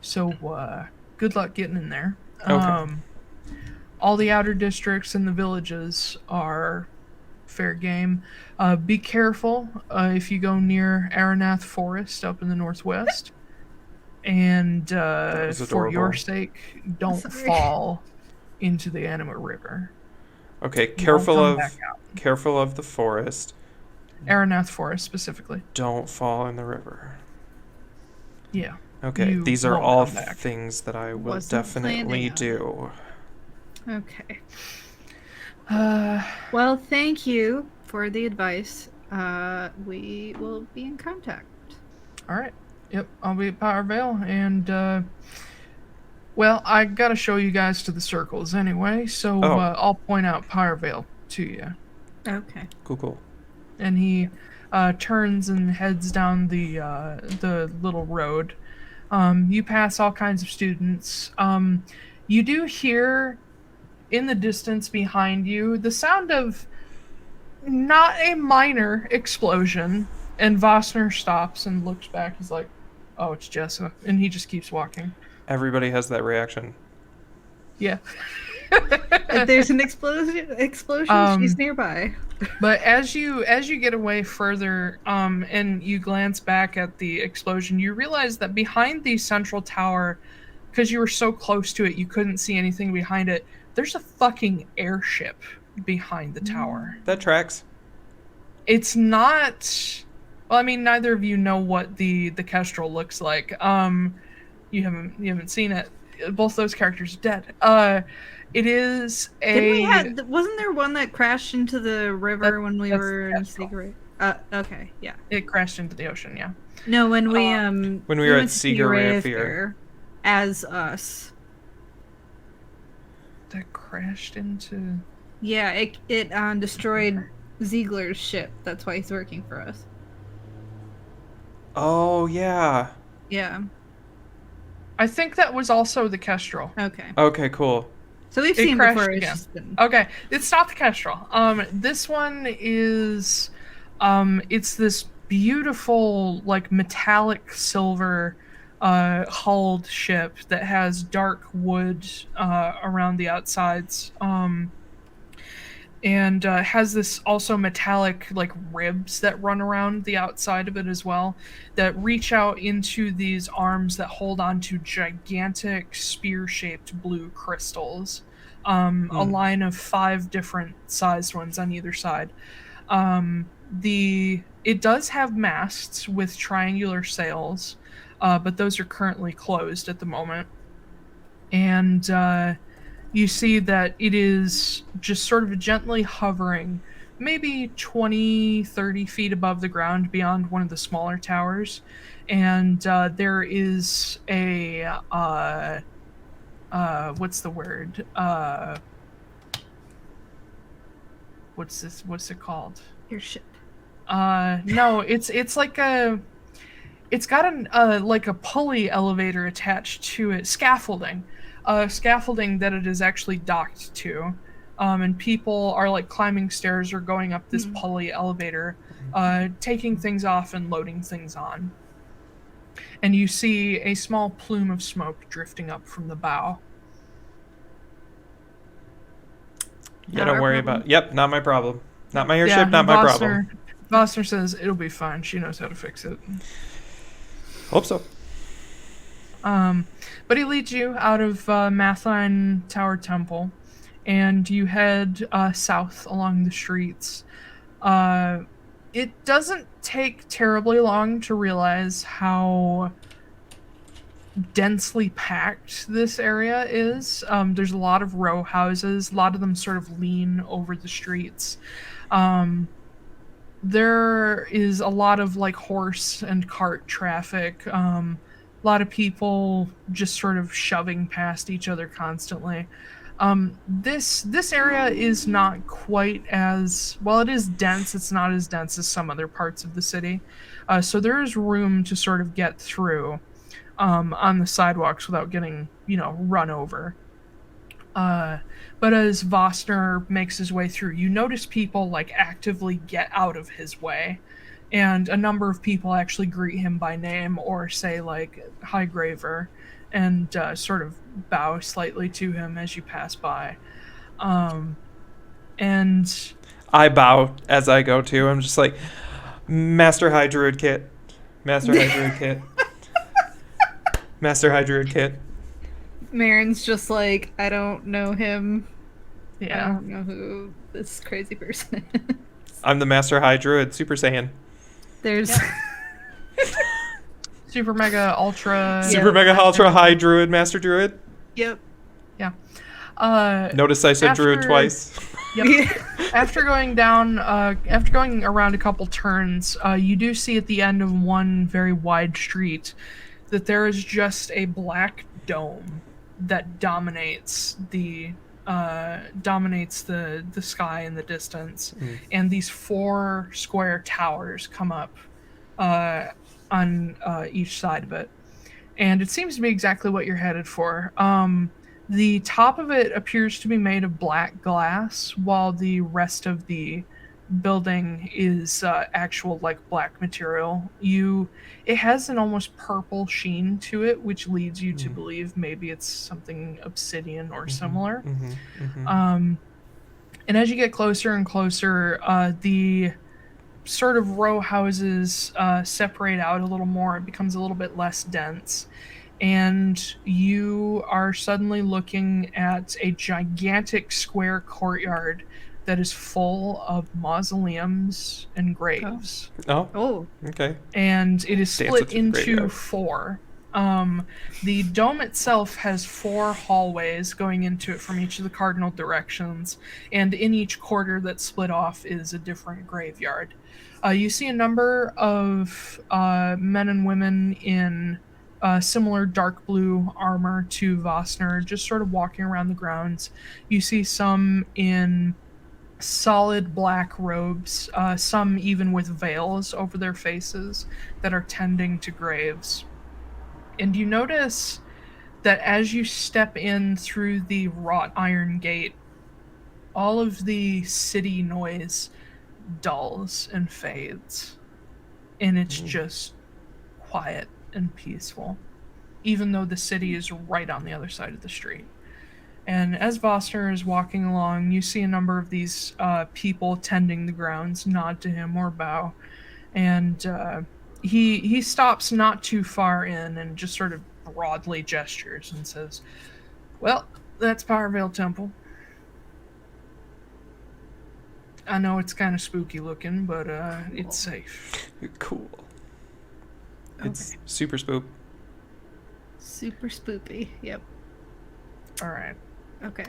So good luck getting in there. Okay. All the outer districts and the villages are fair game. Be careful if you go near Aranath Forest up in the northwest. And for your sake, don't fall into the Anima River. Okay, careful of the forest. Aranath Forest specifically. Don't fall in the river. Yeah. Okay, these are all things that I will definitely do. Okay. Well, thank you for the advice. We will be in contact. All right. Yep, I'll be at Powervale, and I gotta show you guys to the circles anyway, so I'll point out Powervale to you. Okay. Cool. And he turns and heads down the little road. You pass all kinds of students. You do hear in the distance behind you the sound of not a minor explosion, and Vosner stops and looks back. He's like, oh, it's Jessa, and he just keeps walking. Everybody has that reaction. Yeah. If there's an explosion, she's nearby. But as you get away further, and you glance back at the explosion, you realize that behind the central tower, because you were so close to it, you couldn't see anything behind it. There's a fucking airship behind the tower. That tracks. It's not. Well, I mean, neither of you know what the Kestrel looks like. You haven't seen it. Both those characters are dead. It is a. Wasn't there one that crashed into the river when we were in Secret? Okay, yeah. It crashed into the ocean. Yeah. No, when we were at Seagull Fear as us. That crashed into. Yeah, it destroyed Ziegler's ship. That's why he's working for us. Oh yeah. Yeah. I think that was also the Kestrel. Okay. Okay, cool. So we've seen before. It's just been... Okay, it's not the Kestrel. This one is, it's this beautiful, like, metallic silver, hulled ship that has dark wood around the outsides. And has this also metallic, like, ribs that run around the outside of it as well, that reach out into these arms that hold onto gigantic spear-shaped blue crystals. A line of 5 different sized ones on either side. It does have masts with triangular sails, but those are currently closed at the moment. And you see that it is just sort of gently hovering, maybe 20, 30 feet above the ground beyond one of the smaller towers. And there is a, what's the word? What's it called? Your ship. No, it's like it's got like a pulley elevator attached to it, scaffolding that it is actually docked to, and people are like climbing stairs or going up this pulley elevator, taking things off and loading things on. And you see a small plume of smoke drifting up from the bow. Yeah, don't worry about it. Yep, not my problem. Not my airship, not my problem. Vossner says it'll be fine. She knows how to fix it. Hope so. But he leads you out of Mathine Tower Temple, and you head south along the streets. It doesn't take terribly long to realize how densely packed this area is. There's a lot of row houses. A lot of them sort of lean over the streets. There is a lot of like horse and cart traffic. A lot of people just sort of shoving past each other constantly. This area is not quite as, well, it is dense. It's not as dense as some other parts of the city. So there is room to sort of get through on the sidewalks without getting, run over. But as Vossner makes his way through, you notice people like actively get out of his way. And a number of people actually greet him by name or say like, "Hi, Graver," and sort of bow slightly to him as you pass by. And I bow as I go too. I'm just like, Master High Druid Kit. Master High Druid Kit. Master High Druid Kit. Marin's just like, I don't know him. Yeah. I don't know who this crazy person is. I'm the Master High Druid, Super Saiyan. There's Super Mega Ultra. Super Mega Ultra High Druid, Master Druid. Yep. Yeah. Notice I said Druid twice. Yep. After going around a couple turns, you do see at the end of one very wide street that there is just a black dome that dominates the sky in the distance, and these 4 square towers come up on each side of it, and it seems to be exactly what you're headed for. The top of it appears to be made of black glass, while the rest of the building is actual like black material. It has an almost purple sheen to it, which leads you to believe maybe it's something obsidian or similar. And as you get closer and closer, the sort of row houses separate out a little more. It becomes a little bit less dense. And you are suddenly looking at a gigantic square courtyard that is full of mausoleums and graves. Oh, okay. And it is split into 4. The dome itself has 4 hallways going into it from each of the cardinal directions, and in each quarter that's split off is a different graveyard. You see a number of men and women in similar dark blue armor to Vosner, just sort of walking around the grounds. You see some in solid black robes, some even with veils over their faces that are tending to graves. And you notice that as you step in through the wrought iron gate, all of the city noise dulls and fades. And it's just quiet and peaceful, even though the city is right on the other side of the street. And as Voster is walking along, you see a number of these people tending the grounds nod to him or bow. And he stops not too far in and just sort of broadly gestures and says, "Well, that's Powervale Temple. I know it's kind of spooky looking, but it's safe." Cool. It's super spoop. Super spoopy. Yep. All right. Okay.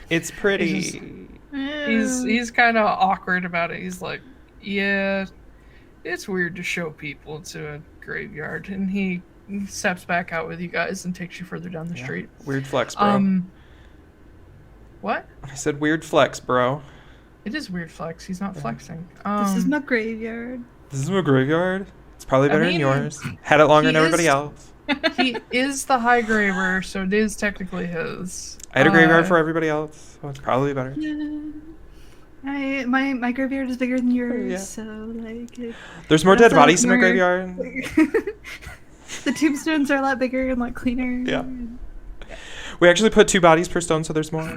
It's pretty. He's kind of awkward about it. He's like, "Yeah, it's weird to show people to a graveyard," and he steps back out with you guys and takes you further down the street. Weird flex, bro. What? I said weird flex, bro. It is weird flex. He's not flexing. This is my graveyard. This is my graveyard. It's probably better than yours. Had it longer than everybody else. He is the high graver, so it is technically his. I had a graveyard for everybody else, so it's probably better. My graveyard is bigger than yours, Yeah. so like. There's more dead bodies in my graveyard. The tombstones are a lot bigger and a lot cleaner. Yeah. We actually put 2 bodies per stone, so there's more.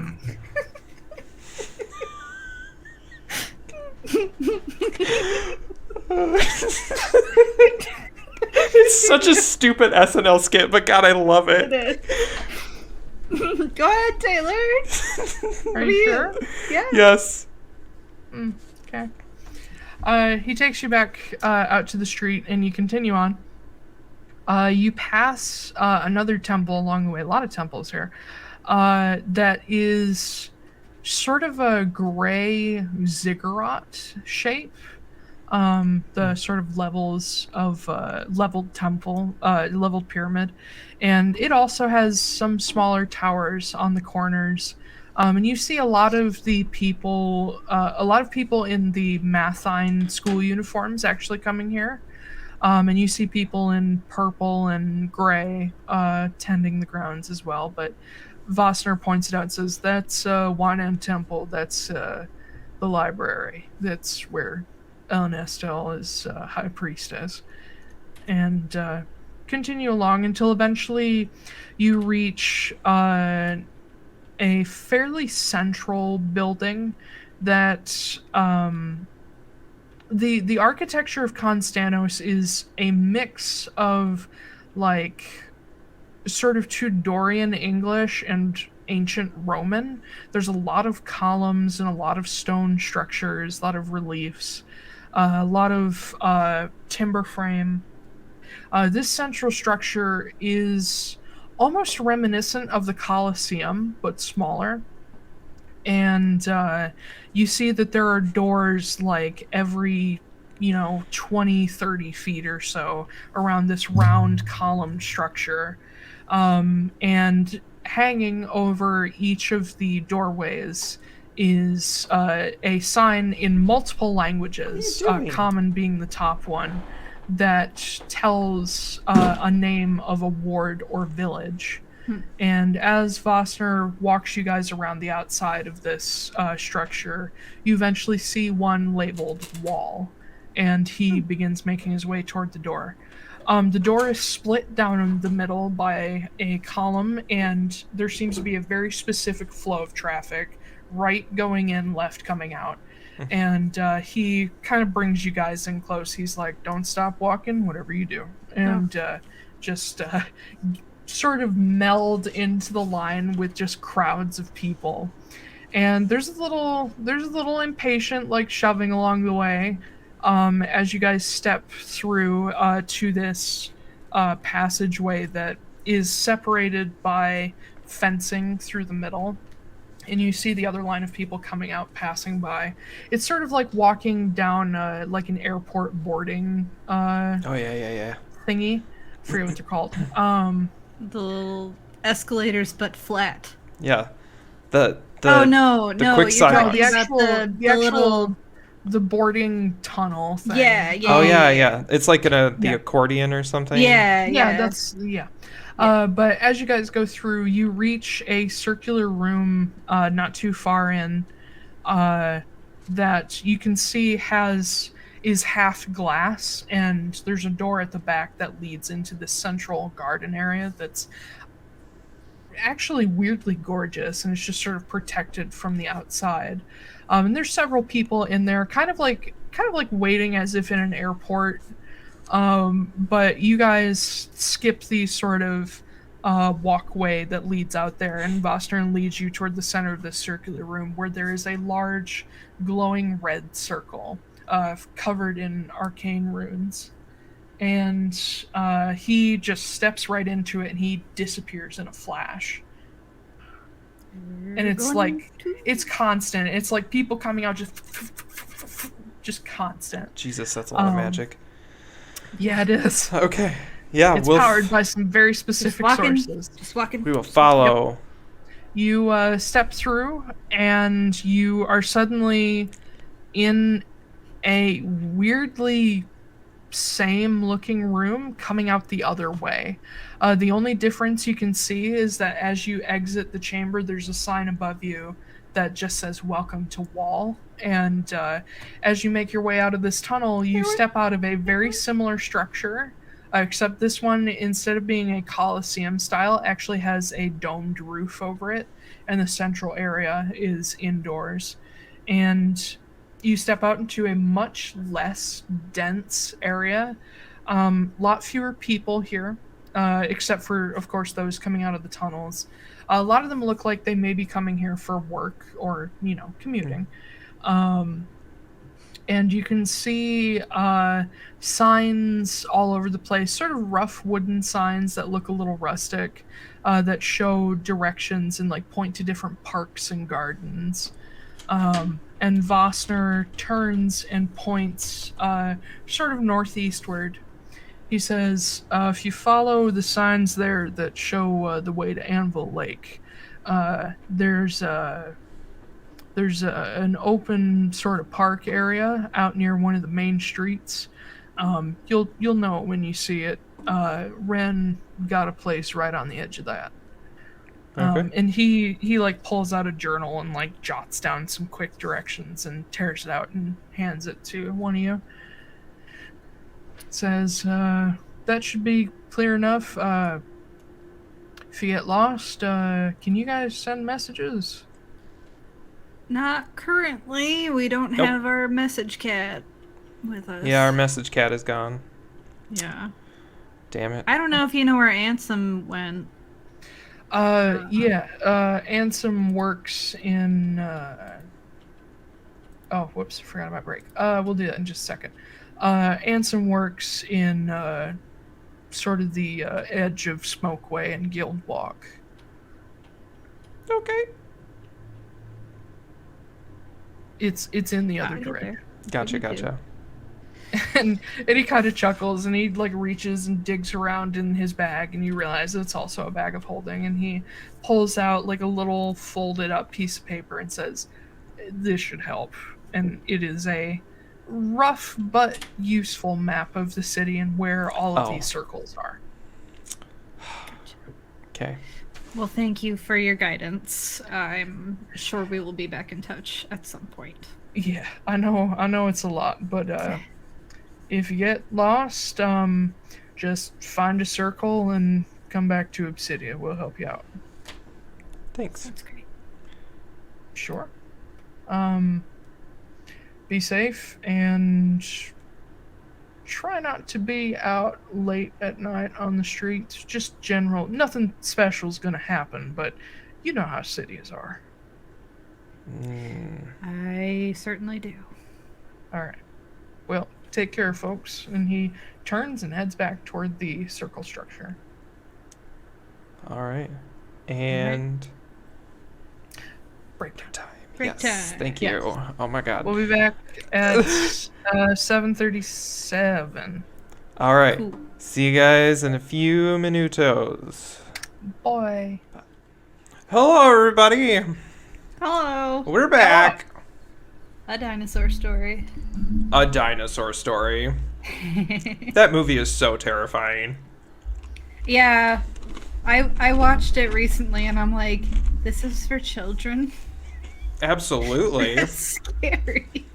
It's such a stupid SNL skit, but God, I love it. It is. Go ahead, Taiylor. Are you sure? Yeah. Yes. Okay. He takes you back out to the street, and you continue on. You pass another temple along the way. A lot of temples here. That is sort of a gray ziggurat shape. The sort of levels of leveled temple, leveled pyramid, and it also has some smaller towers on the corners. And you see a lot of people in the Mathine school uniforms actually coming here. And you see people in purple and gray tending the grounds as well. But Vosner points it out and says, "That's Wynand Temple. That's the library. That's where Ellen Estelle is high priestess." And continue along until eventually you reach a fairly central building that the architecture of Konstanos is a mix of like sort of Tudorian English and ancient Roman. There's a lot of columns and a lot of stone structures, a lot of reliefs, a lot of timber frame. This central structure is almost reminiscent of the Colosseum, but smaller. And you see that there are doors like every 20, 30 feet or so around this round column structure. And hanging over each of the doorways is a sign in multiple languages, common being the top one, that tells a name of a ward or village. And as Vossner walks you guys around the outside of this structure, you eventually see one labeled wall, and he begins making his way toward the door. The door is split down the middle by a column, and there seems to be a very specific flow of traffic, right going in, left coming out. And he kind of brings you guys in close. He's like, don't stop walking, whatever you do. And just sort of meld into the line with just crowds of people. And there's a little impatient like shoving along the way as you guys step through to this passageway that is separated by fencing through the middle. And you see the other line of people coming out, passing by. It's sort of like walking down like an airport boarding thingy. I forget what they're called. The little escalators, but flat. Yeah. No, the quick you're side. talking The about actual the boarding tunnel thing. Yeah. Oh yeah. It's like the accordion or something. Yeah. But as you guys go through, you reach a circular room not too far in that you can see is half glass, and there's a door at the back that leads into the central garden area that's actually weirdly gorgeous, and it's just sort of protected from the outside. And there's several people in there, kind of like waiting as if in an airport. But you guys skip the sort of walkway that leads out there, and Vossner leads you toward the center of this circular room where there is a large glowing red circle covered in arcane runes. And he just steps right into it, and he disappears in a flash. And it's it's constant. It's like people coming out just constant. Jesus, that's a lot of magic. Yeah, it is. Okay. Yeah, it's powered by some very specific sources. Just walking. We will follow. Yep. You step through, and you are suddenly in a weirdly same-looking room coming out the other way. The only difference you can see is that as you exit the chamber, there's a sign above you that just says "Welcome to Wall." And as you make your way out of this tunnel, you step out of a very similar structure, except this one, instead of being a Colosseum style, actually has a domed roof over it, and the central area is indoors. And you step out into a much less dense area. Lot fewer people here, except for, of course, those coming out of the tunnels. A lot of them look like they may be coming here for work or, commuting. And you can see signs all over the place, sort of rough wooden signs that look a little rustic, that show directions and point to different parks and gardens. And Vossner turns and points sort of northeastward. He says, if you follow the signs there that show the way to Anvil Lake, there's an open sort of park area out near one of the main streets. You'll know it when you see it. Ren got a place right on the edge of that. Okay. And he pulls out a journal and jots down some quick directions and tears it out and hands it to one of you. Says, that should be clear enough. If you get lost, can you guys send messages? Not currently. We don't have our message cat with us. Yeah, our message cat is gone. Yeah. Damn it. I don't know if you know where Ansem went. Ansem works in, oh, whoops, I forgot about break. We'll do that in just a second. Ansem works in, sort of the, edge of Smokeway and Guild Walk. Okay. It's in the other direction. Gotcha. And he kind of chuckles, and he reaches and digs around in his bag, and you realize it's also a bag of holding, and he pulls out a little folded up piece of paper and says, this should help. And it is a rough but useful map of the city and where all of these circles are. Okay. Well, thank you for your guidance. I'm sure we will be back in touch at some point. Yeah, I know it's a lot, but if you get lost, just find a circle and come back to Obsidia. We'll help you out. Thanks. That's great. Sure. Be safe and try not to be out late at night on the streets. Just general, nothing special's gonna happen, but you know how cities are. I certainly do. Alright. Well, take care, folks. And he turns and heads back toward the circle structure. All right. And Break time. Break yes, time. thank you. Yes. Oh my god. We'll be back at 7:37. All right. Cool. See you guys in a few minutos. Boy. Hello, everybody. Hello. We're back. A dinosaur story. A dinosaur story. That movie is so terrifying. Yeah. I watched it recently and I'm like, this is for children. Absolutely. It's scary.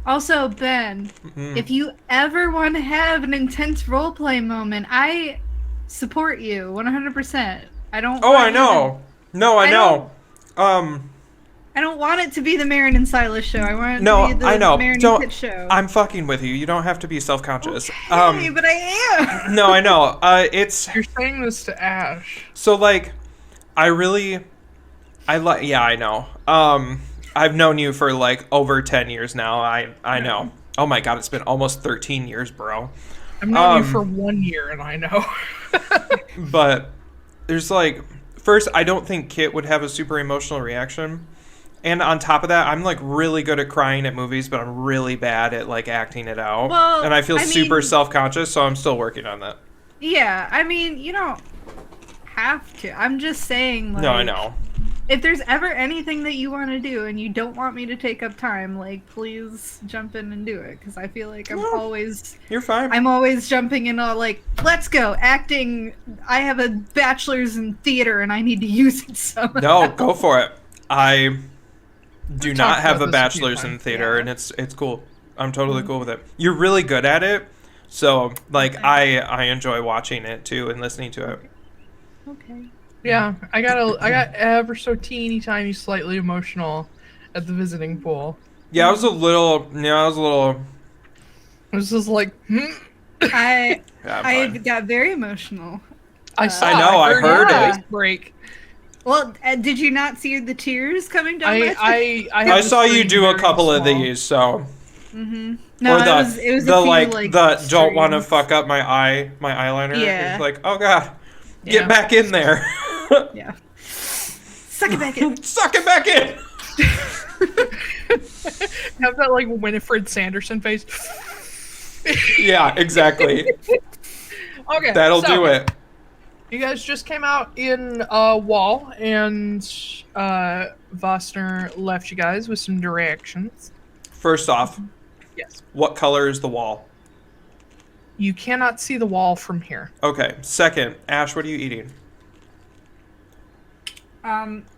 Also, Ben, Mhm. if you ever want to have an intense roleplay moment, I support you 100%. I don't. Oh, want I you know. No, I I know. I don't want it to be the Marin and Silas show. I want it No, to be the I know. Marin Don't- and Kit show. I'm fucking with you. You don't have to be self-conscious. Hey, but I am. No, I know. It's You're saying this to Ash. so like, I like. Yeah, I know. I've known you for like over 10 years now. I know. Oh my god, it's been almost 13 years, bro. I've known you for 1 year, and I know. But there's like, first, I don't think Kit would have a super emotional reaction. And on top of that, I'm like really good at crying at movies, but I'm really bad at like acting it out. Well, and I feel I super mean- self-conscious, so I'm still working on that. Yeah, I mean, you don't have to. I'm just saying, like, No, I know. if there's ever anything that you want to do and you don't want me to take up time, like, please jump in and do it. Because I feel like Well, You're fine. I'm always jumping in all like, let's go, acting. I have a bachelor's in theater and I need to use it somehow. No, go for it. I do We've not talked have about a this a few bachelor's in times. theater, Yeah. and it's cool. I'm totally cool with it. You're really good at it, so like I enjoy watching it too and listening to it. Okay. Yeah, I got ever so teeny tiny slightly emotional at the visiting pool. Yeah, I was a little. It was just like, I Yeah, I'm I fine. got very emotional. I saw. I know, I heard your it. voice break. Well, did you not see the tears coming down my face? I saw you do a very couple of small. these, so Mm-hmm. No, or the it was the a few, like the don't want to streams. fuck up my eyeliner. Yeah. It's like, oh god, Yeah. get back in there, Yeah. Suck it back in. suck it back in. Have that like Winifred Sanderson face. Yeah, exactly. Okay, That'll so, do it. You guys just came out in Wall, and Vostner left you guys with some directions. First off, Yes. what color is the wall? You cannot see the wall from here. Okay. Second, Ash, what are you eating?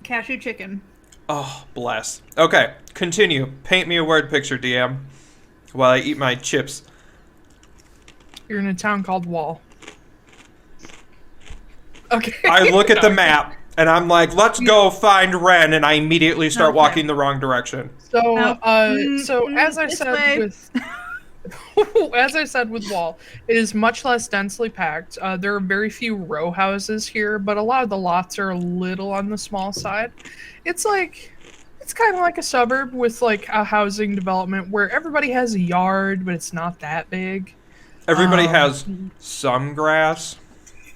Cashew chicken. Oh, bless. Okay, continue. Paint me a word picture, DM, while I eat my chips. You're in a town called Wall. Okay. I look at the map, and I'm like, let's go find Ren, and I immediately start Okay. walking the wrong direction. So, as I this said way. with, as I said with Wall, it is much less densely packed. There are very few row houses here, but a lot of the lots are a little on the small side. It's kind of like a suburb with like a housing development where everybody has a yard, but it's not that big. Everybody has some grass.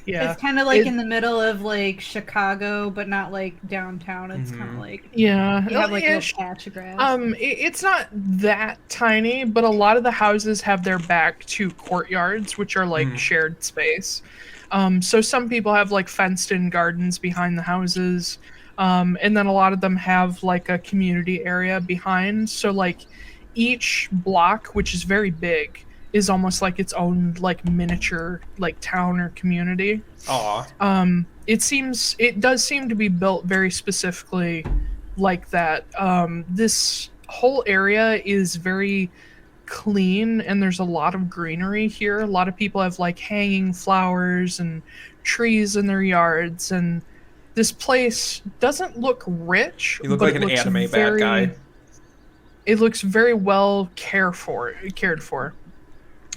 Yeah. It's kind of like It- in the middle of like Chicago, but not like downtown. It's kind of like Yeah. you have like a Ish. little patch of grass. It's not that tiny, but a lot of the houses have their back to courtyards, which are like shared space. So some people have like fenced-in gardens behind the houses, and then a lot of them have like a community area behind. So like each block, which is very big, is almost like its own like miniature like town or community. Aw. It does seem to be built very specifically like that. This whole area is very clean and there's a lot of greenery here. A lot of people have like hanging flowers and trees in their yards, and this place doesn't look rich. You look but like it an looks anime bad guy. It looks very well cared for.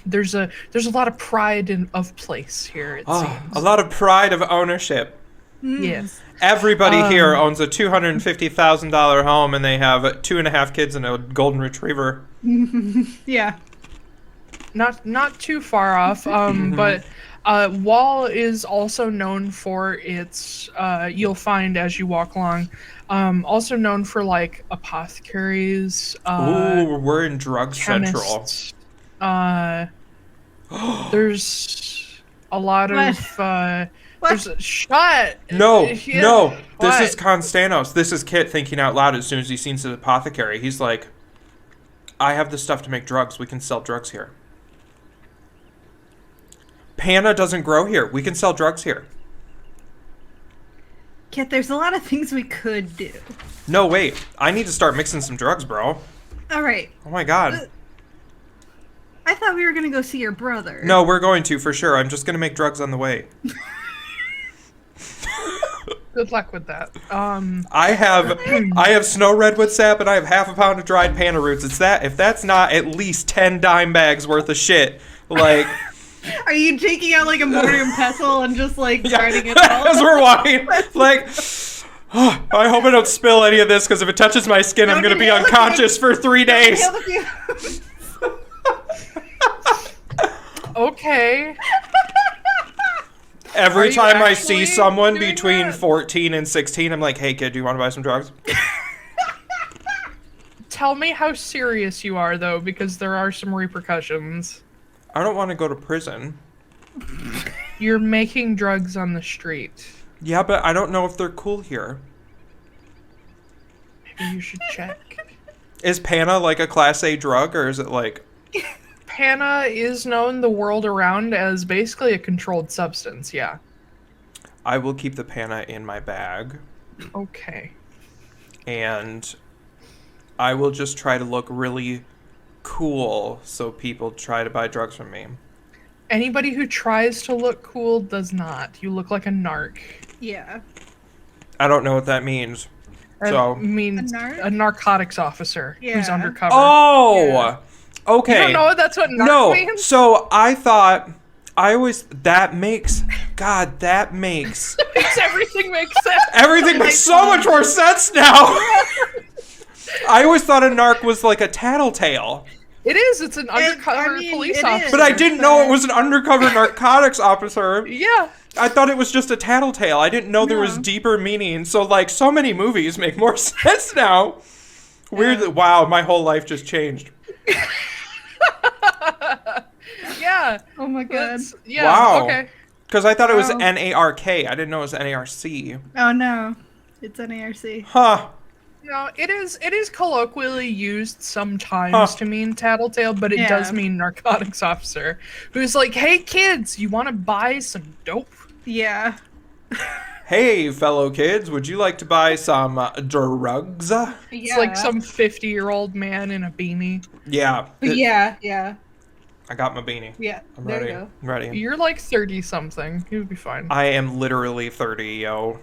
There's a lot of pride of place here, it seems. A lot of pride of ownership. Yes. Everybody here owns a $250,000 home, and they have 2.5 kids and a golden retriever. Yeah. Not too far off. But Wall is also known for its. You'll find as you walk along. Also known for like apothecaries. Ooh, we're in Drug chemists, Central. There's a lot of. There's a shot. No. This is Konstanos. This is Kit thinking out loud as soon as he sees the apothecary. He's like, I have the stuff to make drugs. We can sell drugs here. Panna doesn't grow here. We can sell drugs here. Kit, there's a lot of things we could do. No, wait. I need to start mixing some drugs, bro. All right. Oh my god. I thought we were going to go see your brother. No, we're going to, for sure. I'm just going to make drugs on the way. Good luck with that. I have snow redwood sap, and I have half a pound of dried panna roots. If that's not at least 10 dime bags worth of shit, like... Are you taking out like a mortar and pestle and just like grinding it all? As we're walking, like, I hope I don't spill any of this, because if it touches my skin, I'm going to be unconscious for 3 days. Okay. Every time I see actually someone doing between that? 14 and 16, I'm like, hey kid, do you want to buy some drugs? Tell me how serious you are, though, because there are some repercussions. I don't want to go to prison. You're making drugs on the street. Yeah, but I don't know if they're cool here. Maybe you should check. Is Panna like a Class A drug, or is it like... Panna is known the world around as basically a controlled substance, yeah. I will keep the Panna in my bag. Okay. And I will just try to look really cool so people try to buy drugs from me. Anybody who tries to look cool does not. You look like a narc. Yeah. I don't know what that means. So I mean, A narc? a narcotics officer who's Yeah. undercover. Oh! Yeah. Okay. You don't know that's what narc No, means? so I thought... that makes Everything makes sense. everything makes so much more sense now. I always thought a narc was like a tattletale, It is. It's an undercover police it officer. is. but I didn't know it was an undercover narcotics officer. Yeah. I thought it was just a tattletale. I didn't know there was No. deeper meaning. So like so many movies make more sense now. Weird. Wow, my whole life just changed. Yeah. Oh my god. Yeah. Wow. Okay. Because I thought it was Wow. NARK. I didn't know it was NARC. Oh no. It's NARC. Huh. No, it is colloquially used sometimes to mean tattletale, but it does mean narcotics officer. Who's like, hey kids, you want to buy some dope? Yeah. Hey, fellow kids, would you like to buy some drugs? It's like some 50-year-old man in a beanie. Yeah. Yeah. I got my beanie. Yeah. I'm there ready. you go. I'm ready. You're like 30-something. You'll be fine. I am literally 30, yo.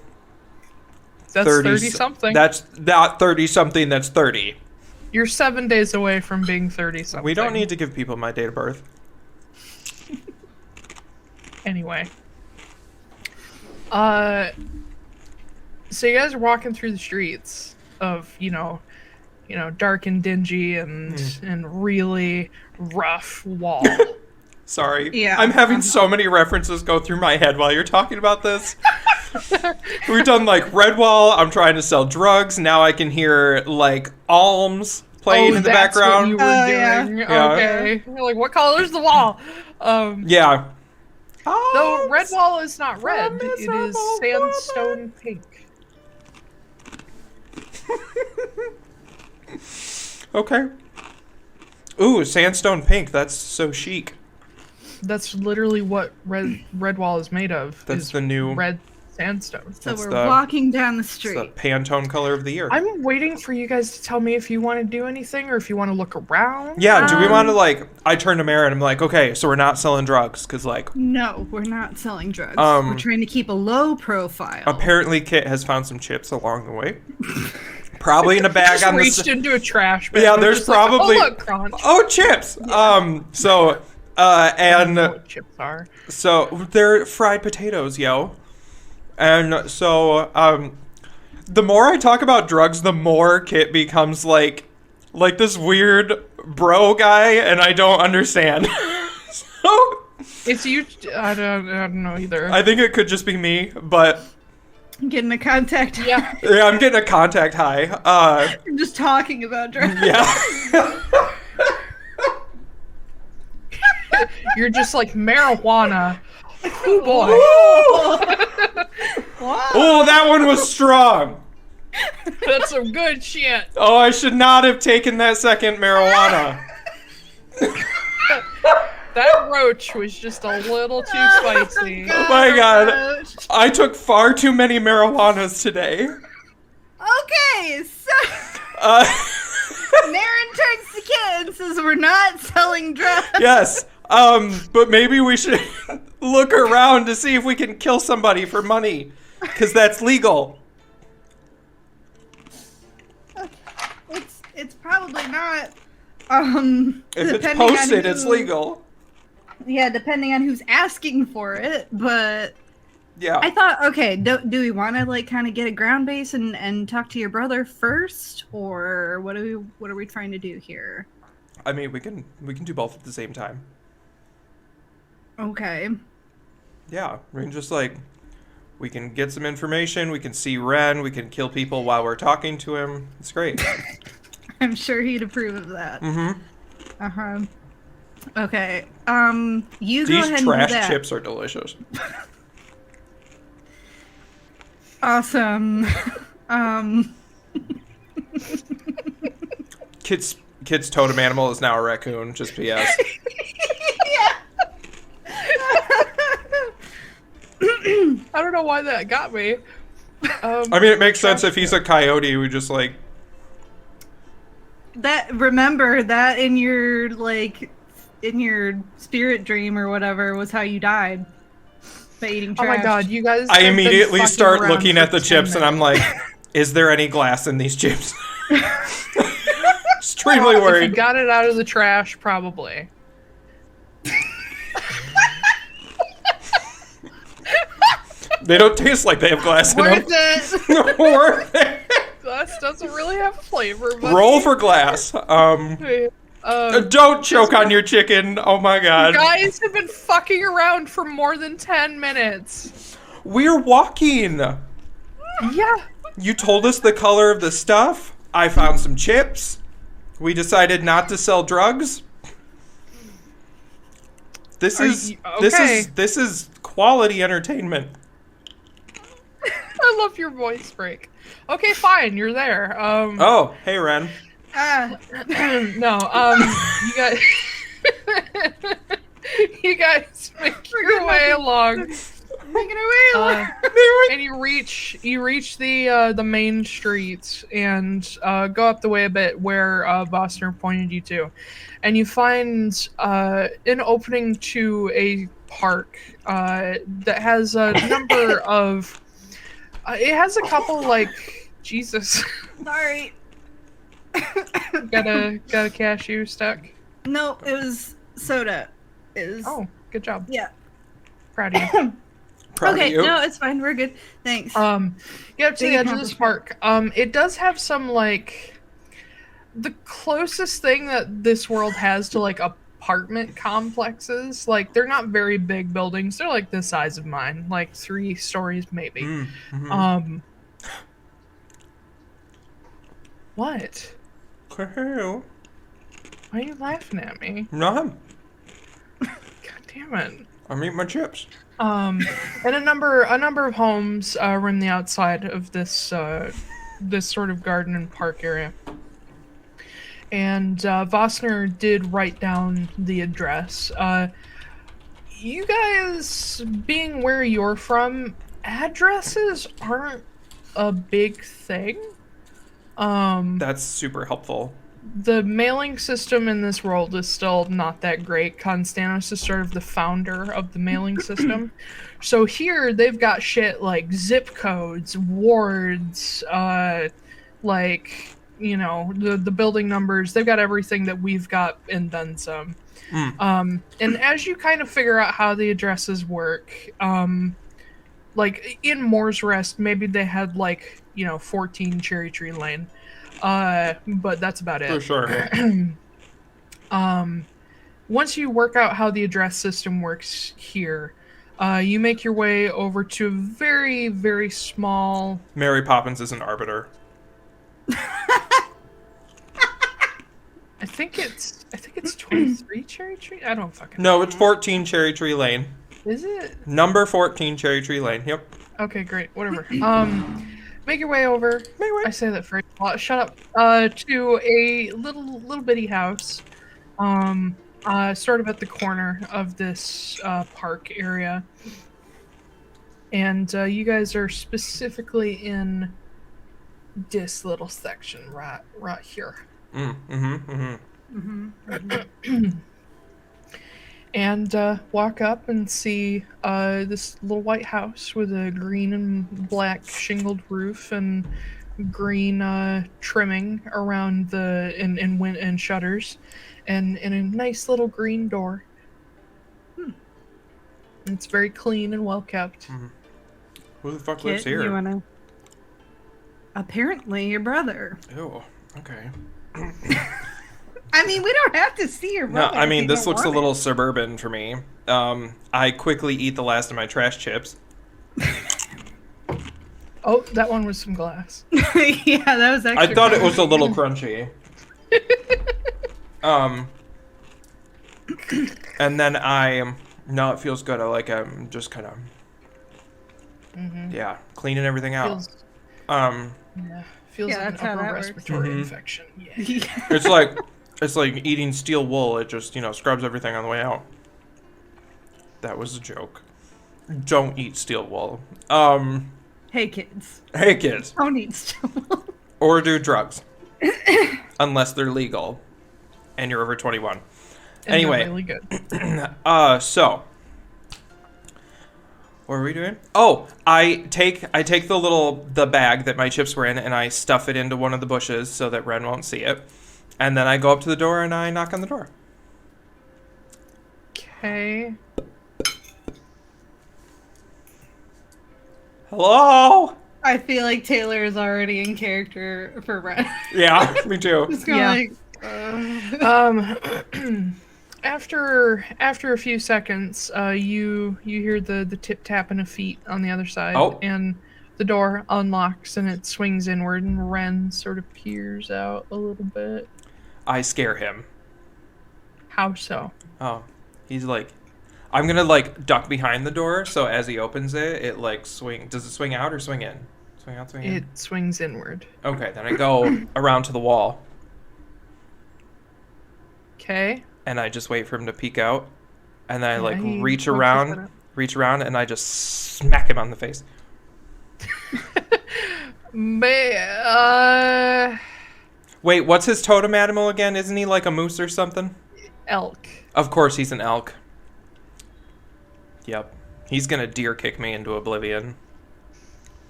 That's 30-something. That's not 30-something, that's 30. You're 7 days away from being 30-something. We don't need to give people my date of birth. Anyway. So you guys are walking through the streets of, dark and dingy and really rough Wall. Sorry. Yeah. I'm having so many references go through my head while you're talking about this. We've done like Redwall, I'm trying to sell drugs, now I can hear like Alms playing in the that's background. What you were Yeah. doing. Yeah. Okay. You're like, what color's the wall? Yeah. Though red wall is not red, it is miserable sandstone pink. Okay. Ooh, sandstone pink. That's so chic. That's literally what Redwall is made of. That's is the new red sandstone. So That's we're the- walking down the It's street. the Pantone color of the year. I'm waiting for you guys to tell me if you want to do anything or if you want to look around. Yeah, do we want to, like... I turn to Marin and I'm like, okay, so we're not selling drugs, because, like... No, we're not selling drugs. Um, we're trying to keep a low profile. Apparently Kit has found some chips along the way. Probably in a bag Just on the... reached into a trash bin. Yeah, and there's just like, probably... oh, look, crunch. Oh, chips! So... I don't know and... what chips are. So, they're fried potatoes, yo. And so, the more I talk about drugs, the more Kit becomes like this weird bro guy, and I don't understand. So, It's you. I don't know either. I think it could just be me, but Getting a contact. yeah. yeah, I'm getting a contact high. I'm just talking about drugs. Yeah. You're just like marijuana. Oh boy. Wow. Oh, that one was strong. That's some good shit. Oh, I should not have taken that second marijuana. That roach was just a little too spicy. Oh my god. I took far too many marijuanas today. Okay, so Marin turns to Kit and says we're not selling drugs. Yes. But maybe we should look around to see if we can kill somebody for money, because that's legal. It's probably not. If it's depending on posted, it's who- legal. Yeah, depending on who's asking for it, but Yeah. I thought, okay, do we want to like kind of get a ground base and talk to your brother first, or what are we trying to do here? I mean, we can do both at the same time. Okay. Yeah, we can just we can get some information. We can see Ren. We can kill people while we're talking to him. It's great. I'm sure he'd approve of that. Mm-hmm. Uh-huh. Okay. You go These ahead and do trash that. chips are delicious. Awesome. Kid's totem animal is now a raccoon. Just P.S. I don't know why that got me. I mean, it makes sense if he's a coyote. We just Remember that in your spirit dream or whatever was how you died by eating Oh trash. my god, you guys. I have been immediately fucking start around looking for at the 10 chips and I'm like, minutes. is there any glass in these chips? Extremely If you worried. got it out of the trash, probably. They don't taste like they have glass in Worth them. it. Worth it. Glass doesn't really have flavor. But Roll for glass. Don't choke on your chicken. Oh my god. guys have been fucking around for more than 10 minutes. We're walking. Yeah. You told us the color of the stuff. I found some chips. We decided not to sell drugs. This is quality entertainment. I love your voice break. Okay, fine, you're there. Oh, hey Ren. No, you guys, you guys make your way along, Making our way along. and you reach the main streets and go up the way a bit where Boston pointed you to, and you find an opening to a park that has a number of. It has a couple Jesus. Sorry. got a cashew stuck. No, it was soda. Oh, good job. Yeah. Proud of you. Proud of Okay, you. no, it's fine. We're good. Thanks. Get up to Big the edge of this park. It does have some the closest thing that this world has to apartment complexes. They're not very big buildings. They're the size of mine, 3 stories maybe. Mm-hmm. What? Why Why are you laughing at me? No, God damn it. I'm eating my chips. And a number of homes rim the outside of this this sort of garden and park area. And Vossner did write down the address. You guys, being where you're from, addresses aren't a big thing. That's super helpful. The mailing system in this world is still not that great. Konstanos is sort of the founder of the mailing system. So here they've got shit like zip codes, wards, like, you know, the building numbers. They've got everything that we've got and then some. And as you kind of figure out how the addresses work, like in Moore's Rest, maybe they had like, you know, 14 Cherry Tree Lane. But that's about it. For sure. Once you work out how the address system works here, you make your way over to a very, very small... Mary Poppins is an arbiter. I think it's 23 Cherry Tree? I don't fucking No, know. it's 14 Cherry Tree Lane. Is it? Number 14 Cherry Tree Lane. Yep. Okay, great. Whatever. Make your way over. Make your way. I say that phrase a lot. Shut up. To a little bitty house. Sort of at the corner of this park area. And you guys are specifically in this little section right here. And walk up and see this little white house with a green and black shingled roof and green trimming around the and shutters, and a nice little green door. It's very clean and well kept. Who the fuck Kit, lives here? you wanna... Apparently your brother. Ew. Okay. I mean, we don't have to see your No, brother. I if mean, you this don't looks a want little it. suburban for me. I quickly eat the last of my trash chips. Oh, that one was some glass. Yeah, that was actually... I thought it was a little crunchy. And then no, it feels good. I like just kind of, yeah, cleaning everything out. Feels Yeah, like that's an how upper that works. respiratory infection. Yeah. It's like eating steel wool. It just, scrubs everything on the way out. That was a joke. Don't eat steel wool. Hey, kids. Hey kids. Don't eat still. Or do drugs. Unless they're legal. And you're over 21. And Anyway. they're really good. So. What are we doing? Oh, I take the bag that my chips were in and I stuff it into one of the bushes so that Ren won't see it. And then I go up to the door and I knock on the door. Okay. Hello? I feel like Taiylor is already in character for Ren. Yeah, me too. Just going After a few seconds, you hear the tip tapping of feet on the other side, and the door unlocks and it swings inward, and Ren sort of peers out a little bit. I scare him. How so? Oh, he's like, I'm gonna like duck behind the door, so as he opens it, it like does it swing out or swing in? Swing out, swing in? It swings inward. Okay, then I go around to the wall. Okay. And I just wait for him to peek out. And then I he reach pokes his head around, and I just smack him on the face. Wait, what's his totem animal again? Isn't he like a moose or something? Elk. Of course he's an elk. Yep. He's gonna deer kick me into oblivion.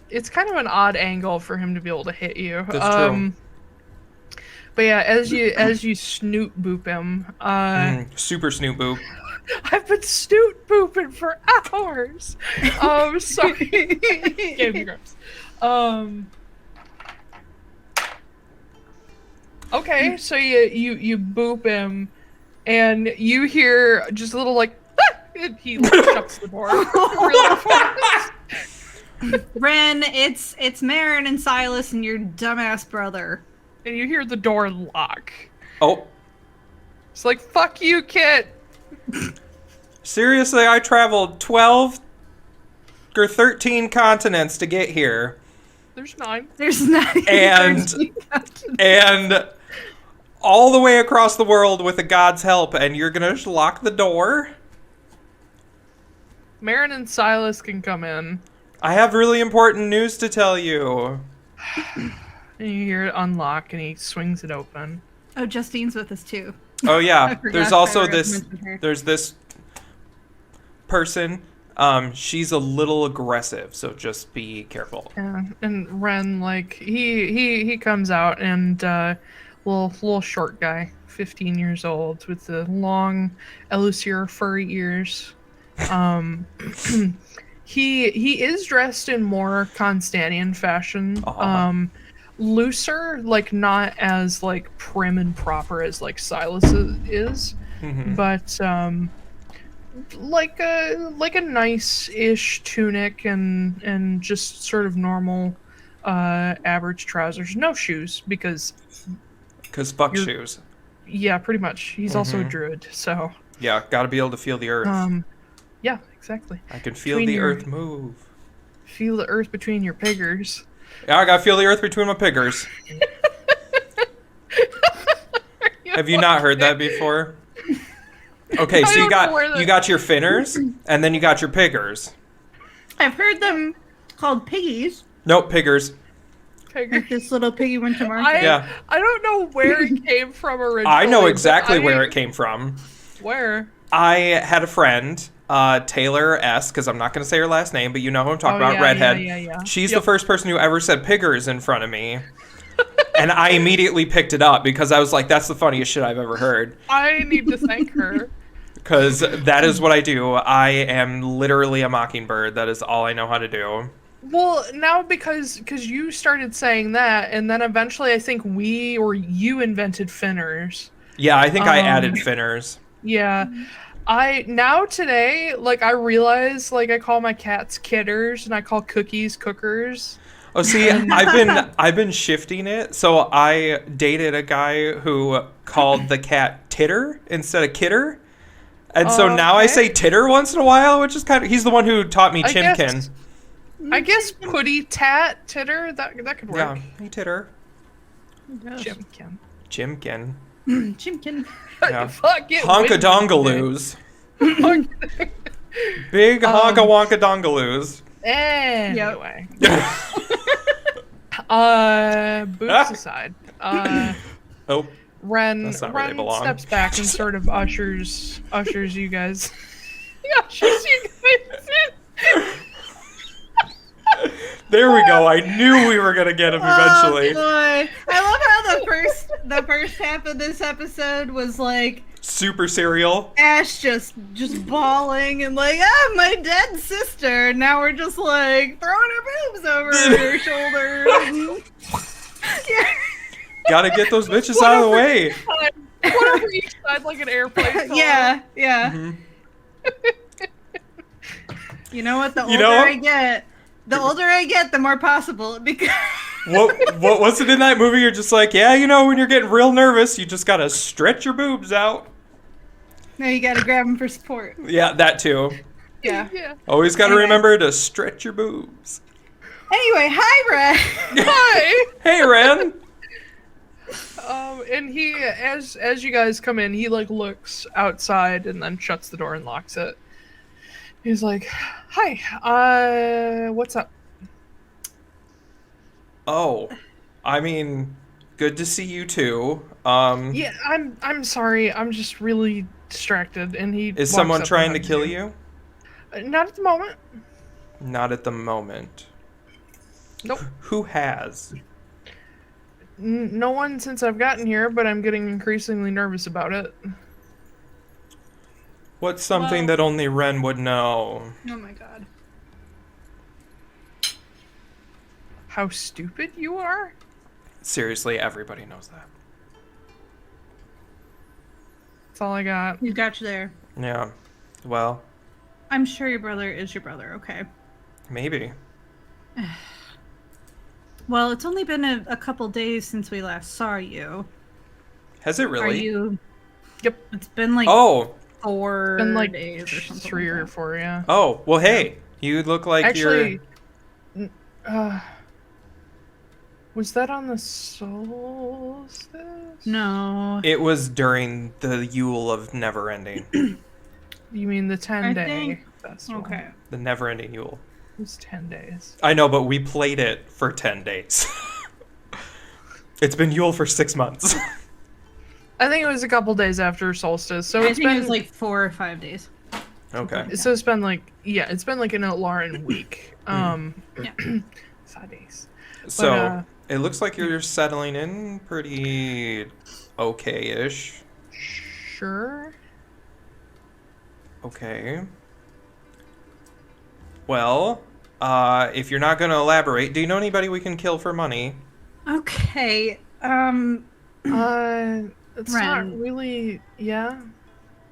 It's kind of an odd angle for him to be able to hit you. That's true. But yeah, as you snoot boop him, Super snoot boop. I've been snoot booping for hours. Sorry. Gave me grips. Okay, so you boop him, and you hear just a little like, ah! And he like, shuts the door really fast. Ren, it's Marin and Silas and your dumbass brother. And you hear the door lock. Oh. It's like, fuck you, Kit. Seriously, I traveled 12 or 13 continents to get here. There's 9. There's not. And all the way across the world with a god's help, and you're gonna just lock the door? Marin and Silas can come in. I have really important news to tell you. And you hear it unlock, and he swings it open. Oh, Justine's with us too. Oh yeah, forgot there's I also already this. mentioned her. There's this person. She's a little aggressive, so just be careful. Yeah, and Ren, like, he comes out, and little short guy, 15 years old, with the long Elusir furry ears. He is dressed in more Konstanian fashion. Looser, like, not as, like, prim and proper as, like, Silas is, but like a nice-ish tunic and just sort of normal average trousers. No shoes, because fuck shoes. Yeah, pretty much. He's also a druid, so Yeah, gotta be able to feel the earth. yeah, exactly. I can feel between the your- earth move. Feel the earth between your piggers. Yeah, I gotta feel the earth between my piggers. Have you not heard that before? Okay, so you got your finners, and then you got your piggers. I've heard them called piggies. Nope, piggers. Piggers. This little piggy went to market. Yeah. I don't know where it came from originally. I know but exactly where it came from. Where? I had a friend, Taiylor S, because I'm not going to say her last name, but you know who I'm talking about, yeah, redhead. yeah. She's the first person who ever said piggers in front of me. And I immediately picked it up because I was like, that's the funniest shit I've ever heard. I need to thank her. Because that is what I do. I am literally a mockingbird. That is all I know how to do. Well, now because you started saying that, and then eventually I think we or you invented finners. Yeah, I think I added finners. Yeah. Today, like, I realize, like, I call my cats kidders and I call cookies cookers. Oh, see, I've been shifting it. So I dated a guy who called the cat Titter instead of Kidder. And so now I say Titter once in a while, which is kind of, he's the one who taught me Chimkin. I guess putty tat titter, that could work. Yeah, hey Titter. Chimkin. Chimkin. Chimkin. Yeah. Fuck it. Honkadongaloos. Big honka-wonka-dongaloos. Anyway. Boobs aside. Oh. Ren That's not where they belong. steps back and sort of ushers you guys. Ushers you guys in. There we go. I knew we were gonna get him eventually. Oh boy! I love how the first half of this episode was like Super serial. Ash just bawling and like, my dead sister. And now we're just like throwing her boobs over her shoulders. Yeah. Gotta get those bitches out of the way. One over each side like an airplane. Yeah. Mm-hmm. You know what? The older I get, the more possible it becomes. What was it in that movie? You're just like, yeah, when you're getting real nervous, you just gotta stretch your boobs out. No, you gotta grab them for support. Yeah, that too. Yeah. Always gotta remember to stretch your boobs. Anyway, hi, Ren. Hi. Hey, Ren. And he, as you guys come in, he like looks outside and then shuts the door and locks it. He's like, "Hi, what's up?" Oh, I mean, good to see you too. Yeah, I'm sorry. I'm just really distracted. And he Is walks someone up trying to behind kill you? Not at the moment. Not at the moment. Nope. Who has? No one since I've gotten here, but I'm getting increasingly nervous about it. What's something that only Ren would know? Oh my god. How stupid you are? Seriously, everybody knows that. That's all I got. You got you there. Yeah. Well, I'm sure your brother is your brother, okay? maybe. Well, it's only been a couple days since we last saw you. Has it really? Are you... Yep. It's been like 4 Been like days or something. 3 or 4, yeah. Oh, well, hey. You look like Actually, you're... Was that on the solstice? No. It was during the Yule of Neverending. You mean the 10-day think- festival? Okay. The Neverending Yule. It was 10 days. I know, but we played it for 10 days. It's been Yule for 6 months. I think it was a couple days after solstice, so I it's think been it was like 4 or 5 days. Okay. so it's been like it's been like an Atlaran week. Yeah. 5 days. So it looks like you're settling in pretty okay-ish. Sure. Okay. Well, if you're not going to elaborate, do you know anybody we can kill for money? Okay. It's Ren. not really. Yeah.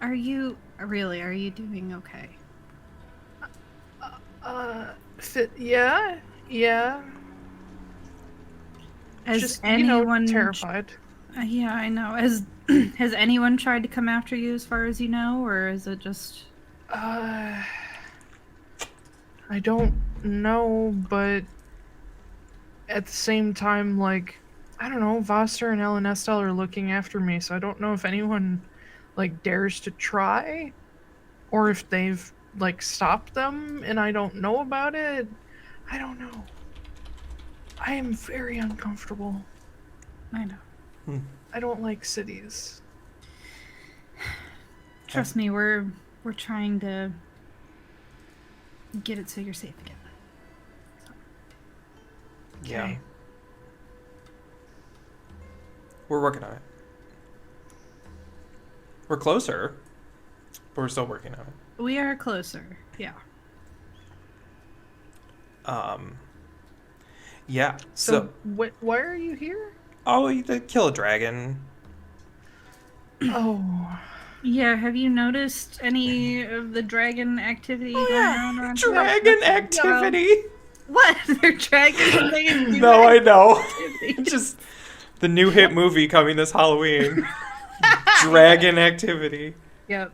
Are you doing okay? Yeah. Has Just anyone terrified. Yeah, I know. Has anyone tried to come after you as far as you know, or is it just I don't know, but at the same time, like, I don't know, Voster and Ellen Estelle are looking after me, so I don't know if anyone, like, dares to try, or if they've, like, stopped them and I don't know about it. I don't know. I am very uncomfortable. I know. I don't like cities. Trust me, we're trying to get it so you're safe again. Yeah. Okay. We're working on it. We're closer, but we're still working on it. We are closer. Yeah. Yeah. So why are you here? To kill a dragon. Oh. Yeah, have you noticed any of the dragon activity going on around here? Dragon activity. What? They're dragons? They can do No, I know. activity. Just the new hit movie coming this Halloween. Dragon activity. Yep.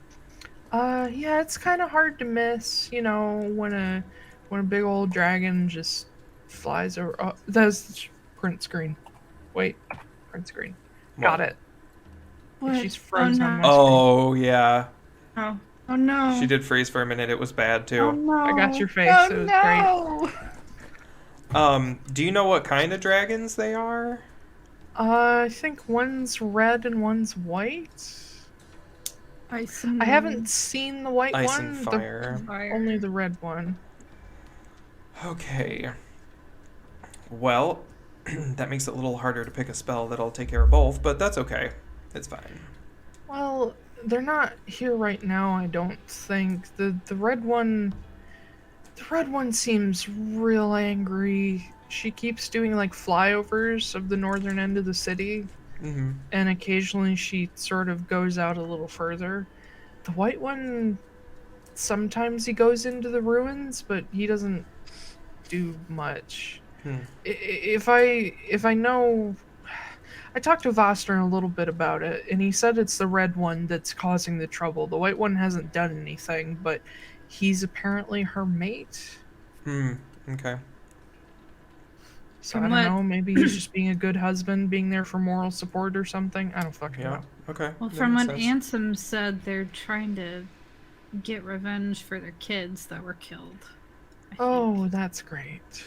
Yeah, it's kind of hard to miss, when a big old dragon just flies over. Oh, that's print screen. Wait, print screen. Got What? it. What? She's frozen on my Oh, yeah. Oh. Oh no. She did freeze for a minute. It was bad, too. Oh no. I got your face. Oh, It was no. Do you know what kind of dragons they are? I think one's red and one's white. Ice and I haven't seen the white Ice one. and fire. Only the red one. Okay. Well, that makes it a little harder to pick a spell that'll take care of both, but that's okay. It's fine. Well, they're not here right now, I don't think. The red one seems real angry. She keeps doing like flyovers of the northern end of the city. Mm-hmm. And occasionally she sort of goes out a little further. The white one, sometimes he goes into the ruins, but he doesn't do much. If I know, I talked to Voster a little bit about it, and he said it's the red one that's causing the trouble. The white one hasn't done anything, but he's apparently her mate. Okay. So I don't know, maybe he's just being a good husband, being there for moral support or something. I don't fucking know. Okay. Well, that from makes what sense. Ansem said, they're trying to get revenge for their kids that were killed. I Oh, think. that's great.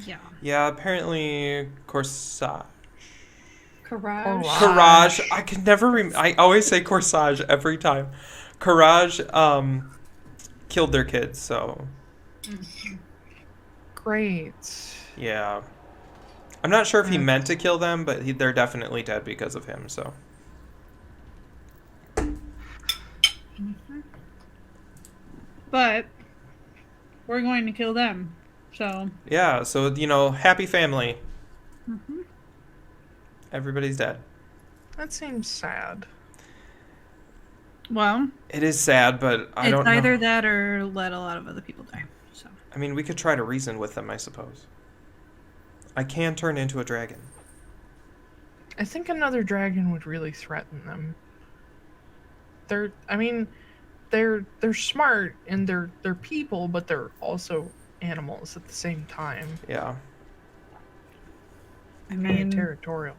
Yeah. Yeah, apparently Corsage. Courage. Courage. I can never I always say Corsage every time. Courage killed their kids, so Great. yeah. I'm not sure if he meant to kill them, but they're definitely dead because of him, so. But we're going to kill them, so. Yeah, so, happy family. Everybody's dead. That seems sad. Well, It is sad, but I don't it's know. either that or let a lot of other people die. So. I mean, we could try to reason with them, I suppose. I can turn into a dragon. I think another dragon would really threaten them. They're smart and they're people, but they're also animals at the same time. Yeah. I Kinda mean, territorial.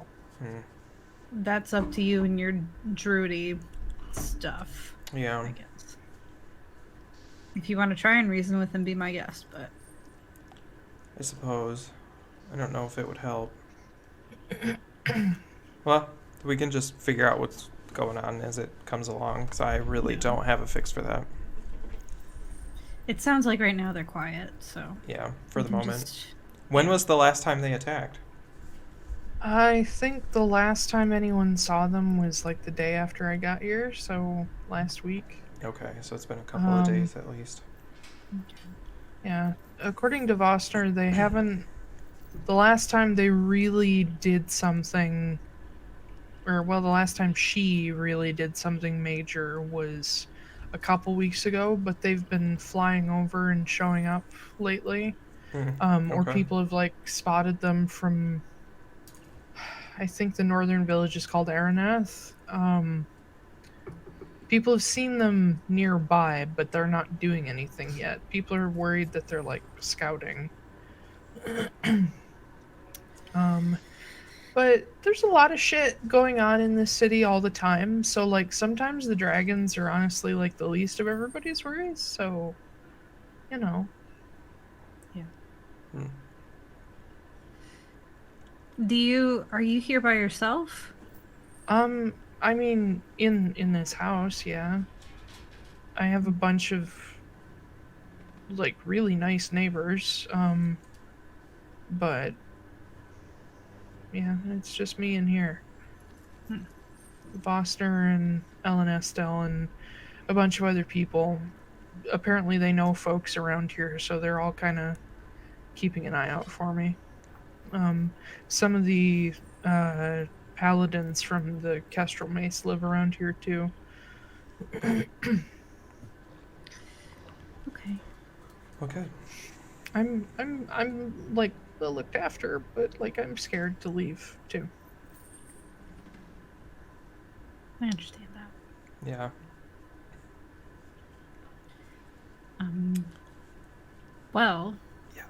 that's up to you and your druidy stuff. Yeah. I guess. If you want to try and reason with him, be my guest, but I suppose. I don't know if it would help. Well, we can just figure out what's going on as it comes along, because I really don't have a fix for that. it sounds like right now they're quiet, so Yeah, for we the can moment. just- When was the last time they attacked? I think the last time anyone saw them was like the day after I got here, so last week. Okay, so it's been a couple of days at least. Yeah. According to Vostner, they haven't. The last time they really did something, the last time she really did something major was a couple weeks ago, but they've been flying over and showing up lately. Or Okay. people have like spotted them from, I think the northern village is called Araneth. People have seen them nearby, but they're not doing anything yet. People are worried that they're like scouting. But there's a lot of shit going on in this city all the time. So like sometimes the dragons are honestly like the least of everybody's worries. So, you know. Are you here by yourself? I mean, in this house, yeah. I have a bunch of like really nice neighbors. But yeah, it's just me in here. Vostner and Ellen Estelle and a bunch of other people. Apparently they know folks around here, so they're all kind of keeping an eye out for me. Some of the paladins from the Kestrel Mace live around here too. Okay. Okay. I'm like well looked after, but like I'm scared to leave too. I understand that. Yeah. Well, Yeah.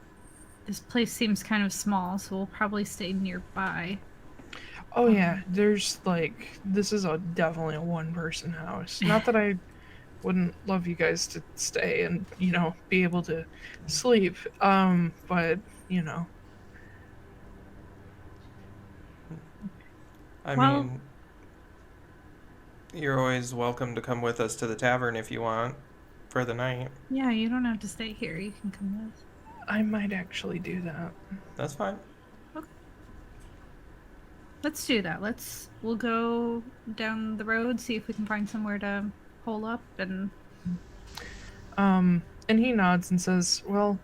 this place seems kind of small, so we'll probably stay nearby. Oh yeah, there's like this is definitely a one-person house. Not that I wouldn't love you guys to stay and be able to sleep, but I Well- mean, you're always welcome to come with us to the tavern if you want for the night. Yeah, you don't have to stay here. You can come with. I might actually do that. That's fine. Let's do that. We'll go down the road, see if we can find somewhere to hole up, and And he nods and says, "Well,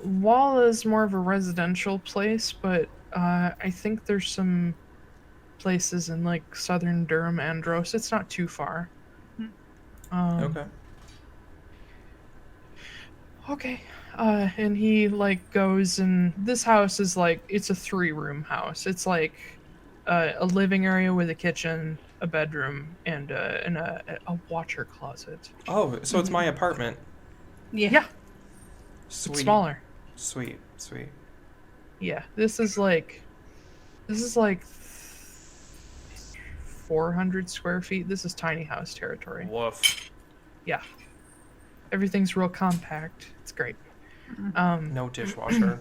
Wall is more of a residential place, but I think there's some places in like southern Durham, Andros. It's not too far." Okay. Okay. And he like goes, and this house is like it's a 3-room house. It's like a living area with a kitchen, a bedroom, and a watcher closet. Oh, so it's my apartment. Yeah, Sweet. it's smaller. Sweet. Yeah, this is like 400 square feet. This is tiny house territory. Woof. Yeah, everything's real compact. It's great. No dishwasher.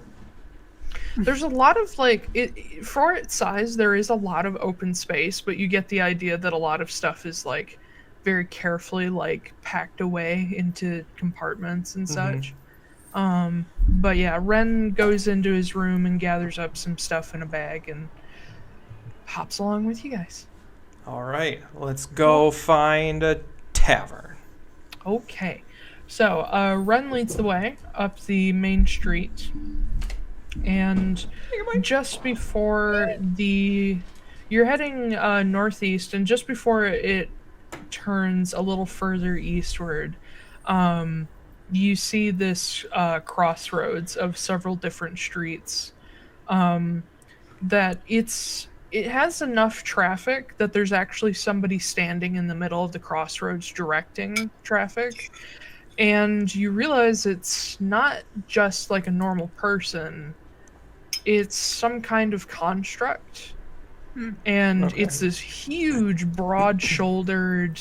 There's a lot of like it for its size. There is a lot of open space, but you get the idea that a lot of stuff is like very carefully like packed away into compartments and such. But yeah, Ren goes into his room and gathers up some stuff in a bag and hops along with you guys. All right, let's go find a tavern. Okay, so Ren leads the way up the main street, and just before you're heading northeast, and just before it turns a little further eastward, you see this crossroads of several different streets. That it has enough traffic that there's actually somebody standing in the middle of the crossroads directing traffic. And you realize it's not just like a normal person. it's some kind of construct. And Okay. it's this huge, broad-shouldered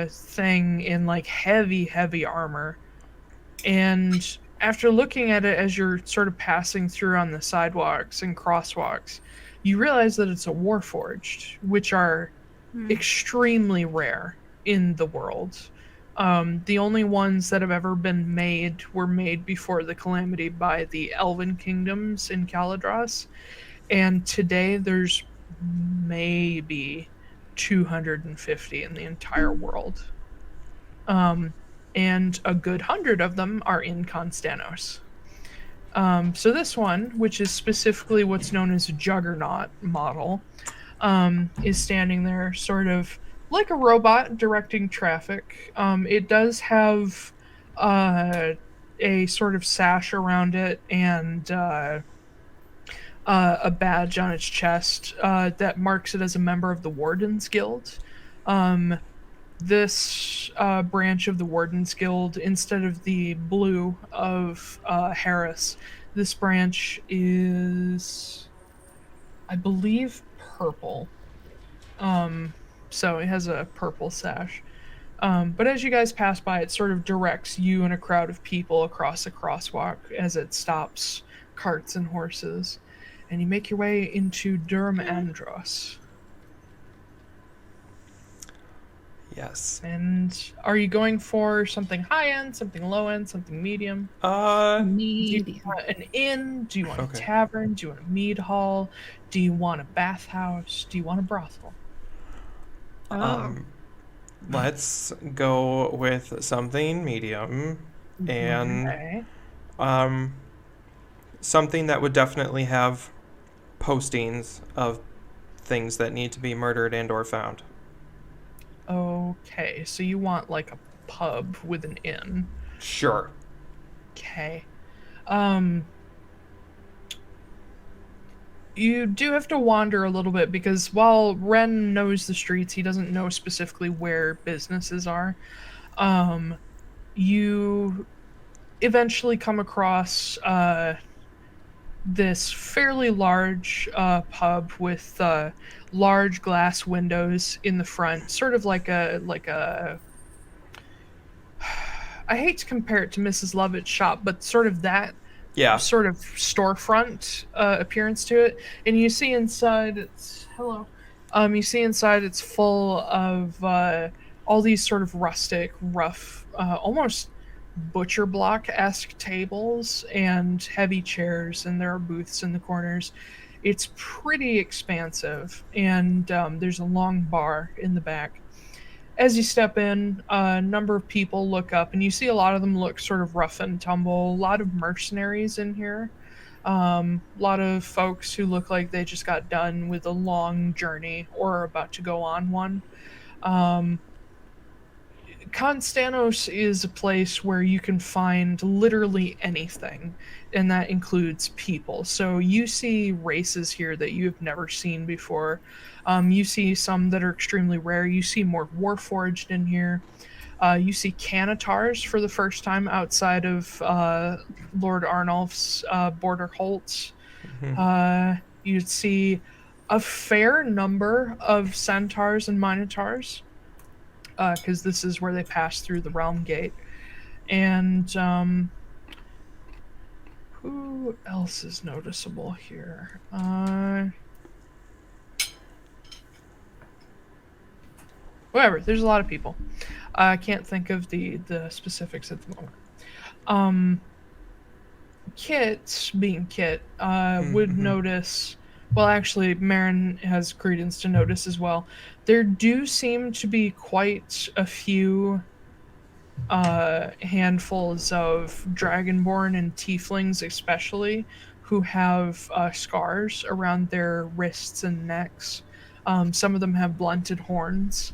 thing in like heavy armor. And after looking at it as you're sort of passing through on the sidewalks and crosswalks, you realize that it's a warforged, which are extremely rare in the world. The only ones that have ever been made were made before the calamity by the Elven kingdoms in Caladros, and today there's maybe 250 in the entire world. And a good 100 of them are in Konstanos. So this one, which is specifically what's known as a juggernaut model, is standing there sort of like a robot directing traffic. It does have a sort of sash around it and a badge on its chest that marks it as a member of the Wardens Guild. This branch of the Wardens Guild, instead of the blue of Harris, this branch is, I believe, purple. So it has a purple sash. But as you guys pass by, it sort of directs you and a crowd of people across a crosswalk as it stops carts and horses. And you make your way into Durham Andros. Yes. And are you going for something high-end, something low-end, something medium? Do you want an inn? Do you want a tavern? Do you want a mead hall? Do you want a bathhouse? Do you want a brothel? Let's go with something medium and something that would definitely have postings of things that need to be murdered and or found. Okay, so you want like a pub with an inn. Sure. Okay. You do have to wander a little bit because while Ren knows the streets, he doesn't know specifically where businesses are. You eventually come across this fairly large pub with large glass windows in the front, sort of like a I hate to compare it to Mrs. Lovett's shop, but sort of that sort of storefront appearance to it. And you see inside it's you see inside it's full of all these sort of rustic, rough, almost butcher block-esque tables and heavy chairs, and there are booths in the corners. It's pretty expansive, and there's a long bar in the back. As you step in, a number of people look up, and you see a lot of them look sort of rough and tumble. A lot of mercenaries in here. A lot of folks who look like they just got done with a long journey or are about to go on one. Konstanos is a place where you can find literally anything, and that includes people. So you see races here that you have never seen before. You see some that are extremely rare. You see more Warforged in here. You see Canatars for the first time outside of Lord Arnulf's border holts. You'd see a fair number of Centaurs and Minotaurs, because this is where they pass through the Realmgate. And who else is noticeable here? Whatever, there's a lot of people. I can't think of the specifics at the moment. Kit, being Kit, would notice... Well, actually, Marin has credence to notice as well. There do seem to be quite a few handfuls of Dragonborn and Tieflings especially, who have scars around their wrists and necks. Some of them have blunted horns.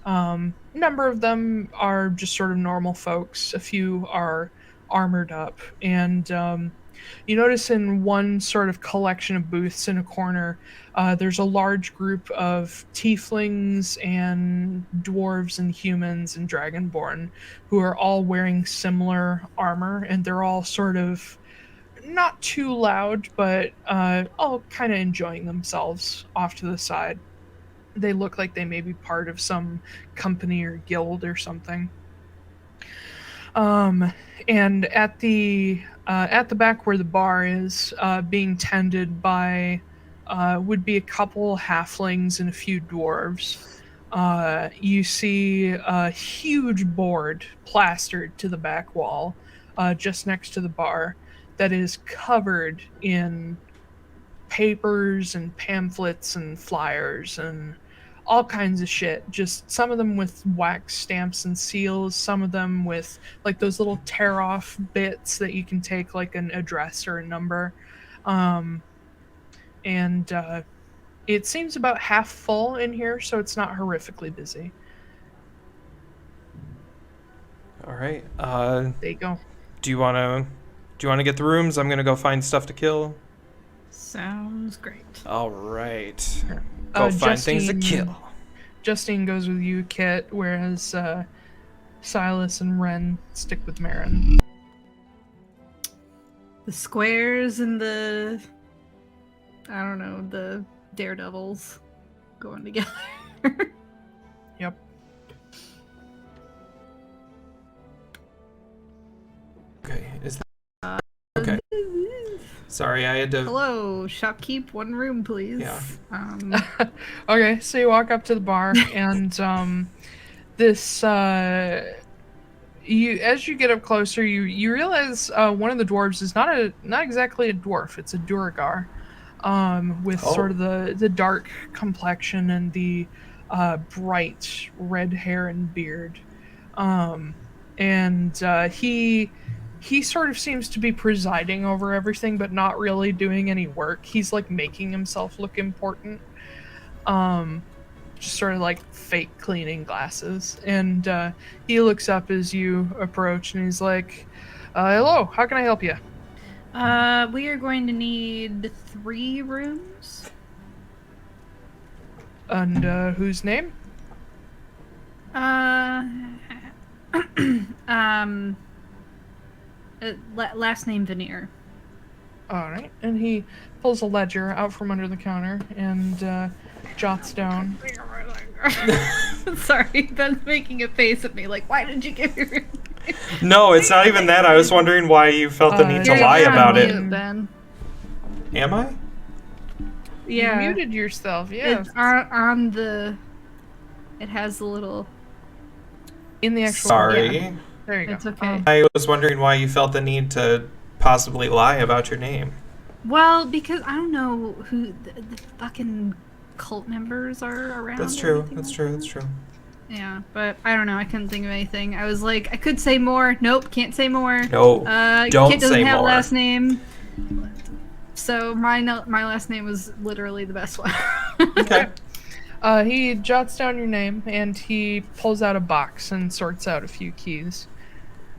A number of them are just sort of normal folks. A few are armored up. And you notice in one sort of collection of booths in a corner, there's a large group of tieflings and dwarves and humans and dragonborn who are all wearing similar armor, and they're all sort of not too loud, but all kind of enjoying themselves off to the side. They look like they may be part of some company or guild or something. And at the back where the bar is, being tended by would be a couple halflings and a few dwarves. You see a huge board plastered to the back wall, just next to the bar, that is covered in papers and pamphlets and flyers and all kinds of shit. Just some of them with wax stamps and seals, some of them with like those little tear off bits that you can take like an address or a number. And it seems about half full in here, so it's not horrifically busy. All right. There you go. Do you want to get the rooms? I'm gonna go find stuff to kill. Sounds great. All right. Go find things to kill. Justine goes with you, Kit, whereas Silas and Ren stick with Marin. The squares and the, I don't know, the daredevils going together. Yep. Okay, is that... Okay. Sorry, I had to... Hello, shopkeep, one room, please. Yeah. Okay, so you walk up to the bar, and this you as you get up closer, you realize one of the dwarves is not exactly a dwarf. It's a Duergar, with sort of the dark complexion and the bright red hair and beard, and he sort of seems to be presiding over everything, but not really doing any work. He's like making himself look important. Just sort of like fake cleaning glasses. And he looks up as you approach and he's like, hello, how can I help you? We are going to need 3 rooms. And whose name? Last name Veneer. Alright, and he pulls a ledger out from under the counter and jots down. Sorry, Ben's making a face at me like, why did you give your... No, it's not even that. I was wondering why you felt the need to lie about it. Ben. Am I? Yeah. You muted yourself, yeah. It's on the... It has the little... In the actual... Sorry. Yeah. There you go. It's okay. I was wondering why you felt the need to possibly lie about your name. Well, because I don't know who the fucking cult members are around. That's true. That's true. That's true. Yeah, but I don't know. I couldn't think of anything. I was like, I could say more. Nope, can't say more. No, don't Kit doesn't say have more. a last name. So my last name was literally the best one. Okay. He jots down your name and he pulls out a box and sorts out a few keys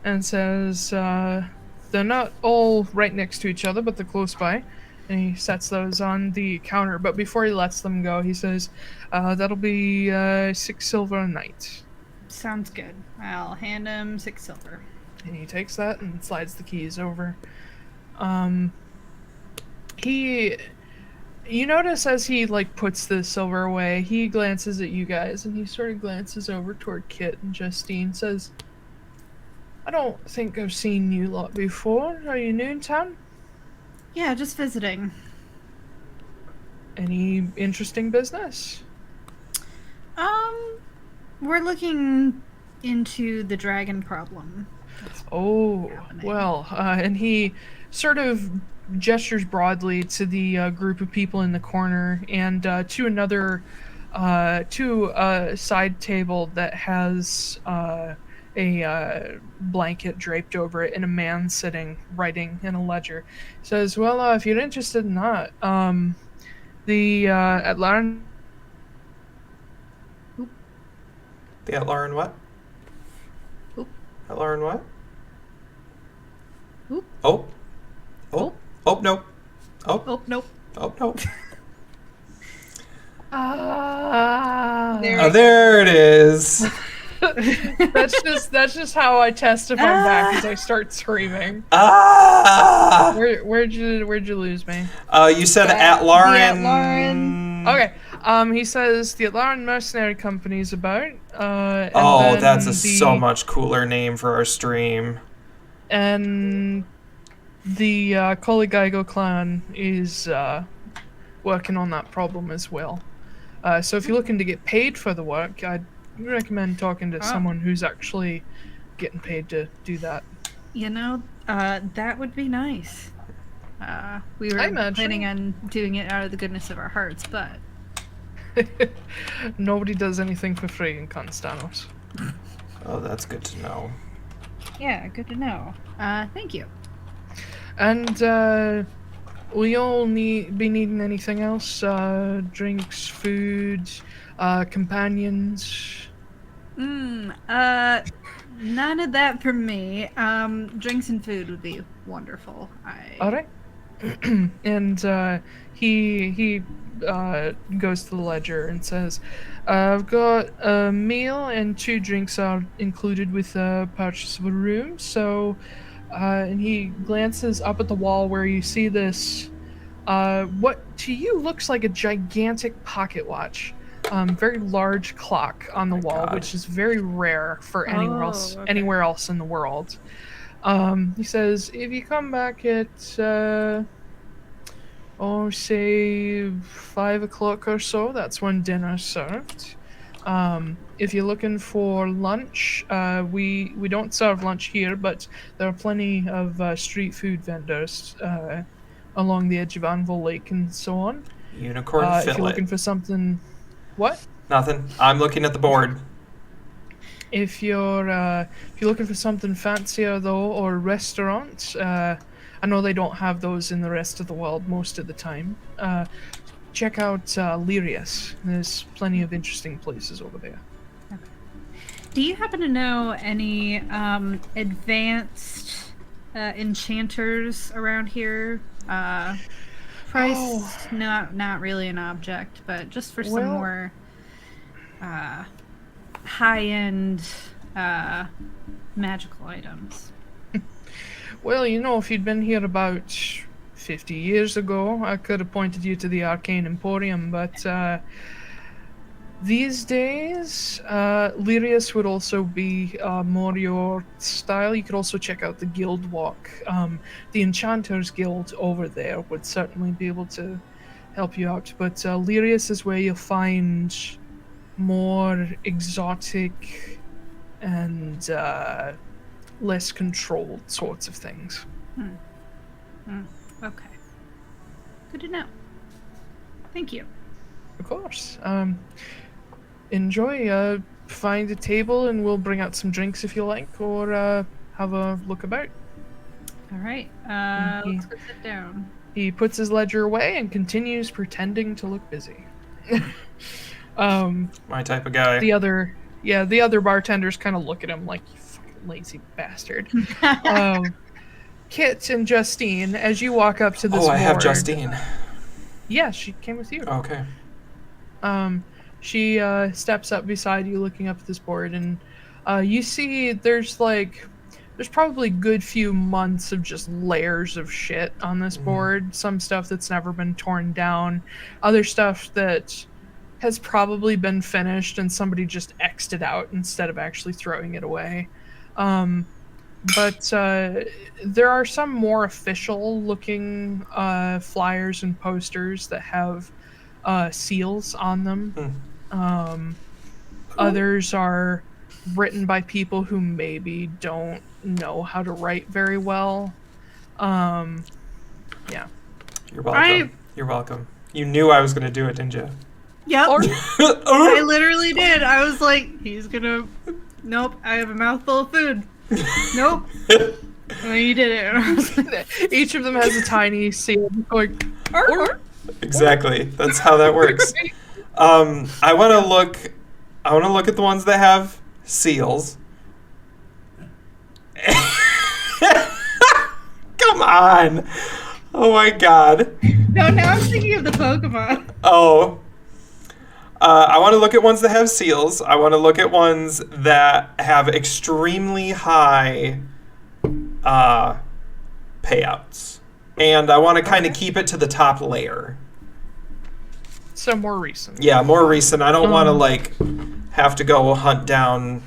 and says, they're not all right next to each other, but they're close by. And he sets those on the counter. But before he lets them go, he says, that'll be 6 silver a night. Sounds good. I'll hand him 6 silver. And he takes that and slides the keys over. You notice as he like puts the silver away, he glances at you guys and he sort of glances over toward Kit and Justine, says, I don't think I've seen you lot before. Are you new in town? Yeah, just visiting. Any interesting business? We're looking into the dragon problem. Oh, well, and he sort of gestures broadly to the group of people in the corner and to another, to a side table that has a blanket draped over it and a man sitting writing in a ledger. He says, well, if you're interested in that, the Atlaran... The Atlaran what? Oop. Atlaran what? Oop. Oh. Oh. Oh, no. Oh. Oh, nope. Oh, no. Ah. There it is. That's just how I test if I'm back, is I start screaming. Ah! Where'd you lose me? You said Atlaran. Atlaran. Okay. He says the Atlaran Mercenary Company is about. Oh, that's so much cooler name for our stream. And the Koligaigo clan is working on that problem as well. So if you're looking to get paid for the work, I'd recommend talking to someone who's actually getting paid to do that. That would be nice. We were planning on doing it out of the goodness of our hearts, but... Nobody does anything for free in Konstanos. Oh, that's good to know. Yeah, good to know. Thank you. And, will you all be needing anything else? Drinks, food, companions? None of that for me. Drinks and food would be wonderful. Alright. And, he goes to the ledger and says, I've got a meal and 2 drinks are included with the purchase of a room, so... and he glances up at the wall where you see this, what to you looks like a gigantic pocket watch. Very large clock on the wall, which is very rare for anywhere else in the world. He says, if you come back at, say 5 o'clock or so, that's when dinner's served. If you're looking for lunch, we don't serve lunch here, but there are plenty of street food vendors along the edge of Anvil Lake and so on. Unicorn fillet. If you're looking for something... What? Nothing. I'm looking at the board. If you're looking for something fancier, though, or restaurants, I know they don't have those in the rest of the world most of the time. Check out Lyrius. There's plenty of interesting places over there. Okay. Do you happen to know any advanced enchanters around here? Price, not really an object, but just for some more high-end magical items. Well, if you'd been here about 50 years ago, I could have pointed you to the Arcane Emporium, but these days, Lyrius would also be more your style. You could also check out the Guild Walk. The Enchanters Guild over there would certainly be able to help you out, but Lyrius is where you'll find more exotic and less controlled sorts of things. Okay. Good to know. Thank you. Of course. Enjoy. Find a table and we'll bring out some drinks if you like, or have a look about. All right. Let's go sit down. He puts his ledger away and continues pretending to look busy. My type of guy. The other bartenders kind of look at him like, you fucking lazy bastard. Kit and Justine, as you walk up to this board... I have Justine. Yeah, she came with you. Okay. She steps up beside you looking up at this board, and you see there's probably a good few months of just layers of shit on this board. Some stuff that's never been torn down. Other stuff that has probably been finished and somebody just X'd it out instead of actually throwing it away. But there are some more official looking flyers and posters that have seals on them. Cool. Others are written by people who maybe don't know how to write very well. Yeah. You're welcome. You're welcome. You knew I was going to do it, didn't you? Yep. I literally did. I was like, nope, I have a mouthful of food. Nope. Well, you did it. Each of them has a tiny seal going. Exactly. That's how that works. I want to look at the ones that have seals. Come on. Oh my god. No, now I'm thinking of the Pokemon. Oh. I want to look at ones that have seals. I want to look at ones that have extremely high payouts. And I want to kind of keep it to the top layer. So more recent. Yeah, more recent. I don't want to, like, have to go hunt down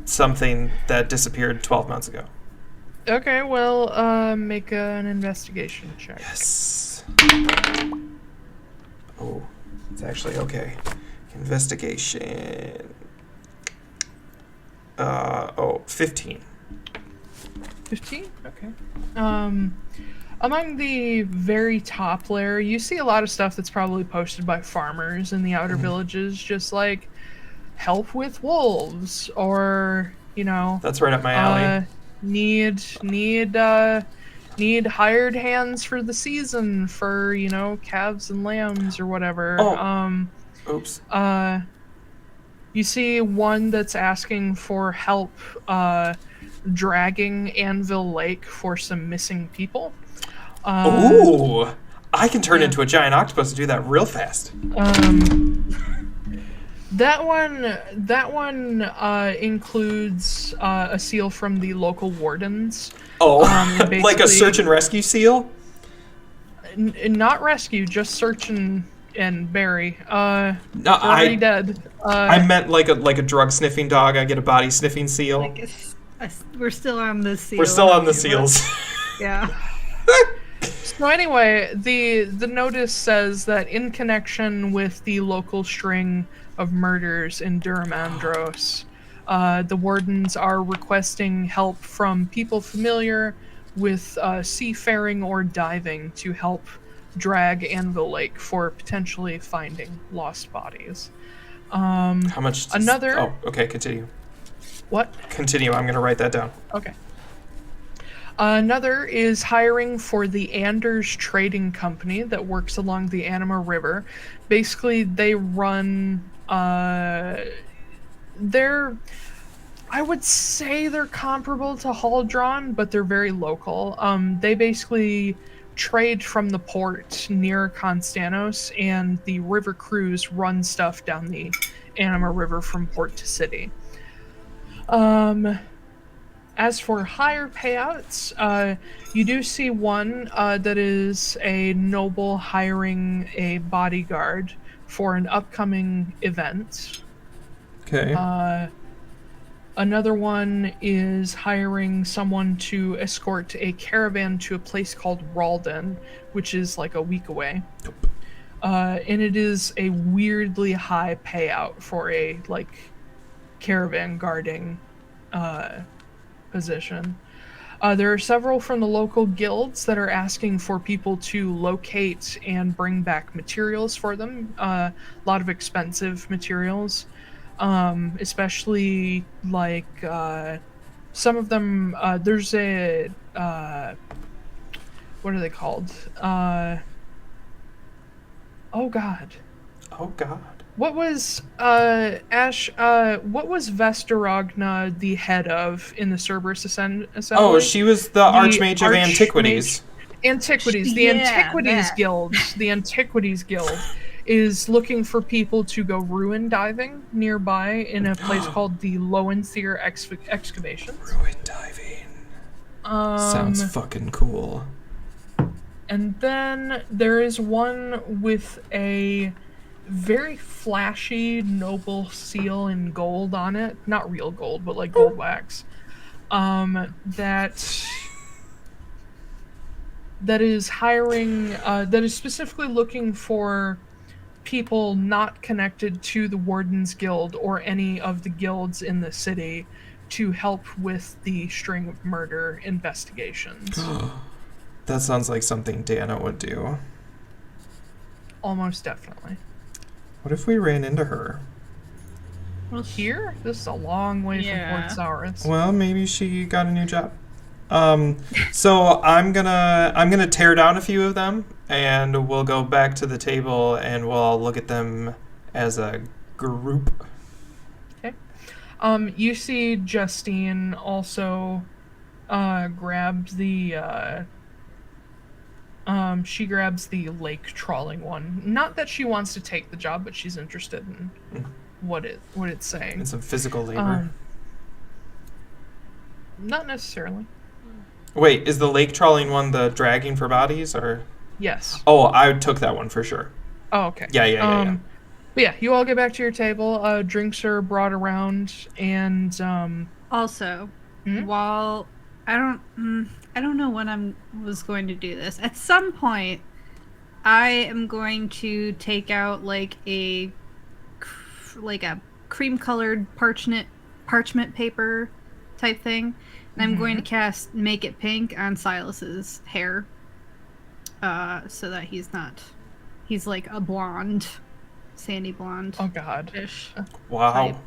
something that disappeared 12 months ago. Okay, well, make an investigation check. Yes. Oh, it's actually okay. Investigation. 15. 15? Okay. Among the very top layer, you see a lot of stuff that's probably posted by farmers in the outer villages, just like help with wolves, or, you know... That's right up my alley. Need hired hands for the season for, you know, calves and lambs or whatever. Oops. You see one that's asking for help dragging Anvil Lake for some missing people. Ooh! I can turn into a giant octopus and do that real fast. That one includes a seal from the local wardens. Oh, like a search and rescue seal? Not rescue, just search and bury. No, they're already dead. I meant like a drug sniffing dog. I get a body sniffing seal. Like we're still on the seal. We're still on the seals. Yeah. So anyway, the notice says that in connection with the local string of murders in Duramandros, the wardens are requesting help from people familiar with seafaring or diving to help drag Anvil Lake for potentially finding lost bodies. How much? Oh, okay, continue. What? Continue, I'm going to write that down. Okay. Another is hiring for the Anders Trading Company that works along the Anima River. Basically, they run... I would say they're comparable to Haldron, but they're very local. They basically trade from the port near Konstanos, and the river crews run stuff down the Anima River from port to city. As for higher payouts, you do see one that is a noble hiring a bodyguard for an upcoming event. Okay. Another one is hiring someone to escort a caravan to a place called Ralden, which is like a week away. And it is a weirdly high payout for a caravan guarding position. There are several from the local guilds that are asking for people to locate and bring back materials for them. A lot of expensive materials. Especially some of them, there's a, what are they called? Oh God. What was, Ash, what was Vesterogna the head of in the Cerberus Assembly? Oh, she was the Archmage of Antiquities. Antiquities. The Antiquities Guild. The Antiquities Guild is looking for people to go ruin diving nearby in a place called the Lowenthir Excavations. Ruin diving. Sounds fucking cool. And then there is one with a very flashy noble seal in gold on it. Not real gold, but like gold wax. That is hiring, that is specifically looking for people not connected to the Warden's Guild or any of the guilds in the city to help with the string of murder investigations. That sounds like something Dana would do. Almost definitely. What if we ran into her? Well, here? This is a long way from Port Saurus. Well, maybe she got a new job. So I'm gonna tear down a few of them, and we'll go back to the table, and we'll all look at them as a group. Okay. You see Justine also grabbed the She grabs the lake trawling one. Not that she wants to take the job, but she's interested in what it's saying. It's some physical labor. Not necessarily. Wait, is the lake trawling one the dragging for bodies, or? Yes. Oh, I took that one for sure. Oh, okay. Yeah. But yeah, you all get back to your table. Drinks are brought around, and Also, while I don't know when I was going to do this. At some point, I am going to take out like a cream-colored parchment paper type thing, and I'm going to cast Make It Pink on Silas's hair, so that he's like a blonde, sandy blonde. Oh God. Wow. Type.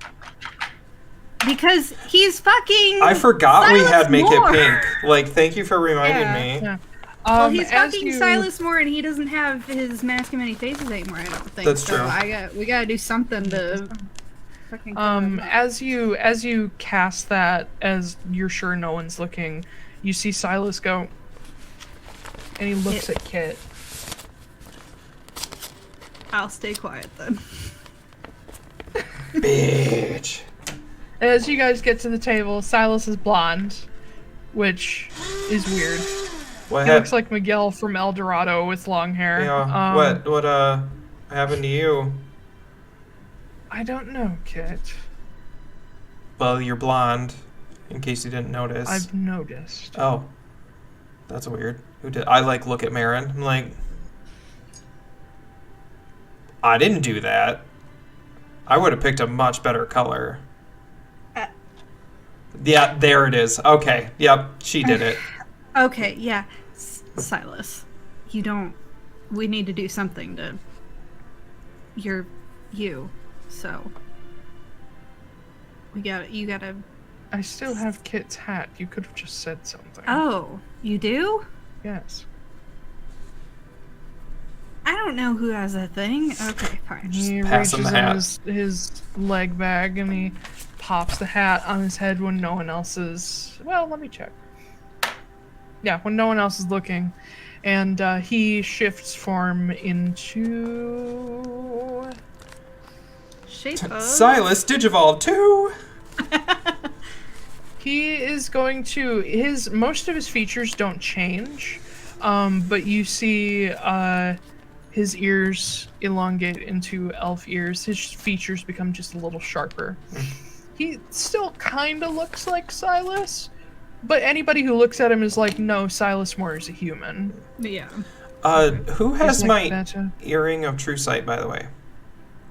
Because he's fucking. I forgot we had Make Mor. It Pink. Like, thank you for reminding me. Yeah. Well, he's fucking Silas Mor, and he doesn't have his mask of many faces anymore. I don't think. That's so true. We gotta do something to. Fucking as you cast that, as you're sure no one's looking, you see Silas go, and he looks at Kit. I'll stay quiet then. Bitch. As you guys get to the table, Silas is blonde, which is weird. What He looks like Miguel from El Dorado with long hair. Yeah. What happened to you? I don't know, Kit. Well, you're blonde, in case you didn't notice. I've noticed. Oh. That's weird. Who did? I look at Marin. I'm like, I didn't do that. I would have picked a much better color. Yeah, there it is. Okay. Yep, she did it. Okay, yeah. Silas, we need to do something to. You. So. You gotta. I still have Kit's hat. You could have just said something. Oh, you do? Yes. I don't know who has that thing. Okay, fine. He pass him reaches the in hat. his leg bag and he pops the hat on his head when no one else is. Well, let me check. Yeah, when no one else is looking, and he shifts form into. Shape of. Silas Digivolve 2! He is going to most of his features don't change, but you see his ears elongate into elf ears. His features become just a little sharper. He still kind of looks like Silas, but anybody who looks at him is like, no, Silas Mor is a human. Yeah. Who has like my that, earring of true sight, by the way?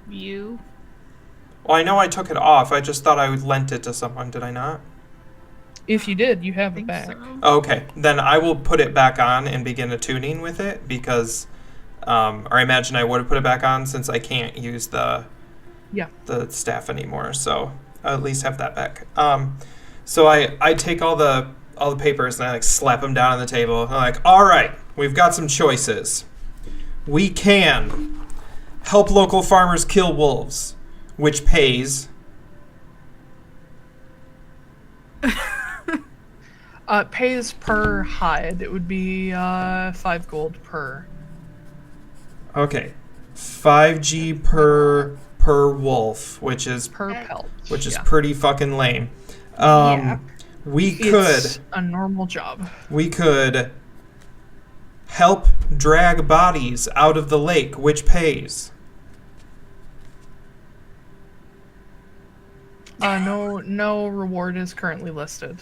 You. Well, I know I took it off. I just thought I lent it to someone. Did I not? If you did, you have it back. So. Oh, okay. Then I will put it back on and begin attuning with it because, or I imagine I would have put it back on since I can't use the staff anymore. So I'll at least have that back. So I take all the papers and I slap them down on the table. I'm like, all right, we've got some choices. We can help local farmers kill wolves, which pays. Pays per hide. It would be 5 gold per. Okay, 5G per wolf, which is Per pelt. which is pretty fucking lame. Yeah. It's a normal job. We could help drag bodies out of the lake, which pays. No reward is currently listed.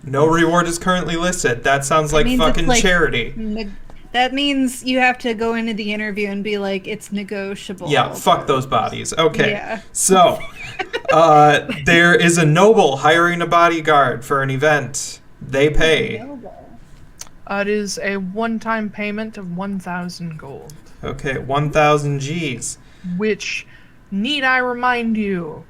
No reward is currently listed. That sounds like means fucking it's like charity. That means you have to go into the interview and be like, it's negotiable. Yeah, fuck those bodies. Okay. Yeah. So, there is a noble hiring a bodyguard for an event. They pay. It is a one-time payment of 1,000 gold. Okay, 1,000 Gs. Which, need I remind you,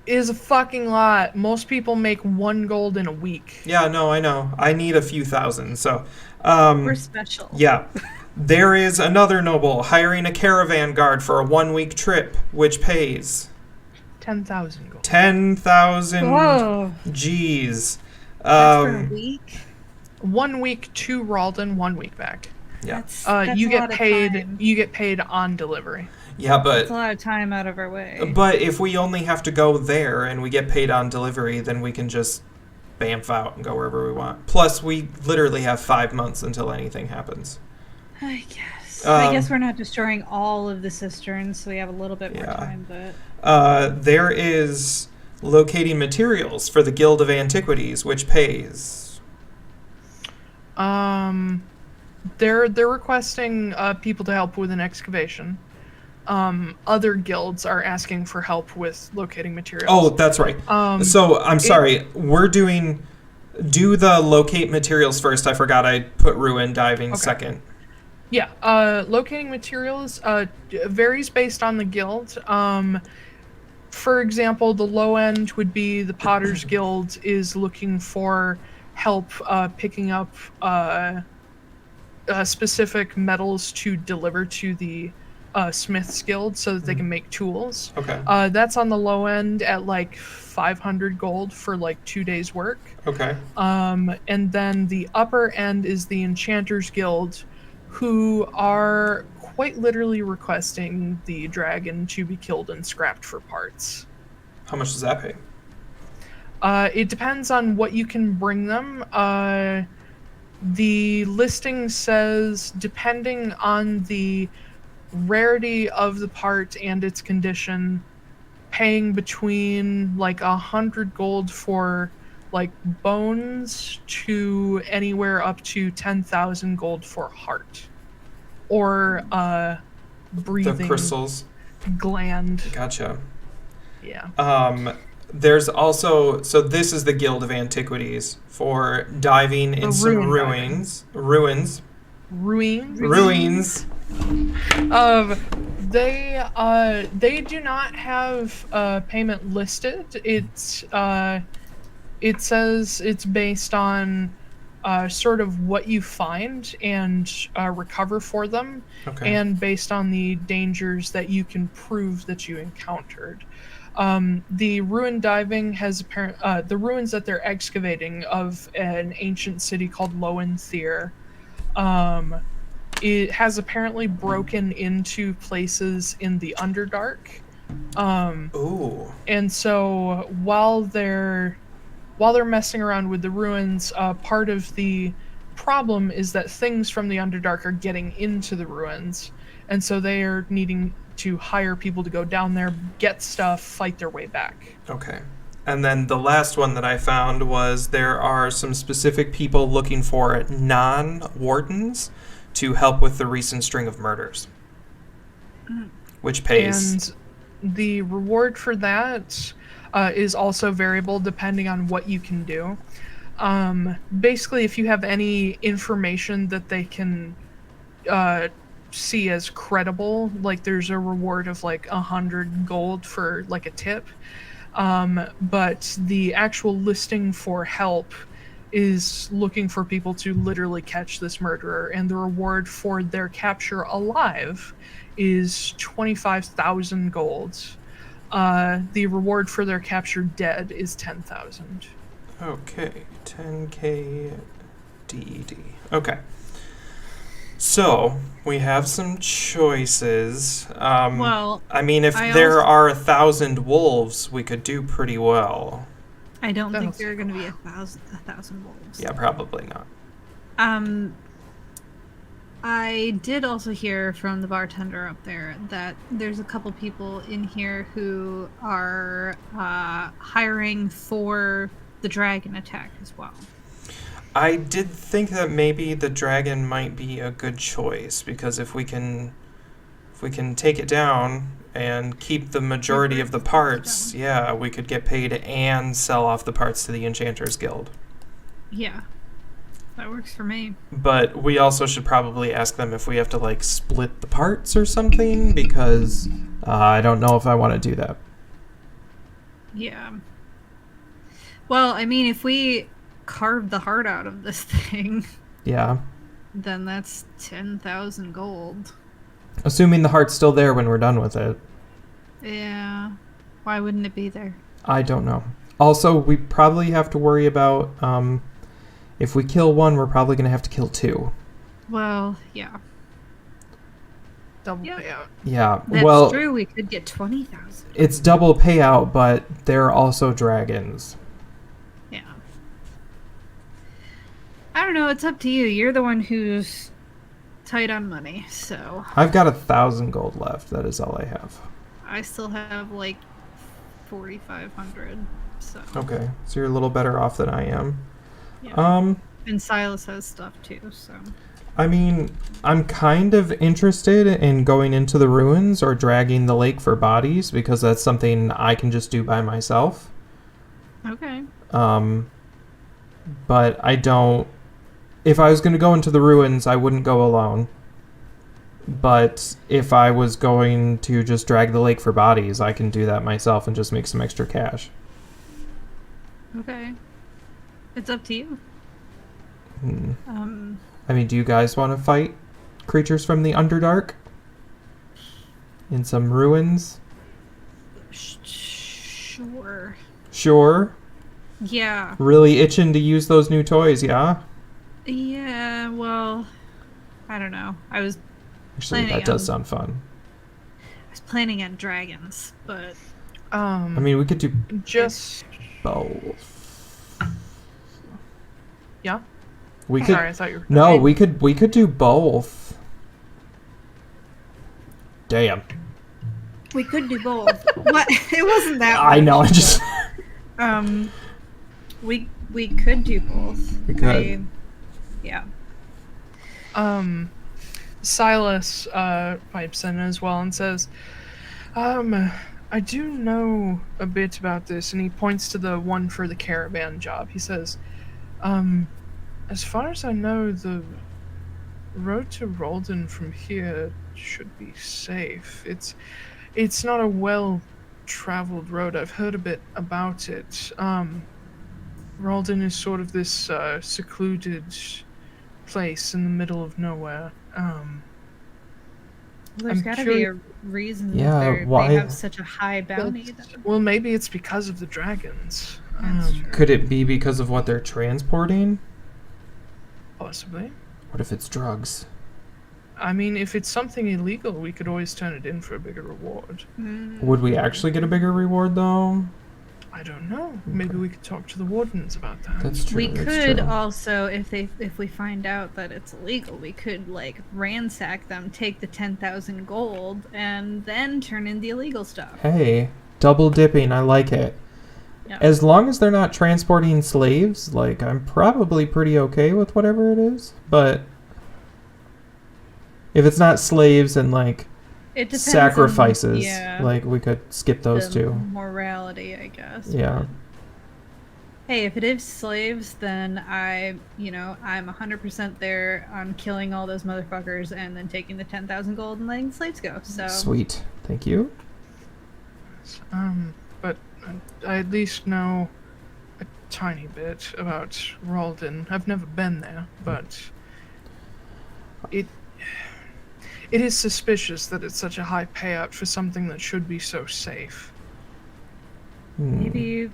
is a fucking lot. Most people make 1 gold in a week. Yeah, no, I know. I need a few thousand, so... We're special. Yeah. There is another noble hiring a caravan guard for a 1-week trip, which pays 10,000 gold. 10,000 Whoa. Gs. That's for a week? 1 week to Ralden, 1 week back. Yeah. That's you a get lot of paid. time. You get paid on delivery. Yeah, That's a but lot of time out of our way. if we only have to go there and we get paid on delivery, then we can just bamf out and go wherever we want. Plus, we literally have 5 months until anything happens. I guess we're not destroying all of the cisterns, so we have a little bit more time, but... There is locating materials for the Guild of Antiquities, which pays. They're requesting people to help with an excavation. Other guilds are asking for help with locating materials. Oh, that's right. So I'm sorry. Do the locate materials first. I forgot I put ruin diving second. Yeah. Locating materials varies based on the guild. For example, the low end would be the Potter's Guild is looking for help picking up specific metals to deliver to the Smith's Guild so that they can make tools. Okay. That's on the low end at like 500 gold for like 2 days work. Okay. And then the upper end is the Enchanter's Guild, who are quite literally requesting the dragon to be killed and scrapped for parts. How much does that pay? It depends on what you can bring them. The listing says, depending on the rarity of the part and its condition, paying between like 100 gold for like bones to anywhere up to 10,000 gold for heart or breathing The crystals. gland. Gotcha. Yeah. There's also, so this is the Guild of Antiquities for diving in some ruins. Ruins. They do not have payment listed. It says it's based on sort of what you find and recover for them, and based on the dangers that you can prove that you encountered. The ruin diving has the ruins that they're excavating of an ancient city called Lowen-Thier. It has apparently broken into places in the Underdark. And so while they're messing around with the ruins, part of the problem is that things from the Underdark are getting into the ruins, and so they are needing to hire people to go down there, get stuff, fight their way back. Okay. And then the last one that I found was there are some specific people looking for non-wardens to help with the recent string of murders, which pays. And the reward for that is also variable depending on what you can do. Basically, if you have any information that they can see as credible, like there's a reward of like 100 gold for like a tip. But the actual listing for help is looking for people to literally catch this murderer, and the reward for their capture alive is 25,000 gold. The reward for their capture dead is 10,000. Okay, 10k DED. Okay. So, we have some choices. Well, I mean, if there are 1,000 wolves, we could do pretty well. I don't think there are going to be 1,000 wolves. Yeah, probably not. I did also hear from the bartender up there that there's a couple people in here who are hiring for the dragon attack as well. I did think that maybe the dragon might be a good choice, because if we can take it down and keep the majority of the parts, yeah, we could get paid and sell off the parts to the Enchanters Guild. Yeah. That works for me. But we also should probably ask them if we have to, like, split the parts or something, because I don't know if I want to do that. Yeah. Well, I mean, if we carve the heart out of this thing... Yeah. Then that's 10,000 gold. Assuming the heart's still there when we're done with it. Yeah. Why wouldn't it be there? I don't know. Also, we probably have to worry about... if we kill one, we're probably going to have to kill two. Well, yeah. Double Yeah. payout. Yeah, That's well, true. We could get 20,000. it's double payout, but they're also dragons. Yeah. I don't know. It's up to you. You're the one who's tight on money, so I've got 1,000 gold left. That is all I have. I still have like 4,500. So Okay, so you're a little better off than I am. yeah. And Silas has stuff too. So I mean, I'm kind of interested in going into the ruins or dragging the lake for bodies because that's something I can just do by myself. okay. But I don't. If I was going to go into the ruins, I wouldn't go alone. But if I was going to just drag the lake for bodies, I can do that myself and just make some extra cash. Okay. It's up to you. I mean, do you guys want to fight creatures from the Underdark? In some ruins? Sure. Sure. Yeah. Really itching to use those new toys, yeah? Yeah. Well, I don't know. I was Actually, that does sound fun. planning on dragons, but I mean, we could do Just both. yeah. We could. Sorry, I thought you were. No, we could do both. Damn. we could do both. What? It wasn't that. I know. I just. We could do both. We could. Yeah. Silas pipes in as well and says, I do know a bit about this, and he points to the one for the caravan job. He says, as far as I know, the road to Roldan from here should be safe. It's not a well-traveled road. I've heard a bit about it. Roldan is sort of this secluded place in the middle of nowhere. There's got to be a reason Yeah, why? they have such a high bounty. Well, maybe it's because of the dragons. That's true. Could it be because of what they're transporting? Possibly. What if it's drugs? I mean, if it's something illegal, we could always turn it in for a bigger reward. Would we actually get a bigger reward, though? I don't know. Maybe we could talk to the wardens about that. That's true. We that's could true. also, if we find out that it's illegal, we could like ransack them, take the 10,000 gold, and then turn in the illegal stuff. Hey, double dipping. I like it. Yeah. As long as they're not transporting slaves, like, I'm probably pretty okay with whatever it is. But if it's not slaves and, like, It depends on- sacrifices, yeah, like, we could skip those the two. morality, I guess. Yeah. Hey, if it is slaves, then I'm 100% there on killing all those motherfuckers and then taking the 10,000 gold and letting the slaves go. So Sweet. Thank you. But I at least know a tiny bit about Roldan. I've never been there, but it is suspicious that it's such a high payout for something that should be so safe. maybe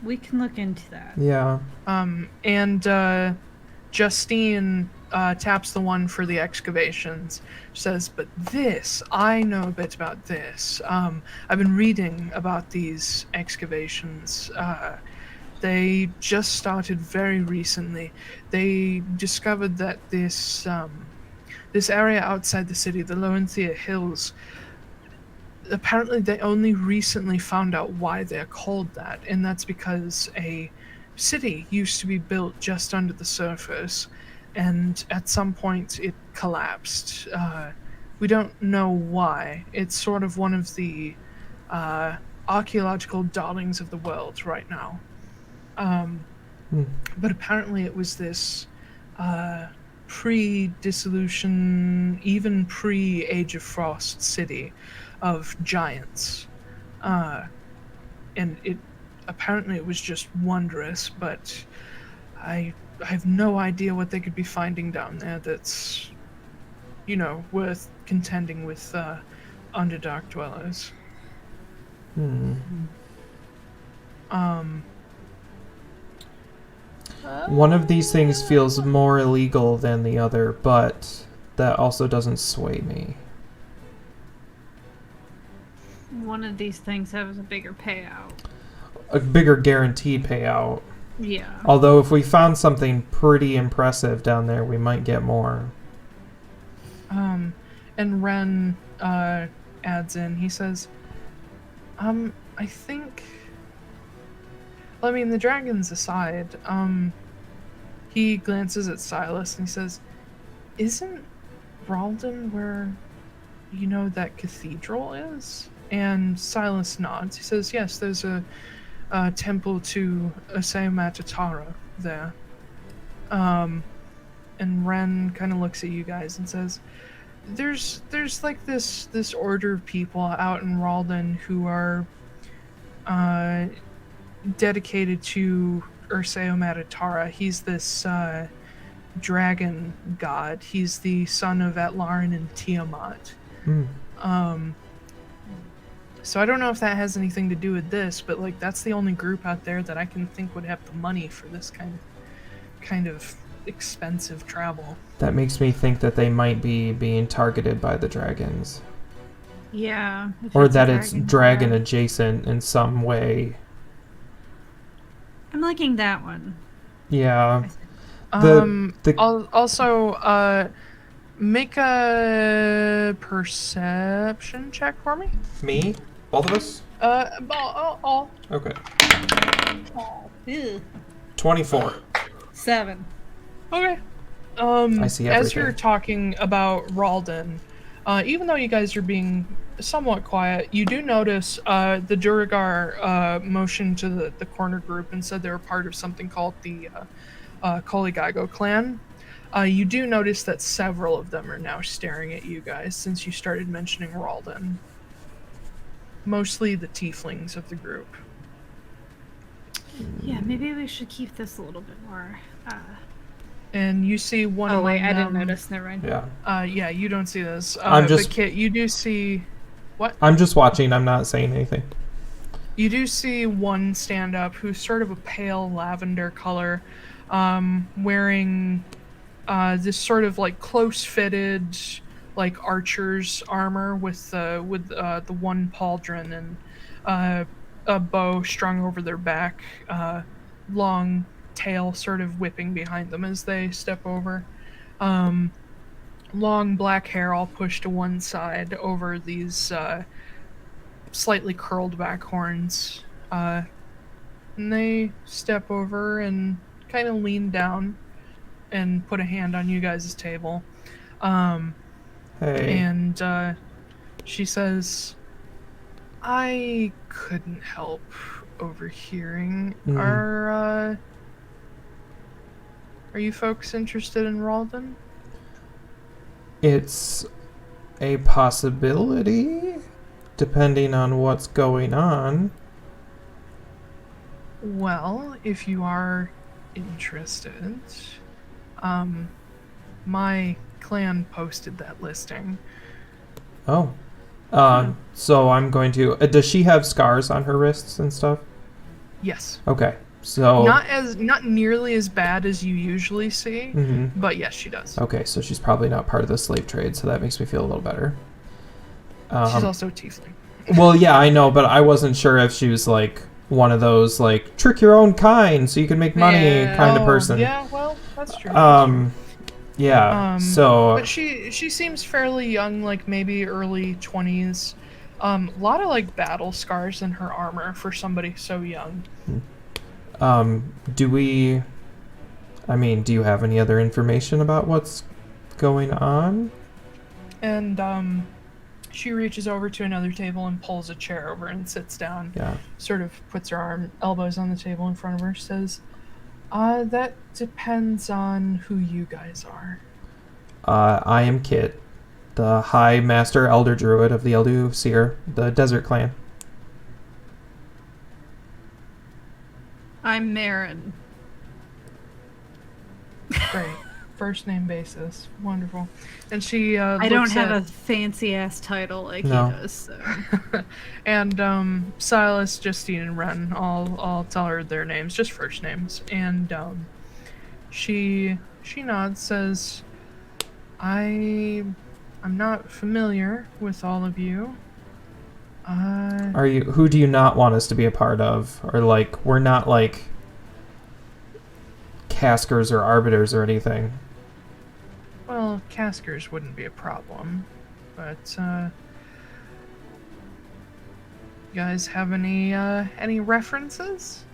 we can look into that. Yeah. And Justine taps the one for the excavations, says, but I know a bit about this. I've been reading about these excavations. They just started very recently. They discovered that this area outside the city, the Loenthea Hills, apparently they only recently found out why they're called that, and that's because a city used to be built just under the surface, and at some point it collapsed. We don't know why. It's sort of one of the archaeological darlings of the world right now. But apparently it was this pre-dissolution, even pre-Age of Frost city of giants. And apparently it was just wondrous, but I have no idea what they could be finding down there that's, worth contending with Underdark dwellers. One of these things feels more illegal than the other, but that also doesn't sway me. One of these things has a bigger payout. A bigger guaranteed payout. Yeah. Although if we found something pretty impressive down there, we might get more. And Ren adds in, he says, I think... I mean, the dragons aside, he glances at Silas and he says, isn't Ralden where, that cathedral is? And Silas nods. He says, yes, there's a temple to Aseomatatara there. And Ren kind of looks at you guys and says, there's like this order of people out in Ralden who are dedicated to Aseomatatara. He's this dragon god. He's the son of Atlaran and Tiamat. So I don't know if that has anything to do with this, but like that's the only group out there that I can think would have the money for this kind of expensive travel. That makes me think that they might be being targeted by the dragons. Yeah. Or that it's dragon adjacent in some way. I'm liking that one. Yeah. Also, make a perception check for me. Me? Both of us? All. Okay. Ew. 24. 7. Okay. I see everything. As you're talking about Ralden, even though you guys are being somewhat quiet, you do notice the Duragar motioned to the corner group and said they were part of something called the Koligago clan. You do notice that several of them are now staring at you guys since you started mentioning Ralden. Mostly the tieflings of the group. Yeah, maybe we should keep this a little bit more. And you see one. Oh wait, I didn't notice. Never mind. Yeah. Yeah, you don't see this. I'm just. But Kit, you do see. What? I'm just watching. I'm not saying anything. You do see one stand up who's sort of a pale lavender color, wearing this sort of like close-fitted, like archer's armor with the one pauldron and a bow strung over their back, long tail sort of whipping behind them as they step over. Long black hair all pushed to one side over these slightly curled back horns. And they step over and kind of lean down and put a hand on you guys' table. Hey. And she says, I couldn't help overhearing. Are you folks interested in Ralden? It's a possibility, depending on what's going on. Well, if you are interested, my clan posted that listing. Oh. So I'm going to... does she have scars on her wrists and stuff? Yes. Okay. So... Not nearly as bad as you usually see, but yes, she does. Okay, so she's probably not part of the slave trade, so that makes me feel a little better. She's also a tiefling. Well, yeah, I know, but I wasn't sure if she was like one of those like trick your own kind so you can make money kind of person. Yeah, well, that's true. Yeah. So but she seems fairly young, like maybe early 20s. A lot of like battle scars in her armor for somebody so young. Do you have any other information about what's going on? And she reaches over to another table and pulls a chair over and sits down. Yeah. Sort of puts her elbows on the table in front of her, says, that depends on who you guys are. I am Kit, the High Master Elder Druid of the Elduseer, the Desert Clan. I'm Marin. Great. First name basis. Wonderful. And she I don't have a fancy ass title like he does, so. And Silas, Justine, and Ren, I'll tell her their names, just first names. And She nods, says, I'm not familiar with all of you. Who do you not want us to be a part of? Or, like, we're not, like, caskers or arbiters or anything. Well, caskers wouldn't be a problem, but, you guys have any references?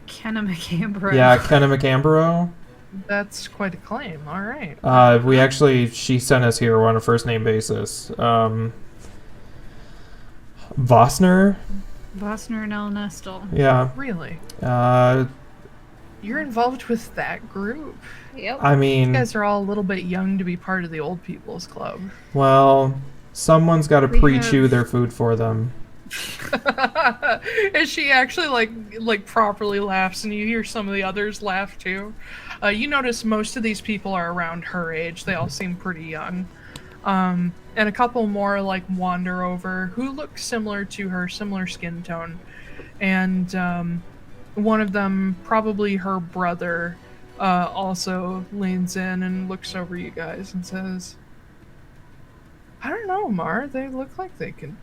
Kenna McAmbro. Yeah, Kenna McAmbro. That's quite a claim, alright. She sent us here. We're on a first name basis. Vossner? Vossner and El Nestle. Yeah. Really? You're involved with that group? Yep. I mean... You guys are all a little bit young to be part of the old people's club. Well, someone's got to We pre-chew have- their food for them. And she actually like properly laughs, and you hear some of the others laugh too. You notice most of these people are around her age. They all seem pretty young. And a couple more like wander over who look similar to her, similar skin tone. And one of them, probably her brother, also leans in and looks over you guys and says, I don't know, Mar, they look like they can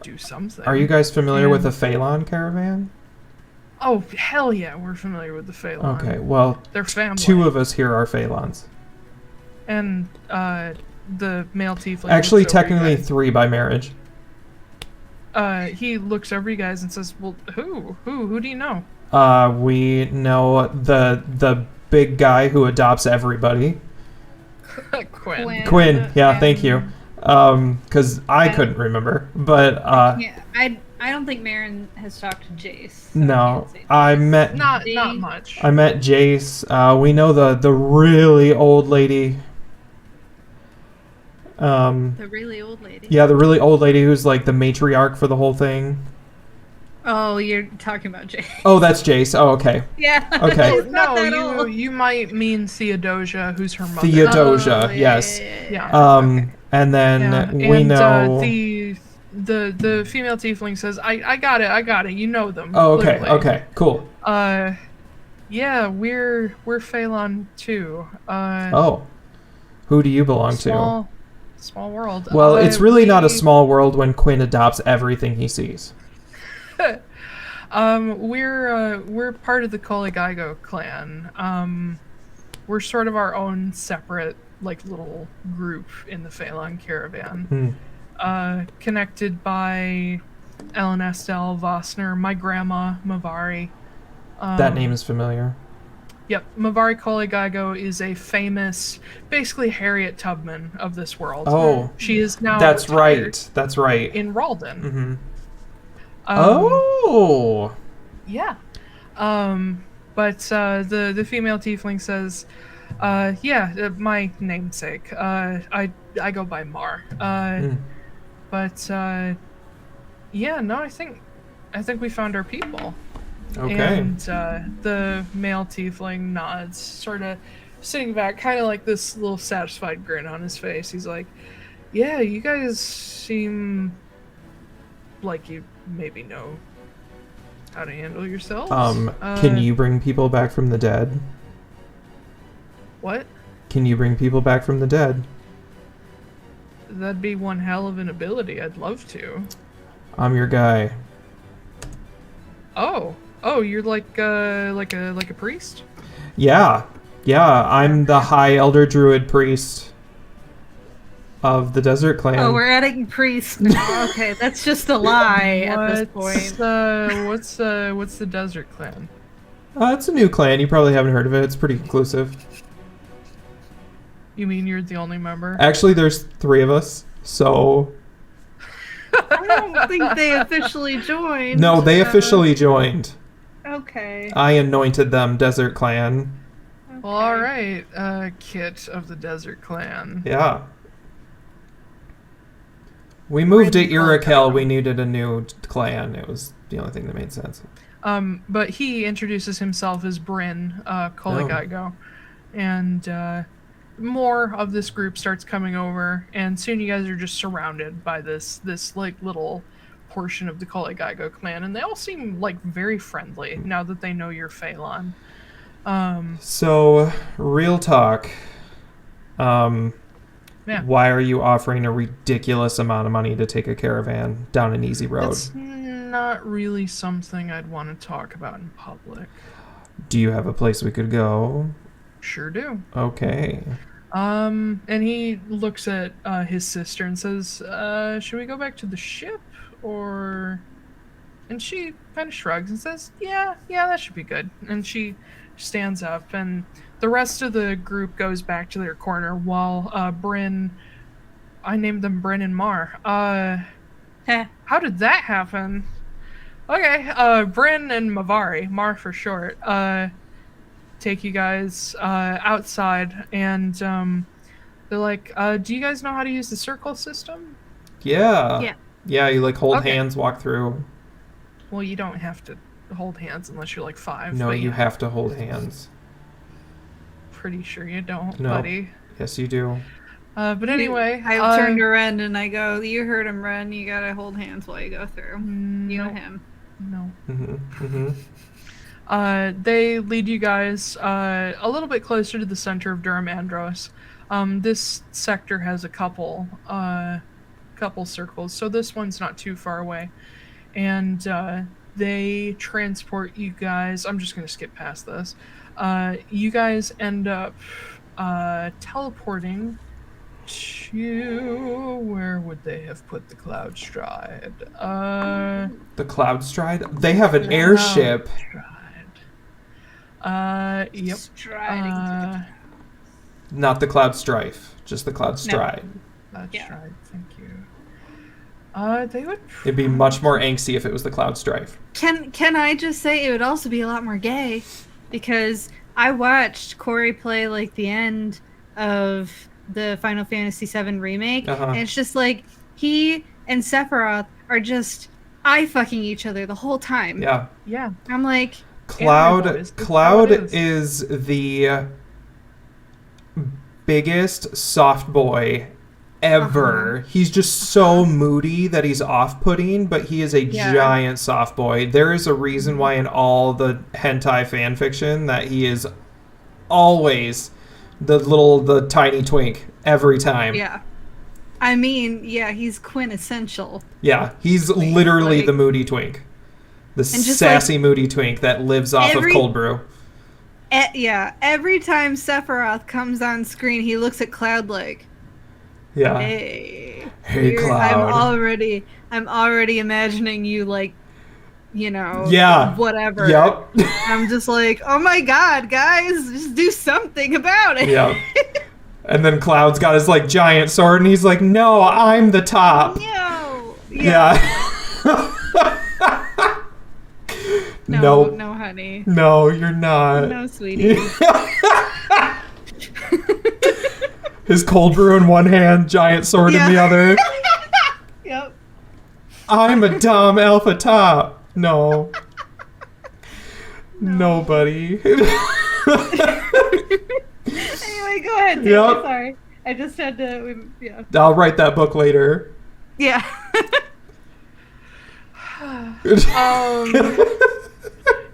do something. Are you guys familiar with the Phelan caravan? Oh, hell yeah, we're familiar with the Phelan. Okay, well, They're family. two of us here are Phelans. And the male tiefling. Actually, looks over you technically guys. 3 by marriage. He looks over you guys and says, "Well, who do you know?" We know the big guy who adopts everybody. Quinn. Quinn, yeah, thank you. Because I couldn't remember, but Yeah, I don't think Marin has talked to Jace. So no, can't say I met Not much. I met Jace. We know the really old lady. the really old lady. Yeah, the really old lady who's like the matriarch for the whole thing. Oh, you're talking about Jace. Oh, that's Jace. Oh, okay. Yeah. Okay. It's not that No, old. you might mean Theodosia, who's her mother. Theodosia, Oh, yes. Yeah. Okay. And then Yeah, we and, know. The female tiefling says, I got it. You know them. Oh, okay, clearly. okay, cool. Yeah, we're Phelan too. Oh, who do you belong to? Small world. Well, it's really not a we- small world when Quinn adopts everything he sees. We're part of the Koligaigo clan. We're sort of our own separate, like, little group in the Phelan caravan. Connected by Ellen Estelle Vossner, my grandma, Mavari. That name is familiar. Yep, Mavari Koligaigo is a famous, basically Harriet Tubman of this world. Oh, She is now that's retired right. That's right. in Ralden. Mm-hmm. Oh. Yeah. But the female tiefling says, my namesake. I go by Mar. But yeah, no, I think we found our people. Okay. And the male tiefling nods, sort of sitting back, kind of like this little satisfied grin on his face. He's like, yeah, you guys seem like you maybe know how to handle yourselves. Can you bring people back from the dead? What? Can you bring people back from the dead? That'd be one hell of an ability. I'd love to. I'm your guy. Oh, you're like a priest? Yeah. I'm the High Elder Druid priest of the Desert Clan. Oh, we're adding priest now. Okay, that's just a lie at this point. What's the Desert Clan? It's a new clan. You probably haven't heard of it. It's pretty exclusive. You mean you're the only member? Actually, there's 3 of us. So I don't think they officially joined. no, they officially joined. Okay. I anointed them Desert Clan. Well, all right, Kit of the Desert Clan. Yeah. We moved to Where'd you come Irakel. from? We needed a new clan. It was the only thing that made sense. But he introduces himself as Bryn Koligaigo, and more of this group starts coming over, and soon you guys are just surrounded by this like little portion of the Kolegaigo clan, and they all seem like very friendly now that they know you're Phelan. So, real talk. Yeah. Why are you offering a ridiculous amount of money to take a caravan down an easy road? It's not really something I'd want to talk about in public. Do you have a place we could go? Sure do. Okay. And he looks at his sister and says, should we go back to the ship, or... And she kind of shrugs and says, yeah, that should be good. And she stands up, and the rest of the group goes back to their corner while Bryn... I named them Bryn and Mar. How did that happen? Okay, Bryn and Mavari, Mar for short, take you guys outside, and they're like, do you guys know how to use the circle system? Yeah, you like hold Okay. hands, walk through. Well, you don't have to hold hands unless you're like 5. No, but you have to hold hands. Pretty sure you don't, No. buddy. Yes, you do. But anyway, I turned to Ren and I go, you heard him, Ren. You gotta hold hands while you go through. You and him. No. Mm-hmm. They lead you guys a little bit closer to the center of Durham Andros. This sector has a couple circles, so this one's not too far away. And they transport you guys. I'm just going to skip past this. You guys end up teleporting to... Where would they have put the Cloud Stride? The Cloud Stride? They have an airship. Yep. Striding. Not the Cloud Strife, just the Cloud Stride. Cloud Yeah. Stride, thank you. They would... It'd be much more angsty if it was the Cloud Strife. Can I just say it would also be a lot more gay, because I watched Corey play like the end of the Final Fantasy VII remake, and it's just like he and Sephiroth are just eye-fucking each other the whole time. Yeah. Yeah. I'm like, Cloud Cloud is the biggest soft boy ever. He's just so moody that he's off-putting, but he is a giant soft boy. There is a reason why in all the hentai fan fiction that he is always the tiny twink every time. yeah. I mean, yeah, he's quintessential. Yeah, he's literally like- the moody twink. The just, sassy moody twink that lives off of cold brew. Every time Sephiroth comes on screen, he looks at Cloud like, Yeah. hey, Hey, Cloud. I'm already imagining you like, Yeah. whatever. Yep. I'm just like, oh my god, guys, just do something about it. Yep. And then Cloud's got his like giant sword, and he's like, "No, I'm the top." No. Yeah. No, Nope. no, honey. No, you're not. No, sweetie. His cold brew in one hand, giant sword in the other. Yep. I'm a dumb alpha top. No. Nobody. Anyway, go ahead. Taylor. Yep. Sorry. I just had to. Yeah. I'll write that book later. Yeah.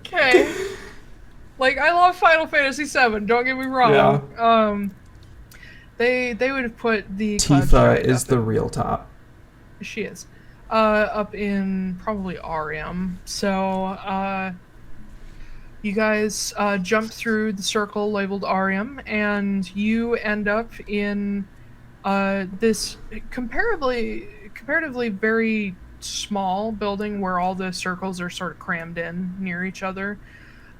Okay. Like, I love Final Fantasy VII, don't get me wrong. Yeah. They would have put the Cloud Tifa Stride is up the real top. She is. Up in probably RM. So, you guys jump through the circle labeled RM, and you end up in this comparatively very small building where all the circles are sort of crammed in near each other.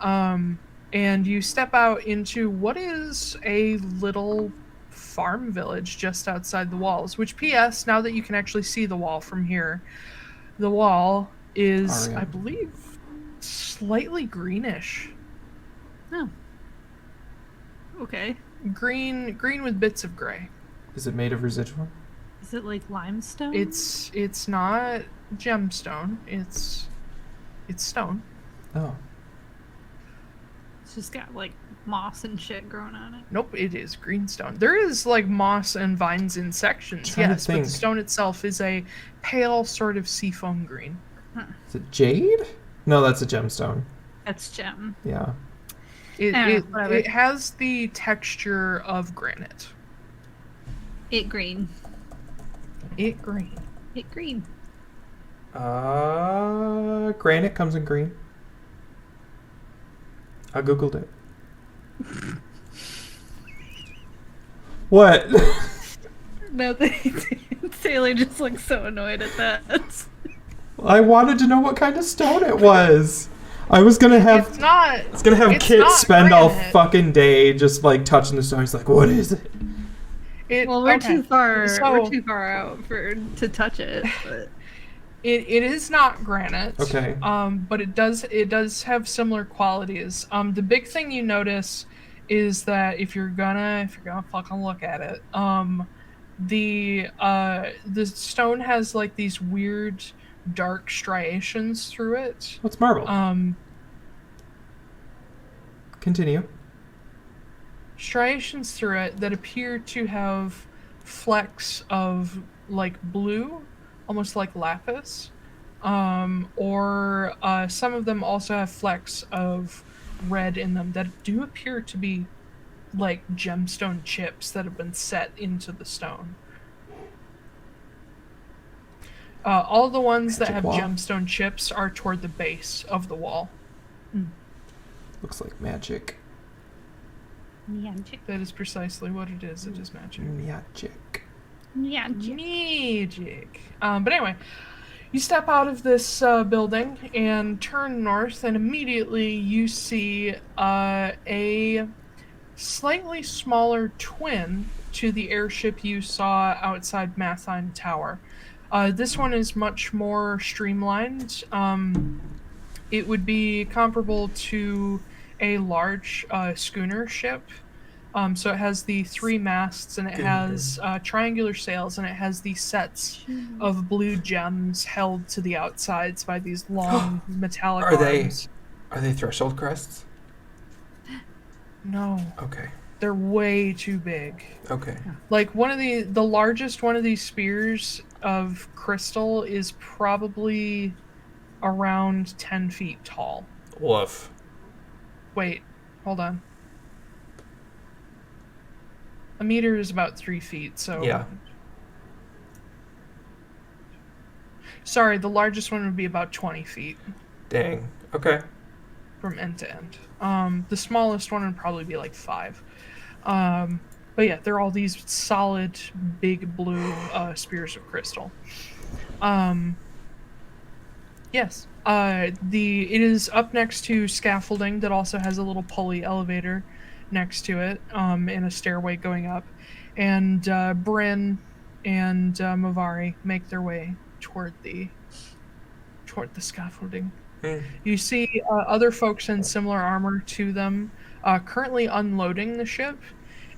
And you step out into what is a little farm village just outside the walls, which, P.S., now that you can actually see the wall from here, the wall is, I believe, slightly greenish. Oh. Okay. Green with bits of gray. Is it made of residual? Is it like limestone? It's not gemstone. It's stone. Oh. It's just got like moss and shit growing on it. Nope, it is greenstone. There is like moss and vines in sections, Trying to yes, but think. the stone itself is a pale sort of seafoam green. Is it jade? No, that's a gemstone. That's gem. Yeah. Whatever. It has the texture of granite. It green. It green. It green. Granite comes in green. I googled it. What? Nothing. Taiylor just looks so annoyed at that. I wanted to know what kind of stone it was. I was gonna have. It's not. I was gonna have it's Kit not spend all granite. fucking day just like touching the stone. He's like, "What is it?" Well, we're Okay. too far. So- we're too far out to touch it. But It is not granite. Okay. But it does have similar qualities. The big thing you notice is that if you're gonna fucking look at it, the stone has like these weird dark striations through it. What's marble? Continue. Striations through it that appear to have flecks of like blue, almost like lapis, or some of them also have flecks of red in them that do appear to be like gemstone chips that have been set into the stone. All the ones that Magic have wall. gemstone chips are toward the base of the wall. Looks like magic. That is precisely what it is. It is magic. Magic. Magic. But anyway, you step out of this building and turn north, and immediately you see a slightly smaller twin to the airship you saw outside Mathine Tower. This one is much more streamlined. It would be comparable to a large schooner ship. So it has the 3 masts, and it has triangular sails, and it has these sets of blue gems held to the outsides by these long metallic arms. Are they threshold crests? No, Okay. they're way too big. Okay. Like the largest one of these spears of crystal is probably around 10 feet tall. Woof. Wait, hold on. A meter is about 3 feet, so... Yeah. Sorry, the largest one would be about 20 feet Dang. Okay. from end to end. The smallest one would probably be like 5. But yeah, they're all these solid, big blue spears of crystal. Yes. It is up next to scaffolding that also has a little pulley elevator next to it, and a stairway going up. And Bryn and Mavari make their way toward the scaffolding. You see other folks in similar armor to them currently unloading the ship,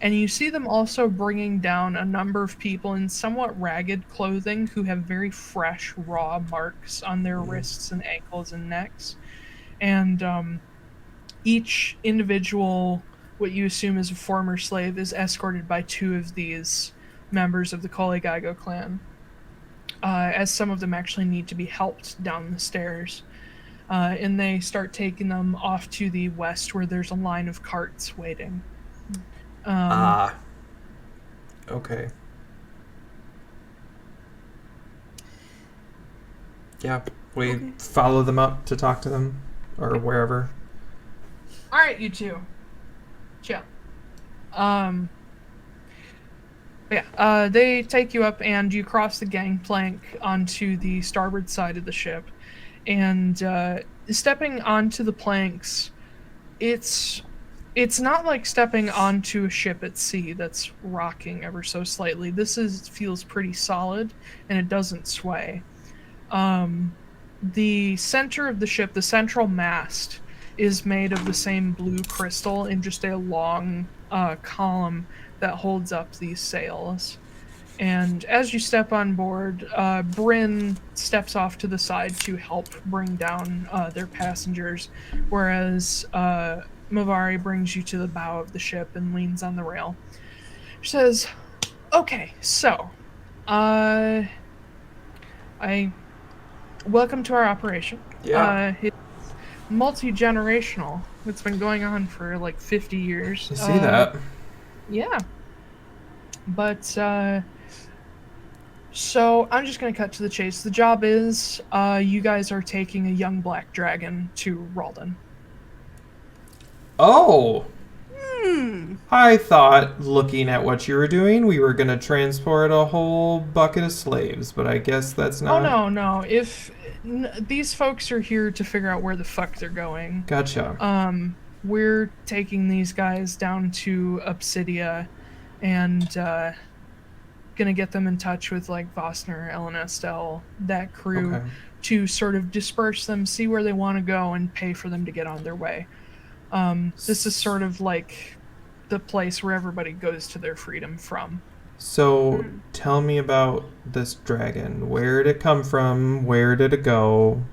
and you see them also bringing down a number of people in somewhat ragged clothing who have very fresh, raw marks on their wrists and ankles and necks. And each individual, what you assume is a former slave, is escorted by 2 of these members of the Kolegaigo clan, as some of them actually need to be helped down the stairs. And they start taking them off to the west where there's a line of carts waiting. Okay. Yeah, we follow them up to talk to them, or wherever. Alright, you 2. Chill. They take you up and you cross the gangplank onto the starboard side of the ship. And stepping onto the planks, it's not like stepping onto a ship at sea that's rocking ever so slightly. This feels pretty solid, and it doesn't sway. The center of the ship, the central mast, is made of the same blue crystal in just a long column that holds up these sails. And as you step on board, Bryn steps off to the side to help bring down their passengers, whereas Mavari brings you to the bow of the ship and leans on the rail. She says, "Okay, so, welcome to our operation. Yeah. It's multi-generational. It's been going on for like 50 years. You see that? Yeah. But, so I'm just going to cut to the chase. The job is, you guys are taking a young black dragon to Ralden. Oh! I thought, looking at what you were doing, we were going to transport a whole bucket of slaves, but I guess that's not... Oh, no. These folks are here to figure out where the fuck they're going. Gotcha. We're taking these guys down to Obsidia and gonna get them in touch with like Vosner, Ellen Estelle, that crew, to sort of disperse them, see where they want to go, and pay for them to get on their way. This is sort of like the place where everybody goes to their freedom from. So, tell me about this dragon. Where did it come from? Where did it go?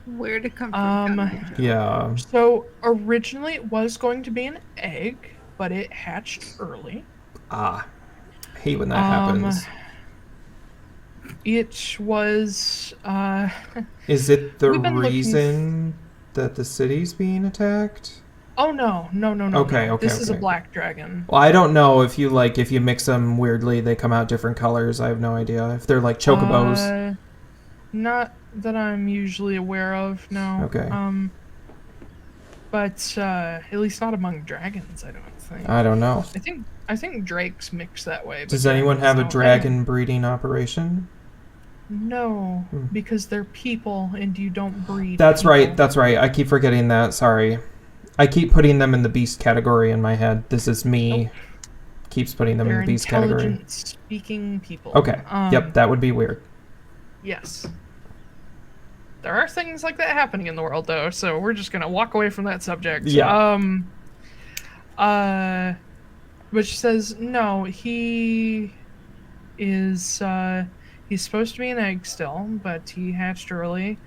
Where'd it come from? Yeah. So, originally it was going to be an egg, but it hatched early. I hate when that happens. It was, Is it the we've been reason that the city's being attacked? Oh, no. Okay. This is a black dragon. Well, I don't know if you mix them weirdly, they come out different colors. I have no idea. If they're like chocobos. Not that I'm usually aware of, no. Okay. But at least not among dragons, I don't think. I don't know. I think drakes mix that way. Does anyone have a dragon breeding operation? No, because they're people and you don't breed. That's people. right. I keep forgetting that. Sorry. I keep putting them in the beast category in my head. This is me. Nope. Keeps putting them in the beast category. Intelligent speaking people. Okay. Yep, that would be weird. Yes. There are things like that happening in the world, though, so we're just gonna walk away from that subject. Yeah. But she says, no, he is, he's supposed to be an egg still, but he hatched early.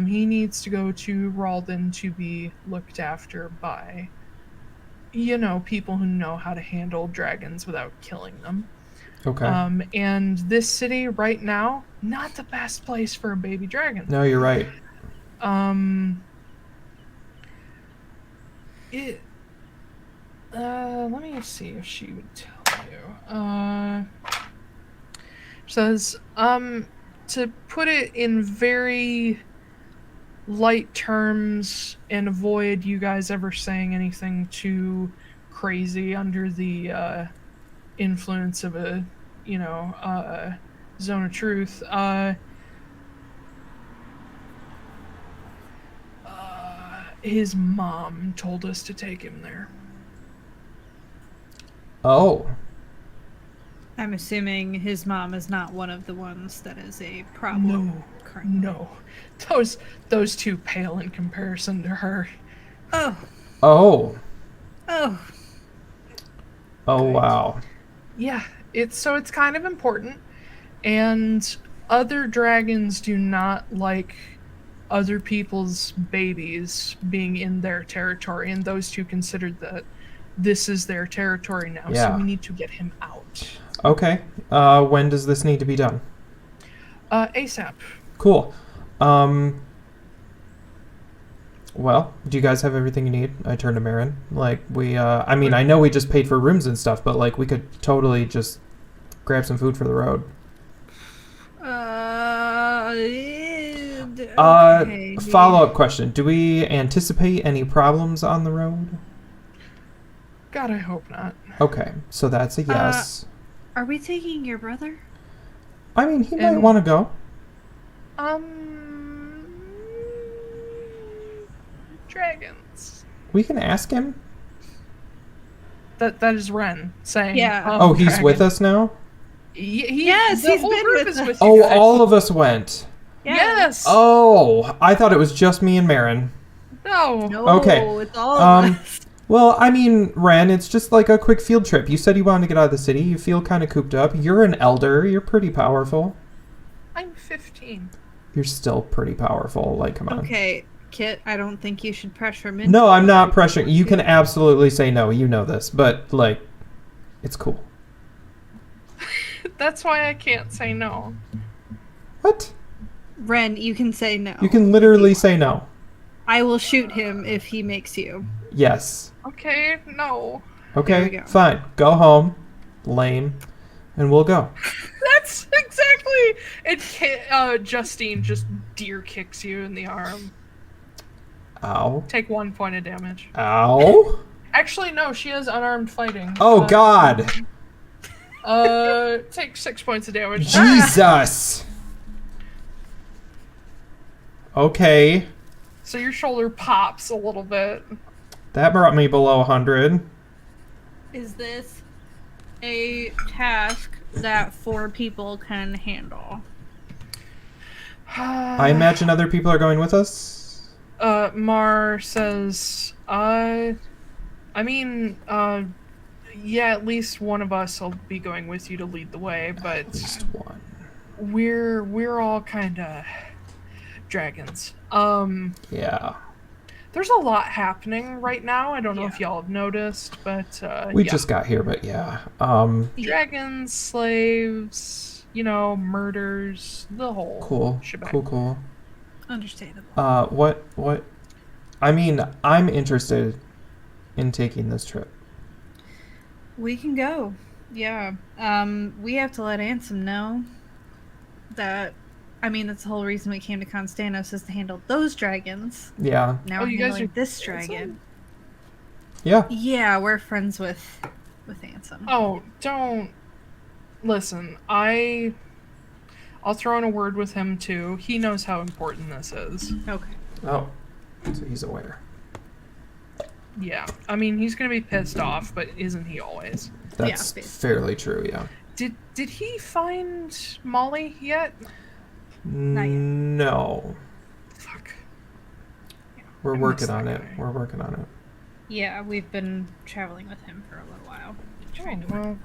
He needs to go to Ralden to be looked after by, people who know how to handle dragons without killing them. Okay. And this city right now, not the best place for a baby dragon. No, you're right. Let me see if she would tell you. She says, to put it in very light terms and avoid you guys ever saying anything too crazy under the influence of a zone of truth, his mom told us to take him there. Oh. I'm assuming his mom is not one of the ones that is a problem. No. Those two pale in comparison to her. Oh. Oh, wow. Yeah, it's kind of important, and other dragons do not like other people's babies being in their territory, and those two considered that this is their territory now, so we need to get him out. Okay. When does this need to be done? ASAP. Cool. Well, do you guys have everything you need? I turn to Marin. I know we just paid for rooms and stuff, but we could totally just grab some food for the road. Okay. Follow-up question. Do we anticipate any problems on the road? God, I hope not. Okay, so that's a yes. Are we taking your brother? I mean, he might want to go. Dragons. We can ask him. That is Ren saying. Yeah. He's dragon. with us now? Yes, the he's whole been group with is us. with you Oh, guys. all of us went. Yes. Oh, I thought it was just me and Marin. No. Okay. It's all of us. Well, I mean, Ren, it's just like a quick field trip. You said you wanted to get out of the city. You feel kind of cooped up. You're an elder. You're pretty powerful. I'm 15. You're still pretty powerful. Come on. Okay. Kit, I don't think you should pressure him. No, I'm not pressuring. You can absolutely say no. You know this, but like, it's cool. That's why I can't say no. What? Ren, you can say no. You can literally say no. I will shoot him if he makes you. Yes. Okay, no. There Okay, we go. fine. Go home, lame, and we'll go. That's exactly. Justine just deer kicks you in the arm. Ow. Take 1 point of damage. Ow. Actually, no, she has unarmed fighting. Oh, God. Take 6 points of damage. Jesus. Okay. So your shoulder pops a little bit. That brought me below 100. Is this a task that 4 people can handle? I imagine other people are going with us. Mar says, yeah, at least one of us will be going with you to lead the way, but At least one. we're all kind of dragons. Yeah. There's a lot happening right now. I don't know if Yeah. y'all have noticed, but We yeah. just got here, but yeah. Dragons, slaves, murders, the whole Cool. shebang. Cool. Understandable. What? I mean, I'm interested in taking this trip. We can go. Yeah. We have to let Ansem know that. I mean, that's the whole reason we came to Konstanos, is to handle those dragons. Yeah. Now Oh, we're you guys handling are this Ansem? dragon. Yeah. Yeah, we're friends with Ansem. Oh, don't listen. I'll throw in a word with him too. He knows how important this is. Okay. Oh. So he's aware. Yeah. I mean, he's gonna be pissed off, but isn't he always? That's basically. fairly true, yeah. Did he find Molly yet? Not yet. No. Fuck. We're I working miss on that it. guy. We're working on it. Yeah, we've been traveling with him for a little while. Trying to work. Well,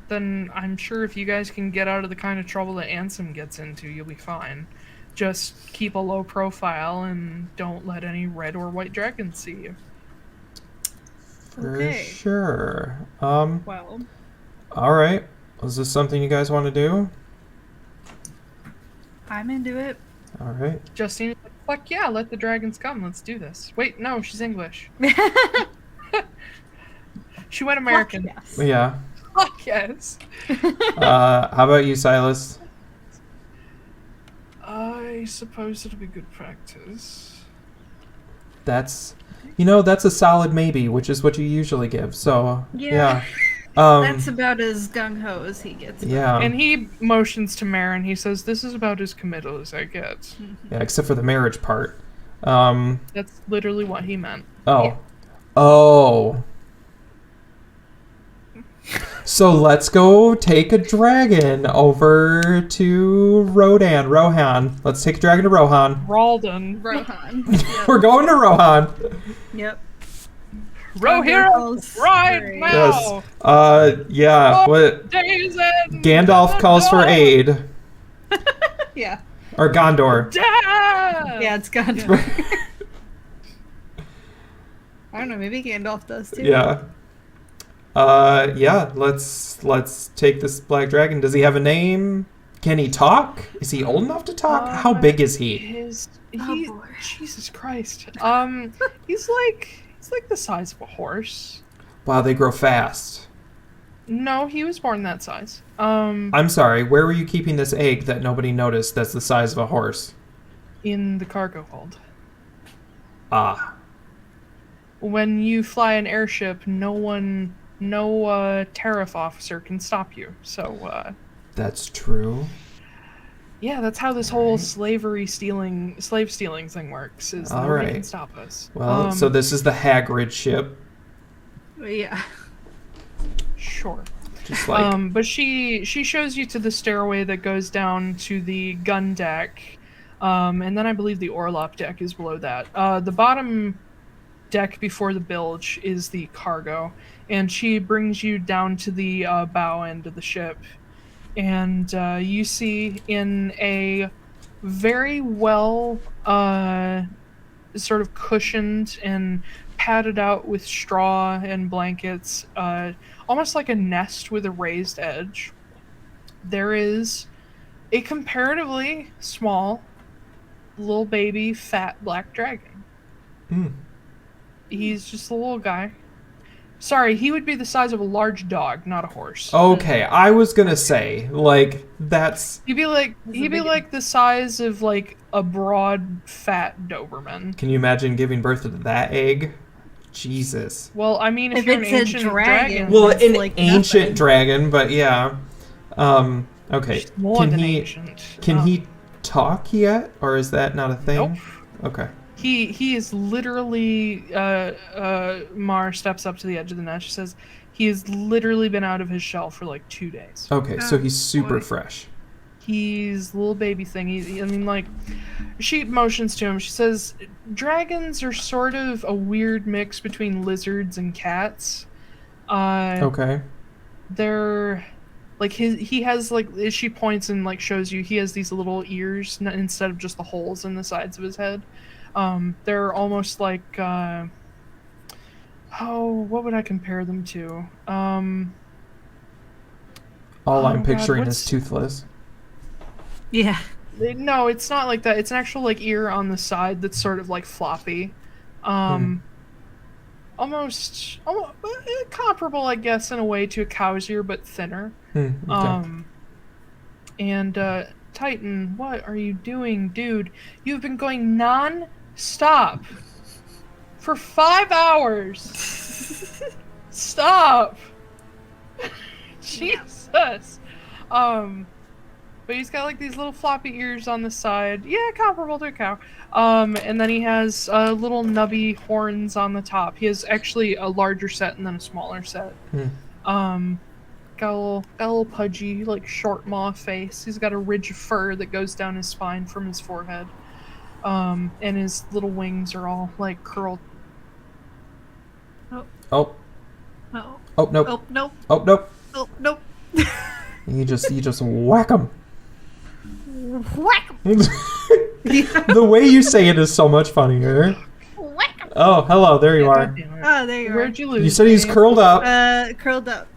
then I'm sure if you guys can get out of the kind of trouble that Ansem gets into, you'll be fine. Just keep a low profile and don't let any red or white dragons see you. For Okay. sure. Well, All right. Is this something you guys want to do? I'm into it. All right. Justine, fuck yeah, let the dragons come. Let's do this. Wait, no, she's English. She went American. Yes. Yeah. Fuck yes. How about you, Silas? I suppose it'll be good practice. That's a solid maybe, which is what you usually give. So Yeah. That's about as gung-ho as he gets. yeah. And he motions to Marin. He says, "This is about as committal as I get." Yeah, except for the marriage part. That's literally what he meant. Oh. Yeah. Oh. So let's go take a dragon over to Rohan. Let's take a dragon to Rohan. Ralden. Rohan. We're going to Rohan. Yep. Row hero, ride Great. now. Yes. Yeah. What? Days and Gandalf calls for aid. Yeah. Or Gondor. Yeah, it's gone. I don't know, maybe Gandalf does too. Yeah. Yeah. Let's take this black dragon. Does he have a name? Can he talk? Is he old enough to talk? How big is he? boy. Jesus Christ. He's like the size of a horse. Wow, they grow fast. No, he was born that size. I'm sorry. Where were you keeping this egg that nobody noticed? That's the size of a horse. In the cargo hold. Ah. When you fly an airship, no tariff officer can stop you. So, That's true. yeah, that's how this whole slave stealing thing works. Is All nobody right. can stop us. Well, so this is the Hagrid ship. Yeah. Sure. Just like But she shows you to the stairway that goes down to the gun deck, and then I believe the Orlop deck is below that. The bottom deck before the bilge is the cargo, and she brings you down to the bow end of the ship, and you see in a very well sort of cushioned and padded out with straw and blankets, almost like a nest with a raised edge. There is a comparatively small, little baby, fat black dragon. He's just a little guy. Sorry, he would be the size of a large dog, not a horse. Okay, I was gonna say, like, that's... He'd be like the size of like a broad, fat Doberman. Can you imagine giving birth to that egg? Jesus. Well, I mean, if If you're an it's a ancient dragon. Well, That's an like ancient nothing. dragon, but yeah. Okay. more Can than he ancient. can he talk yet, or is that not a thing? Nope. Okay. He is literally. Mar steps up to the edge of the nest. She says, he has literally been out of his shell for like 2 days. Okay, so he's super boy. fresh. He's a little baby thing. She motions to him. She says, dragons are sort of a weird mix between lizards and cats. Okay. They're like he has like, as she points and like shows you, he has these little ears instead of just the holes in the sides of his head. They're almost like what would I compare them to? All I'm God, picturing is what's- toothless. Yeah. No, it's not like that. It's an actual like ear on the side that's sort of like floppy. Almost comparable, I guess, in a way to a cow's ear, but thinner. Okay. And Titan, what are you doing, dude? You've been going non-stop for 5 hours. Stop. Jesus. But he's got like these little floppy ears on the side. Yeah, comparable to a cow. And then he has little nubby horns on the top. He has actually a larger set and then a smaller set. Got a little pudgy, like short maw face. He's got a ridge of fur that goes down his spine from his forehead. And his little wings are all like curled. Oh. Oh. Oh, nope. Oh, nope. Oh, nope. Oh, nope. You just whack him. Whack 'em. The way you say it is so much funnier. Whack 'em. Oh, hello, there you are. Oh, there you are. Where'd you lose? You said he's me? curled up. Curled up.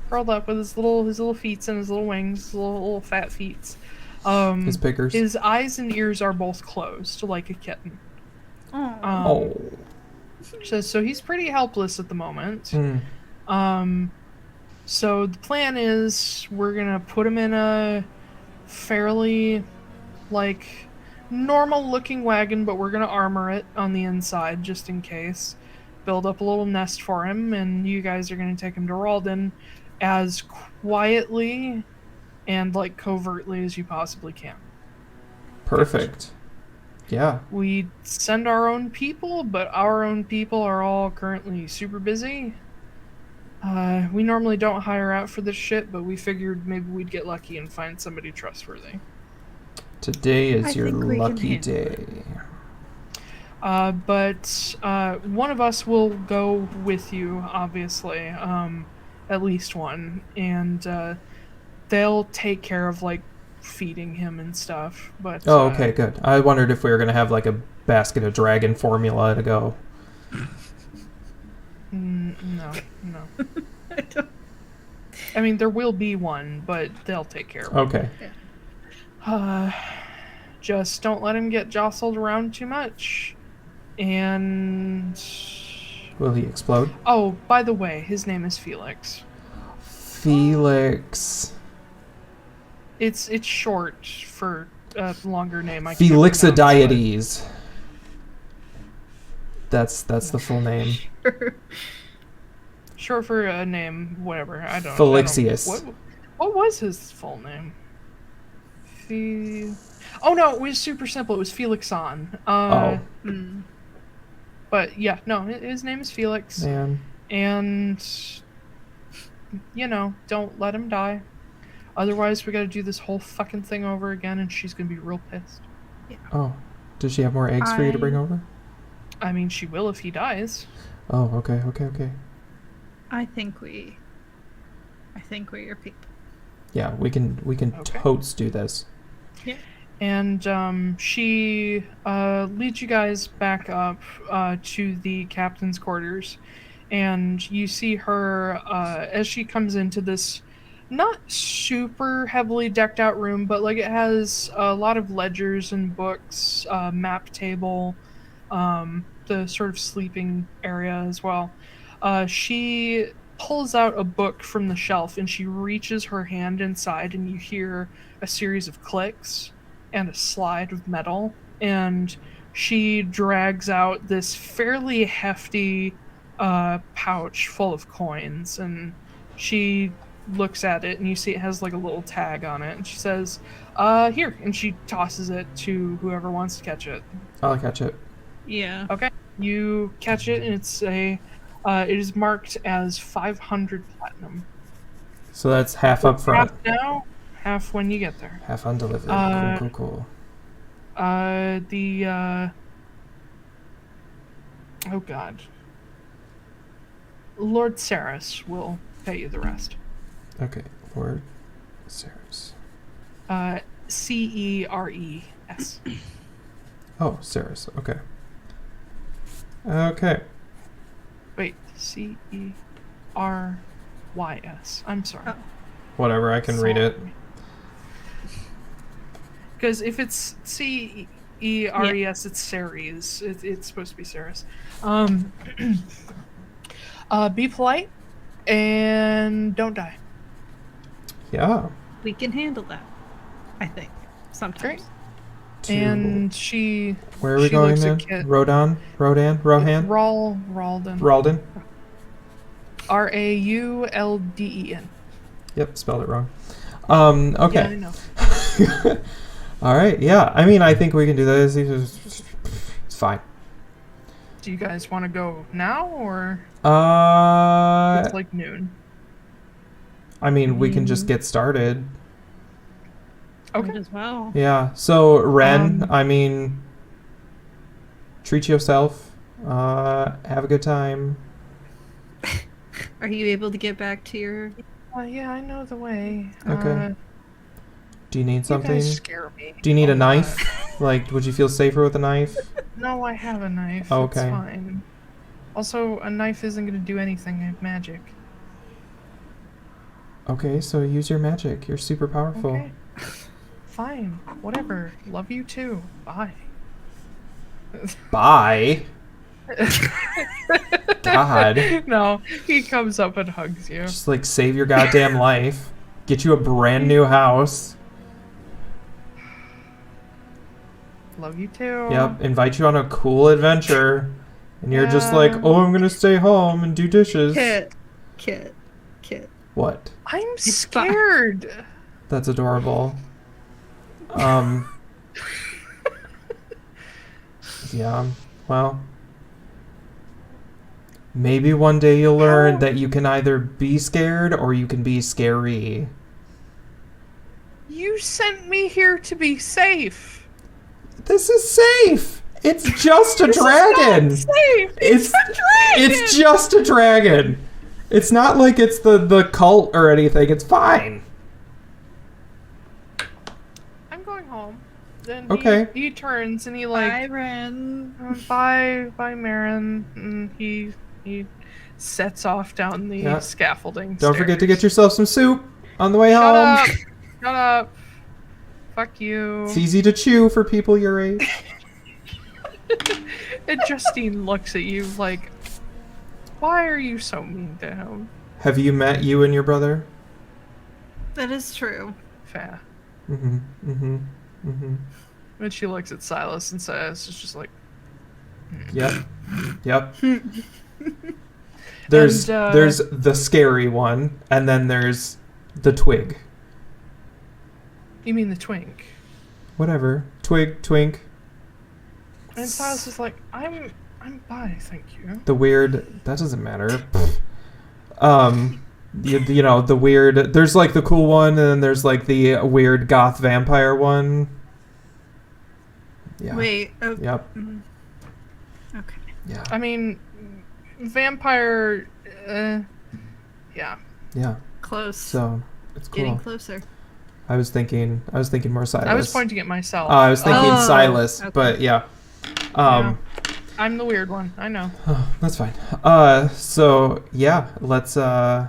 Curled up with his little feet and his little wings, his little fat feet. His pickers. His eyes and ears are both closed, like a kitten. Oh. Oh. So he's pretty helpless at the moment. Mm. So the plan is we're gonna put him in a fairly, like, normal-looking wagon, but we're gonna armor it on the inside just in case. Build up a little nest for him, and you guys are gonna take him to Ralden as quietly and like covertly as you possibly can. Perfect. Yeah. We send our own people, but our own people are all currently super busy. We normally don't hire out for this shit, but we figured maybe we'd get lucky and find somebody trustworthy. Today is I your think we can lucky handle day. But one of us will go with you, obviously. At least one. And they'll take care of, like, feeding him and stuff. But Oh, okay, good. I wondered if we were going to have, like, a basket of dragon formula to go. No. I mean, there will be one, but they'll take care of it. Okay. Just don't let him get jostled around too much. And... Will he explode? Oh, by the way, his name is Felix. Felix. It's short for a longer name. I can't pronounce, Felixidiotes. That's the full name. Short for a name, whatever. I don't. Felixius. What was his full name? Oh no, it was super simple. It was Felixon. But yeah, no, his name is Felix. Man. And don't let him die. Otherwise, we gotta do this whole fucking thing over again, and she's gonna be real pissed. Oh. Does she have more eggs for you to bring over? I mean, she will if he dies. Oh, okay. I think we're your people. Yeah, we can Okay. totes do this. Yeah. And she leads you guys back up to the captain's quarters. And you see her as she comes into this not super heavily decked out room, but like it has a lot of ledgers and books, map table, the sort of sleeping area as well. She pulls out a book from the shelf and she reaches her hand inside, and you hear a series of clicks and a slide of metal, and she drags out this fairly hefty pouch full of coins, and she looks at it and you see it has like a little tag on it, and she says, here, and she tosses it to whoever wants to catch it. I'll catch it. Yeah. Okay, you catch it, and it is marked as 500 platinum. So that's half up front. Half now, half when you get there. Half on delivery. Cool. Oh god. Lord Saris will pay you the rest. Okay, Lord Saris. Ceres. Oh, Saris. Okay. Okay. Wait, Cerys. I'm sorry. Oh. Whatever, I can read it. Because if it's Ceres, it's Ceres. It's supposed to be Ceres. Be polite and don't die. Yeah. We can handle that, I think. Sometimes. Great. And she. Where are we she going looks then? at Kit. Rodan? Ralden? Ralden. Raulden. Yep, spelled it wrong. Okay. Yeah, I know. All right. Yeah. I mean, I think we can do this. It's fine. Do you guys want to go now, or it's like noon? I mean, we can just get started. Okay. Might as well. Yeah. So, Ren, I mean, treat yourself. Have a good time. Are you able to get back to your... Yeah, I know the way. Okay. Do you need something? You guys scare me. Do you need a lot. knife? Like, would you feel safer with a knife? No, I have a knife. Okay. It's fine. Also, a knife isn't going to do anything. I have magic. Okay, so use your magic. You're super powerful. Okay. Fine. Whatever. Love you too. Bye. Bye. God. No, he comes up and hugs you. Just like save your goddamn life. Get you a brand new house. Love you too. Yep. Invite you on a cool adventure. And you're just like, oh, I'm gonna stay home and do dishes. Kit. What? I'm scared. That's adorable. Yeah. Well. Maybe one day you'll learn that you can either be scared or you can be scary. You sent me here to be safe. This is safe. It's just a dragon. This is not safe. It's a dragon. It's just a dragon. It's not like it's the cult or anything. It's fine. I'm going home. Then Okay. he turns and he Bye, Ren. bye Marin, and he sets off down the scaffolding. Don't forget to get yourself some soup on the way home. Shut up. Fuck you. It's easy to chew for people your age. And Justine looks at you like, why are you so mean to him? Have you met you and your brother? That is true. Fair. And she looks at Silas and says, it's just like, Yep. There's the scary one, and then there's the twig. you mean the twink? Whatever. Twink. And Silas is like, I'm bi, thank you. The weird... That doesn't matter. You know, the weird... There's like the cool one, and then there's like the weird goth vampire one. Yeah. Wait. Oh, Yep. okay. Yeah. I mean, vampire, yeah. Yeah. Close. So, it's cool. Getting closer. I was thinking more Silas. I was pointing at myself. I was thinking Oh, Silas, okay. but yeah. Yeah. I'm the weird one. I know. Oh, that's fine. So yeah, let's Yeah.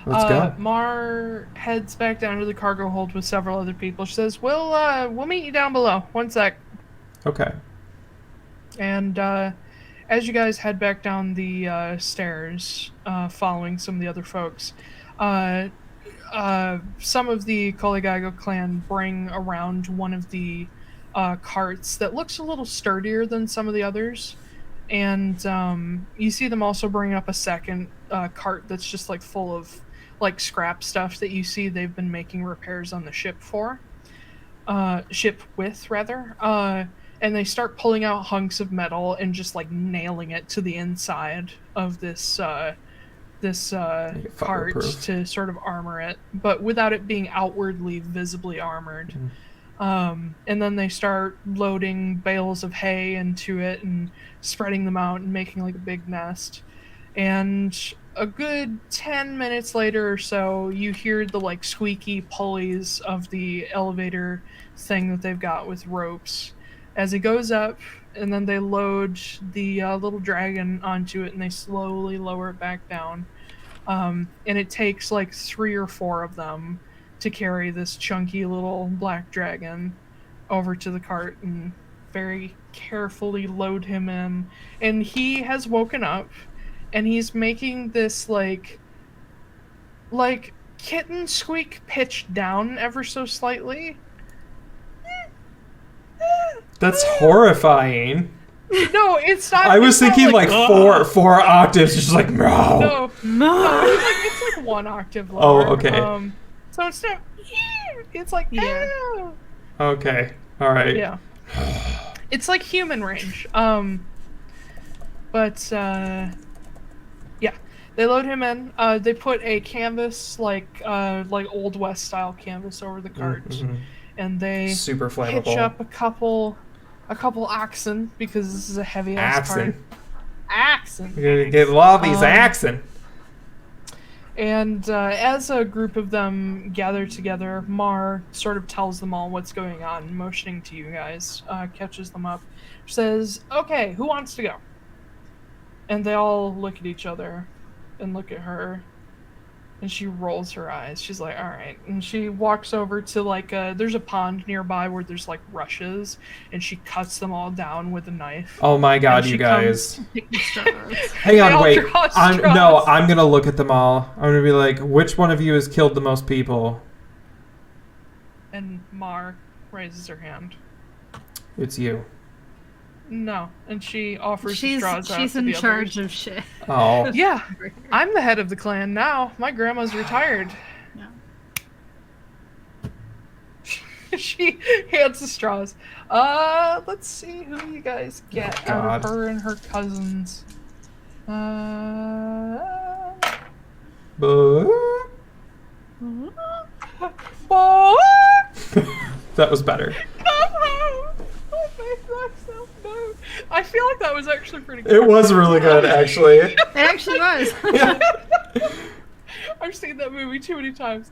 let's go. Mar heads back down to the cargo hold with several other people. She says, we'll meet you down below. One sec. Okay. And as you guys head back down the stairs, following some of the other folks, some of the Koligago clan bring around one of the carts that looks a little sturdier than some of the others. And you see them also bring up a second cart that's just like full of like scrap stuff that you see they've been making repairs on the ship with rather. And they start pulling out hunks of metal and just like nailing it to the inside of this cart to sort of armor it, but without it being outwardly visibly armored. And then they start loading bales of hay into it and spreading them out and making like a big nest. And a good 10 minutes later or so, you hear the like squeaky pulleys of the elevator thing that they've got with ropes as it goes up, and then they load the little dragon onto it and they slowly lower it back down. And it takes like 3 or 4 of them to carry this chunky little black dragon over to the cart and very carefully load him in. And he has woken up and he's making this like kitten squeak pitched down ever so slightly. That's horrifying. No, it's not. I was it's not thinking like four octaves, just like no. No, it's like 1 octave Oh, lower. okay. So it's not. It's like Yeah. Okay. All right. Yeah. It's like human range. But yeah, they load him in. They put a canvas like Old West style canvas over the cart, Mhm. and they Super flammable. hitch up a couple oxen because this is a heavy ass cart. Oxen. You're gonna get a lot of these axing. And as a group of them gather together, Mar sort of tells them all what's going on, motioning to you guys, catches them up, says, "Okay, who wants to go?" And they all look at each other and look at her, and she rolls her eyes. She's like, "All right." And she walks over to like there's a pond nearby where there's like rushes, and she cuts them all down with a knife. Oh my god, And you she guys. Picking straws. Hang on, all wait. draw I'm straws. gonna look at them all. I'm gonna be like, which one of you has killed the most people? And Mar raises her hand. It's you. No, and she offers the She's straws out to in the charge others. of shit. Oh. Yeah, I'm the head of the clan now. My grandma's retired. Yeah. She hands the straws. Let's see who you guys get Oh, out of God. her and her cousins. But- that was better. I feel like that was actually pretty good. It was really good, actually. It actually was. Yeah. I've seen that movie too many times.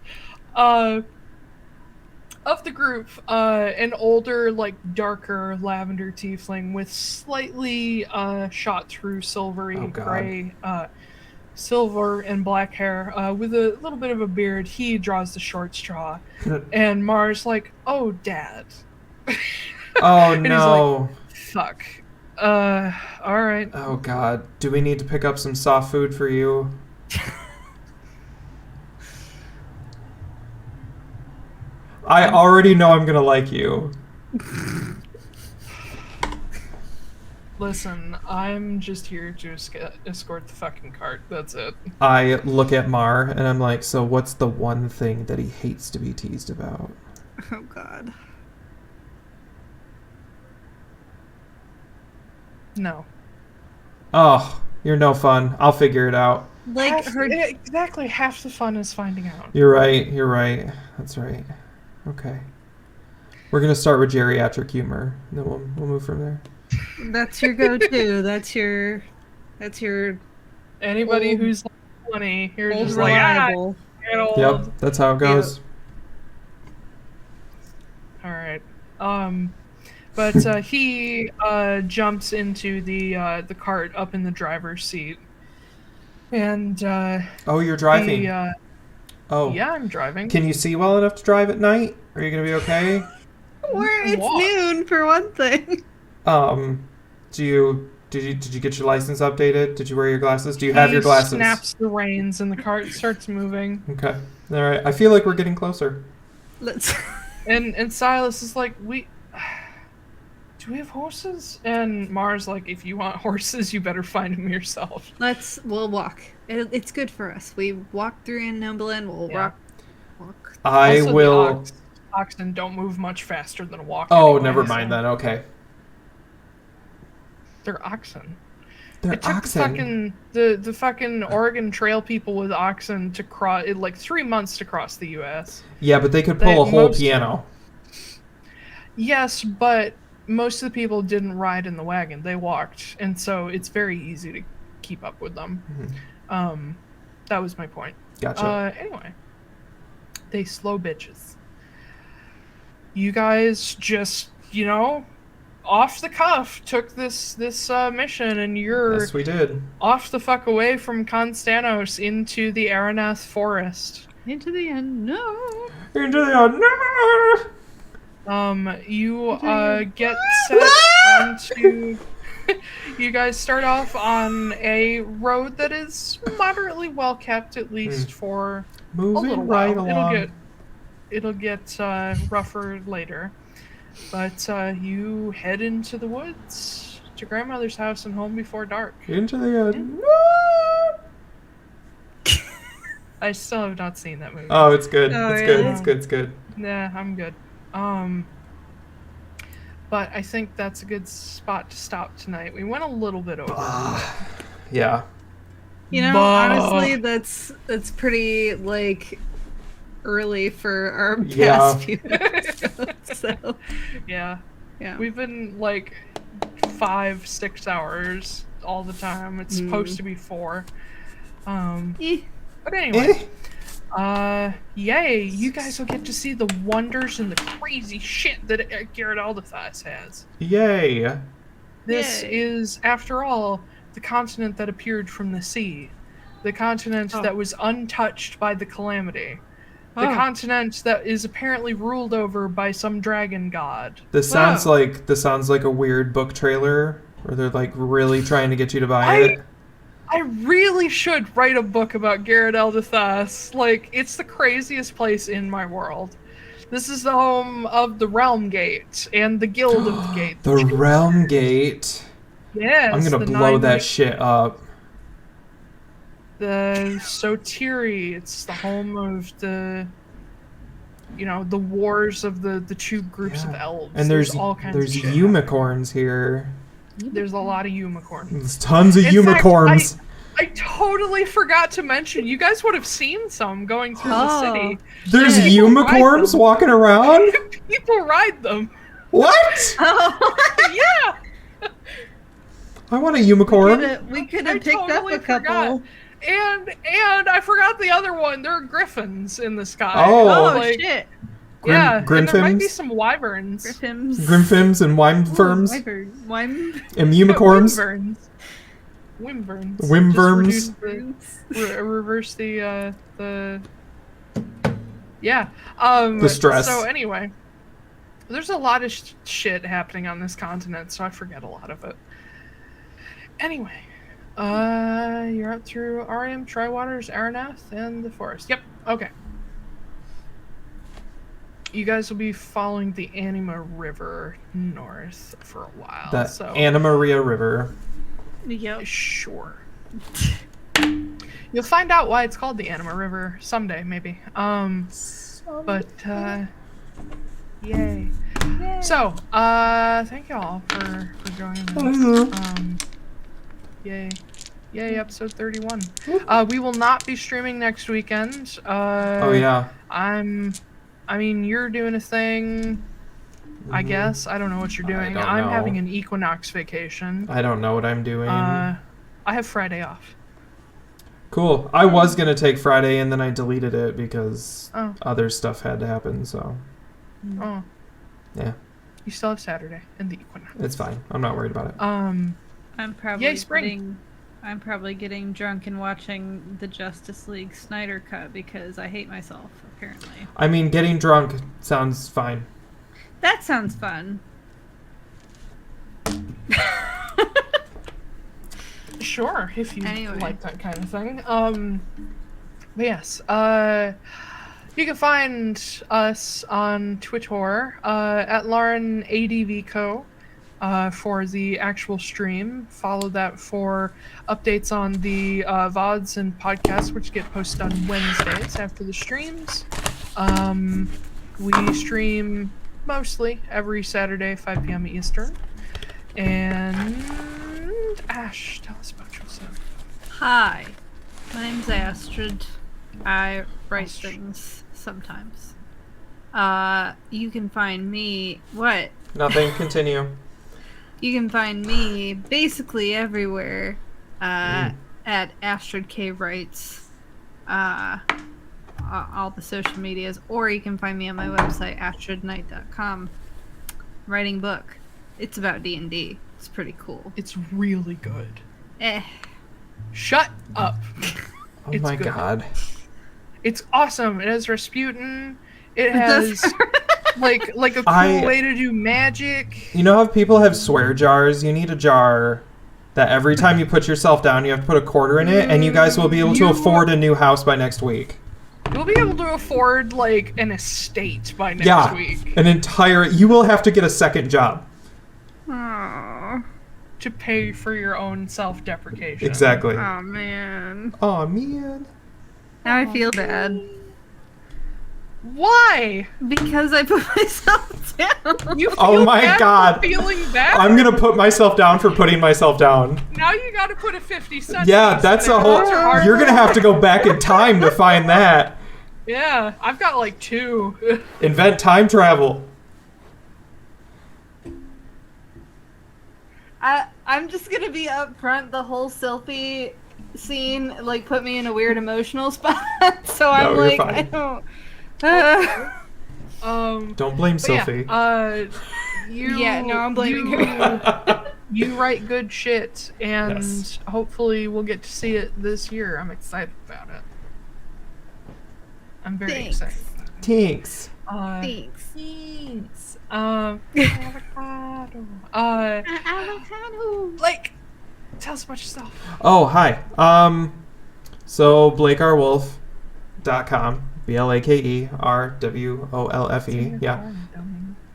Of the group, an older, like darker lavender tiefling with slightly shot through silvery Oh, God. gray, silver and black hair, with a little bit of a beard. He draws the short straw, and Mar's like, "Oh, Dad." Oh And he's no. Fuck. All right. Oh god. Do we need to pick up some soft food for you? I already know I'm gonna like you. Listen, I'm just here to escort the fucking cart. That's it. I look at Mar and I'm like, so what's the one thing that he hates to be teased about? Oh god. No. Oh, you're no fun. I'll figure it out. Like her Exactly half the fun is finding out. You're right. You're right. That's right. Okay. We're gonna start with geriatric humor, and then we'll move from there. that's your go-to. That's your Anybody Old- who's like 20, you're old just like, reliable. get old. Yep, that's how it goes. All right. But he jumps into the cart up in the driver's seat, and Oh, you're driving. Oh. yeah, I'm driving. Can you see well enough to drive at night? Are you gonna be okay? It's Walk. noon for one thing. Did you get your license updated? Did you wear your glasses? Do you have your glasses? He snaps the reins, and the cart starts moving. Okay. All right. I feel like we're getting closer. Let's. And Silas is like, do we have horses? And Mara's like, if you want horses, you better find them yourself. We'll walk. It's good for us. We walk through Annobelin. We'll walk. I Also, will. The oxen don't move much faster than a walk. Oh, anyway, never so- mind then. Okay. They're oxen. They're It took oxen. the fucking Oregon Trail people with oxen to cross it like 3 months to cross the U.S. Yeah, but they could pull a whole most- piano. Yes, but most of the people didn't ride in the wagon; they walked, and so it's very easy to keep up with them. Mm-hmm. That was my point. Gotcha. Anyway, they slow bitches. You guys just, off the cuff took this mission, and you're Yes, we did. off the fuck away from Konstanos into the Aranath forest. Into the end. No. Into the no! You get set onto. You guys start off on a road that is moderately well kept, at least for a Moving little right while. along. It'll get rougher later, but you head into the woods to grandmother's house and home before dark. Into the end. I still have not seen that movie. Oh, it's good. Oh, It's really? good. It's good. It's good. Nah, I'm good. But I think that's a good spot to stop tonight. We went a little bit over. Yeah. Honestly, that's pretty early for our past Yeah. few episodes. So Yeah. yeah. We've been 5-6 hours all the time. It's supposed to be 4. But anyway. Yay, you guys will get to see the wonders and the crazy shit that Gharrad Eldithas has. Yay. This is, after all, the continent that appeared from the sea. The continent that was untouched by the calamity. The continent that is apparently ruled over by some dragon god. This sounds like a weird book trailer where they're really trying to get you to buy it. I really should write a book about Gharrad Eldithas. It's the craziest place in my world. This is the home of the Realmgate and the Guild of the Gate. The Realmgate. Yes. I'm gonna the blow that 9 shit up. The Sotiri. It's the home of the wars of the 2 groups of elves. And there's all kinds of shit. unicorns here. There's a lot of unicorns. There's tons of In unicorns. fact, I totally forgot to mention, you guys would have seen some going through the city. There's People ride unicorns them. walking around? People ride them. What? Yeah. I want a unicorn. We could I have picked totally up a couple. forgot. And I forgot the other one. There are griffins in the sky. Oh. Shit. Yeah, and there might be Grimfins? some wyverns. Griffins. Grimfins and Wymverms and unicorns. Wimverns. Wimverms. Reverse the yeah. The stress. So anyway, there's a lot of shit happening on this continent, so I forget a lot of it. Anyway, you're up through Ariam, Triwaters, Aranath, and the forest. Yep. Okay. You guys will be following the Anima River north for a while. The so Anna Maria River. Yep. sure. You'll find out why it's called the Anima River someday, maybe. But yay. So, thank y'all for joining us. Yay. Yay, episode 31. We will not be streaming next weekend. Oh yeah. I mean, you're doing a thing, I guess. I don't know what you're doing. don't I'm know. having an equinox vacation. I don't know what I'm doing. I have Friday off. Cool. I was going to take Friday, and then I deleted it because Oh. other stuff had to happen, so... Oh. Yeah. You still have Saturday and the equinox. It's fine. I'm not worried about it. I'm probably Yay, spring. I'm probably getting drunk and watching the Justice League Snyder Cut because I hate myself, apparently. I mean, getting drunk sounds fine. That sounds fun. Sure, if you Anyway. like that kind of thing. But yes, you can find us on Twitter at Lauren ADVCo for the actual stream. Follow that for updates on the VODs and podcasts, which get posted on Wednesdays after the streams. We stream mostly every Saturday, 5 p.m. Eastern. And Ash, tell us about yourself. Hi, my name's Astrid. I write things sometimes. You can find me... What? Nothing. Continue. You can find me basically everywhere at Astrid K Writes, all the social medias, or you can find me on my website, astridnight.com, writing book. It's about D&D. It's pretty cool. It's really good. Eh. Shut up. Oh It's my good. god. It's awesome. It has Rasputin. It has like a cool way to do magic. You know how people have swear jars? You need a jar that every time you put yourself down, you have to put a quarter in it, and you guys will be able to afford a new house by next week. You'll be able to afford like an estate by next week. An entire... You will have to get a second job. Aww. To pay for your own self-deprecation. Exactly. Oh man. Oh man. Now I feel bad. Why? Because I put myself down. You feel Oh my bad god. for feeling bad? I'm gonna put myself down for putting myself down. Now you gotta put a 50 cent. Yeah, that's a whole... You're gonna have to go back in time to find that. Yeah, I've got like 2. Invent time travel. I'm just gonna be up front. The whole Sylphie scene like put me in a weird emotional spot. So I'm you're like, fine. I don't. Don't blame Sophie. I'm blaming her. You write good shit, and Yes. hopefully we'll get to see it this year. I'm excited about it. I'm very Thanks. excited about it. Thanks. Thanks. Thanks. Avocado. Like, tell us about yourself. Oh, hi. So BlakeRWolfe.com. BlakerWolfe.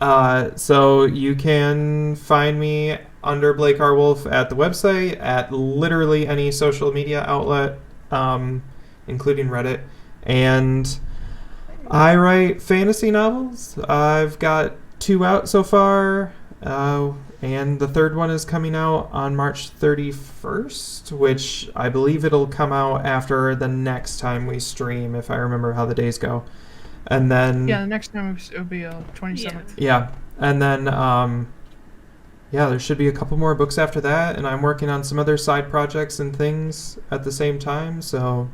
Yeah. So you can find me under Blake R. Wolfe at the website, at literally any social media outlet, including Reddit. And I write fantasy novels. I've got 2 out so far, and the 3rd one is coming out on March 31st, which I believe it'll come out after the next time we stream, if I remember how the days go. And then... Yeah, the next time it'll be 27th. Yeah. And then, there should be a couple more books after that, and I'm working on some other side projects and things at the same time, so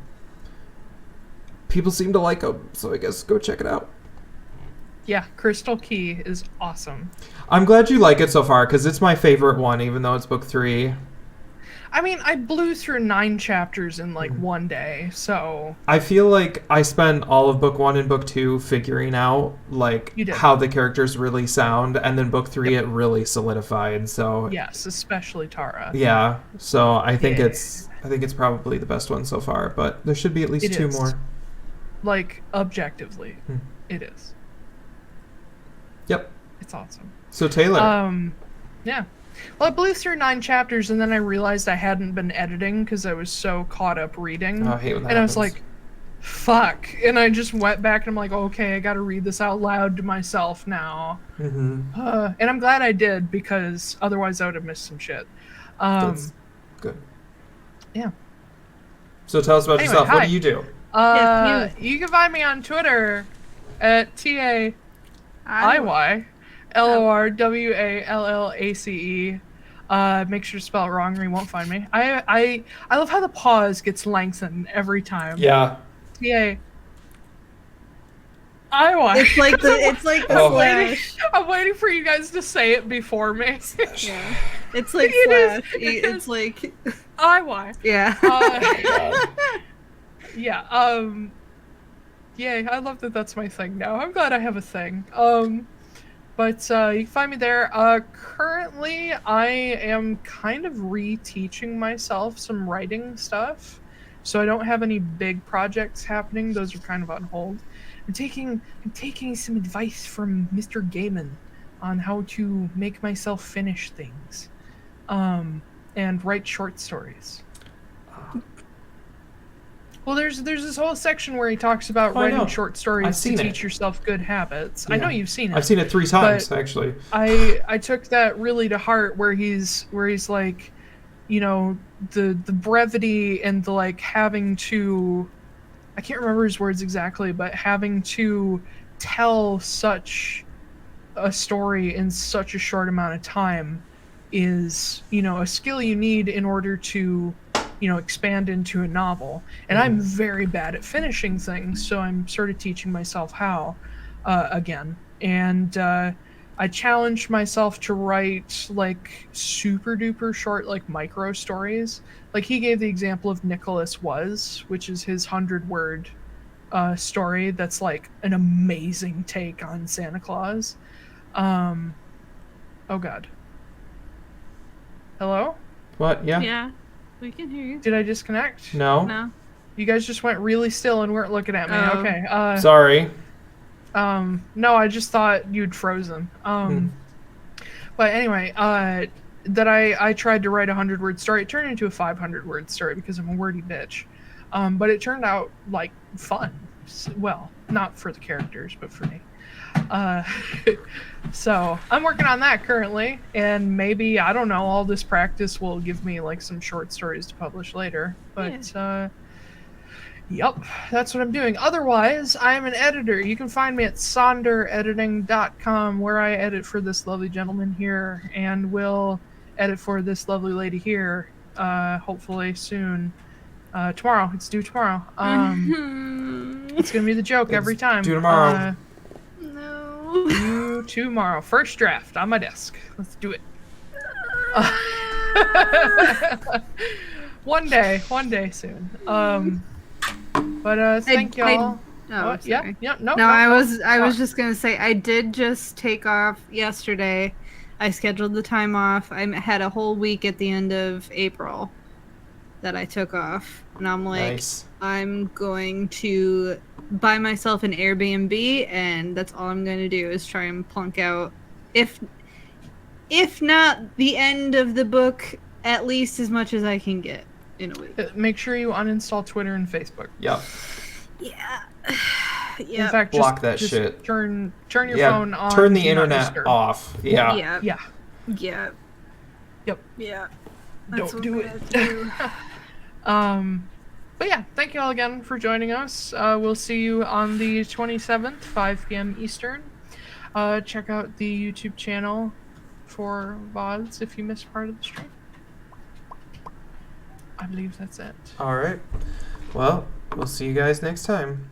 people seem to like them, so I guess go check it out. Yeah, Crystal Key is awesome. I'm glad you like it so far, because it's my favorite one, even though it's book 3. I mean, I blew through 9 chapters in like one day, so... I feel like I spent all of book 1 and book 2 figuring out like how the characters really sound, and then book 3 it really solidified. So yes, especially Tara. Yeah, so I think it's probably the best one so far, but there should be at least 2 more. Like objectively, it is. Yep. It's awesome. So Taiylor. Yeah. Well, I blew through 9 chapters, and then I realized I hadn't been editing because I was so caught up reading. Oh, I hate when that and happens. I was like, fuck. And I just went back and I'm like, okay, I gotta read this out loud to myself now. Mm-hmm. And I'm glad I did, because otherwise I would have missed some shit. That's good. Yeah. So tell us about Anyway, yourself. hi. What do you do? You can find me on Twitter at TAIYLORWALLACE. Make sure to spell it wrong or you won't find me. I love how the pause gets lengthened every time. Yeah. Yay. Iowa. It's like the slash. I'm waiting for you guys to say it before me. Yeah. It's like It slash. is. It's like Iowa. yeah. Yeah. Yay, I love that that's my thing now. I'm glad I have a thing. But you can find me there. Currently, I am kind of reteaching myself some writing stuff. So I don't have any big projects happening. Those are kind of on hold. I'm taking some advice from Mr. Gaiman on how to make myself finish things. And write short stories. Well, there's this whole section where he talks about writing short stories to teach yourself good habits. Yeah. I know you've seen it. I've seen it 3 times, actually. I took that really to heart, where he's like, you know, the brevity and the like having to, I can't remember his words exactly, but having to tell such a story in such a short amount of time is, you know, a skill you need in order to, you know, expand into a novel. And I'm very bad at finishing things, so I'm sort of teaching myself how again. And I challenged myself to write like super duper short, like micro stories. Like he gave the example of Nicholas Was, which is his 100-word story that's like an amazing take on Santa Claus. Oh god. Hello? What? Yeah? Yeah, we can hear you. Did I disconnect? No? No. You guys just went really still and weren't looking at me. Oh. Okay. Sorry. No, I just thought you'd frozen. But anyway, that I tried to write a 100-word story. It turned into a 500-word story because I'm a wordy bitch. But it turned out like fun. Well, not for the characters, but for me. So I'm working on that currently, and maybe, I don't know, all this practice will give me like some short stories to publish later. But yep, that's what I'm doing. Otherwise, I am an editor. You can find me at sonderediting.com, where I edit for this lovely gentleman here, and will edit for this lovely lady here, hopefully soon. Tomorrow. It's due tomorrow. It's gonna be the joke every time. Due tomorrow. No. Due tomorrow. First draft on my desk. Let's do it. One day soon. But thank y'all. Oh, yeah. No. I was just gonna say, I did just take off yesterday. I scheduled the time off. I had a whole week at the end of April that I took off, and I'm like, Nice. I'm going to buy myself an Airbnb, and that's all I'm going to do is try and plunk out, if not the end of the book, at least as much as I can get in a week. Make sure you uninstall Twitter and Facebook. Yep. Yeah. In fact, Block that just shit. Turn your phone on. Turn the Do Not internet Disturb. off. Yeah. Yeah. Yeah. Yep. Yep. Yeah. Don't do it. But yeah, thank you all again for joining us. We'll see you on the 27th, 5 p.m. Eastern. Check out the YouTube channel for VODs if you missed part of the stream. I believe that's it. All right. Well, we'll see you guys next time.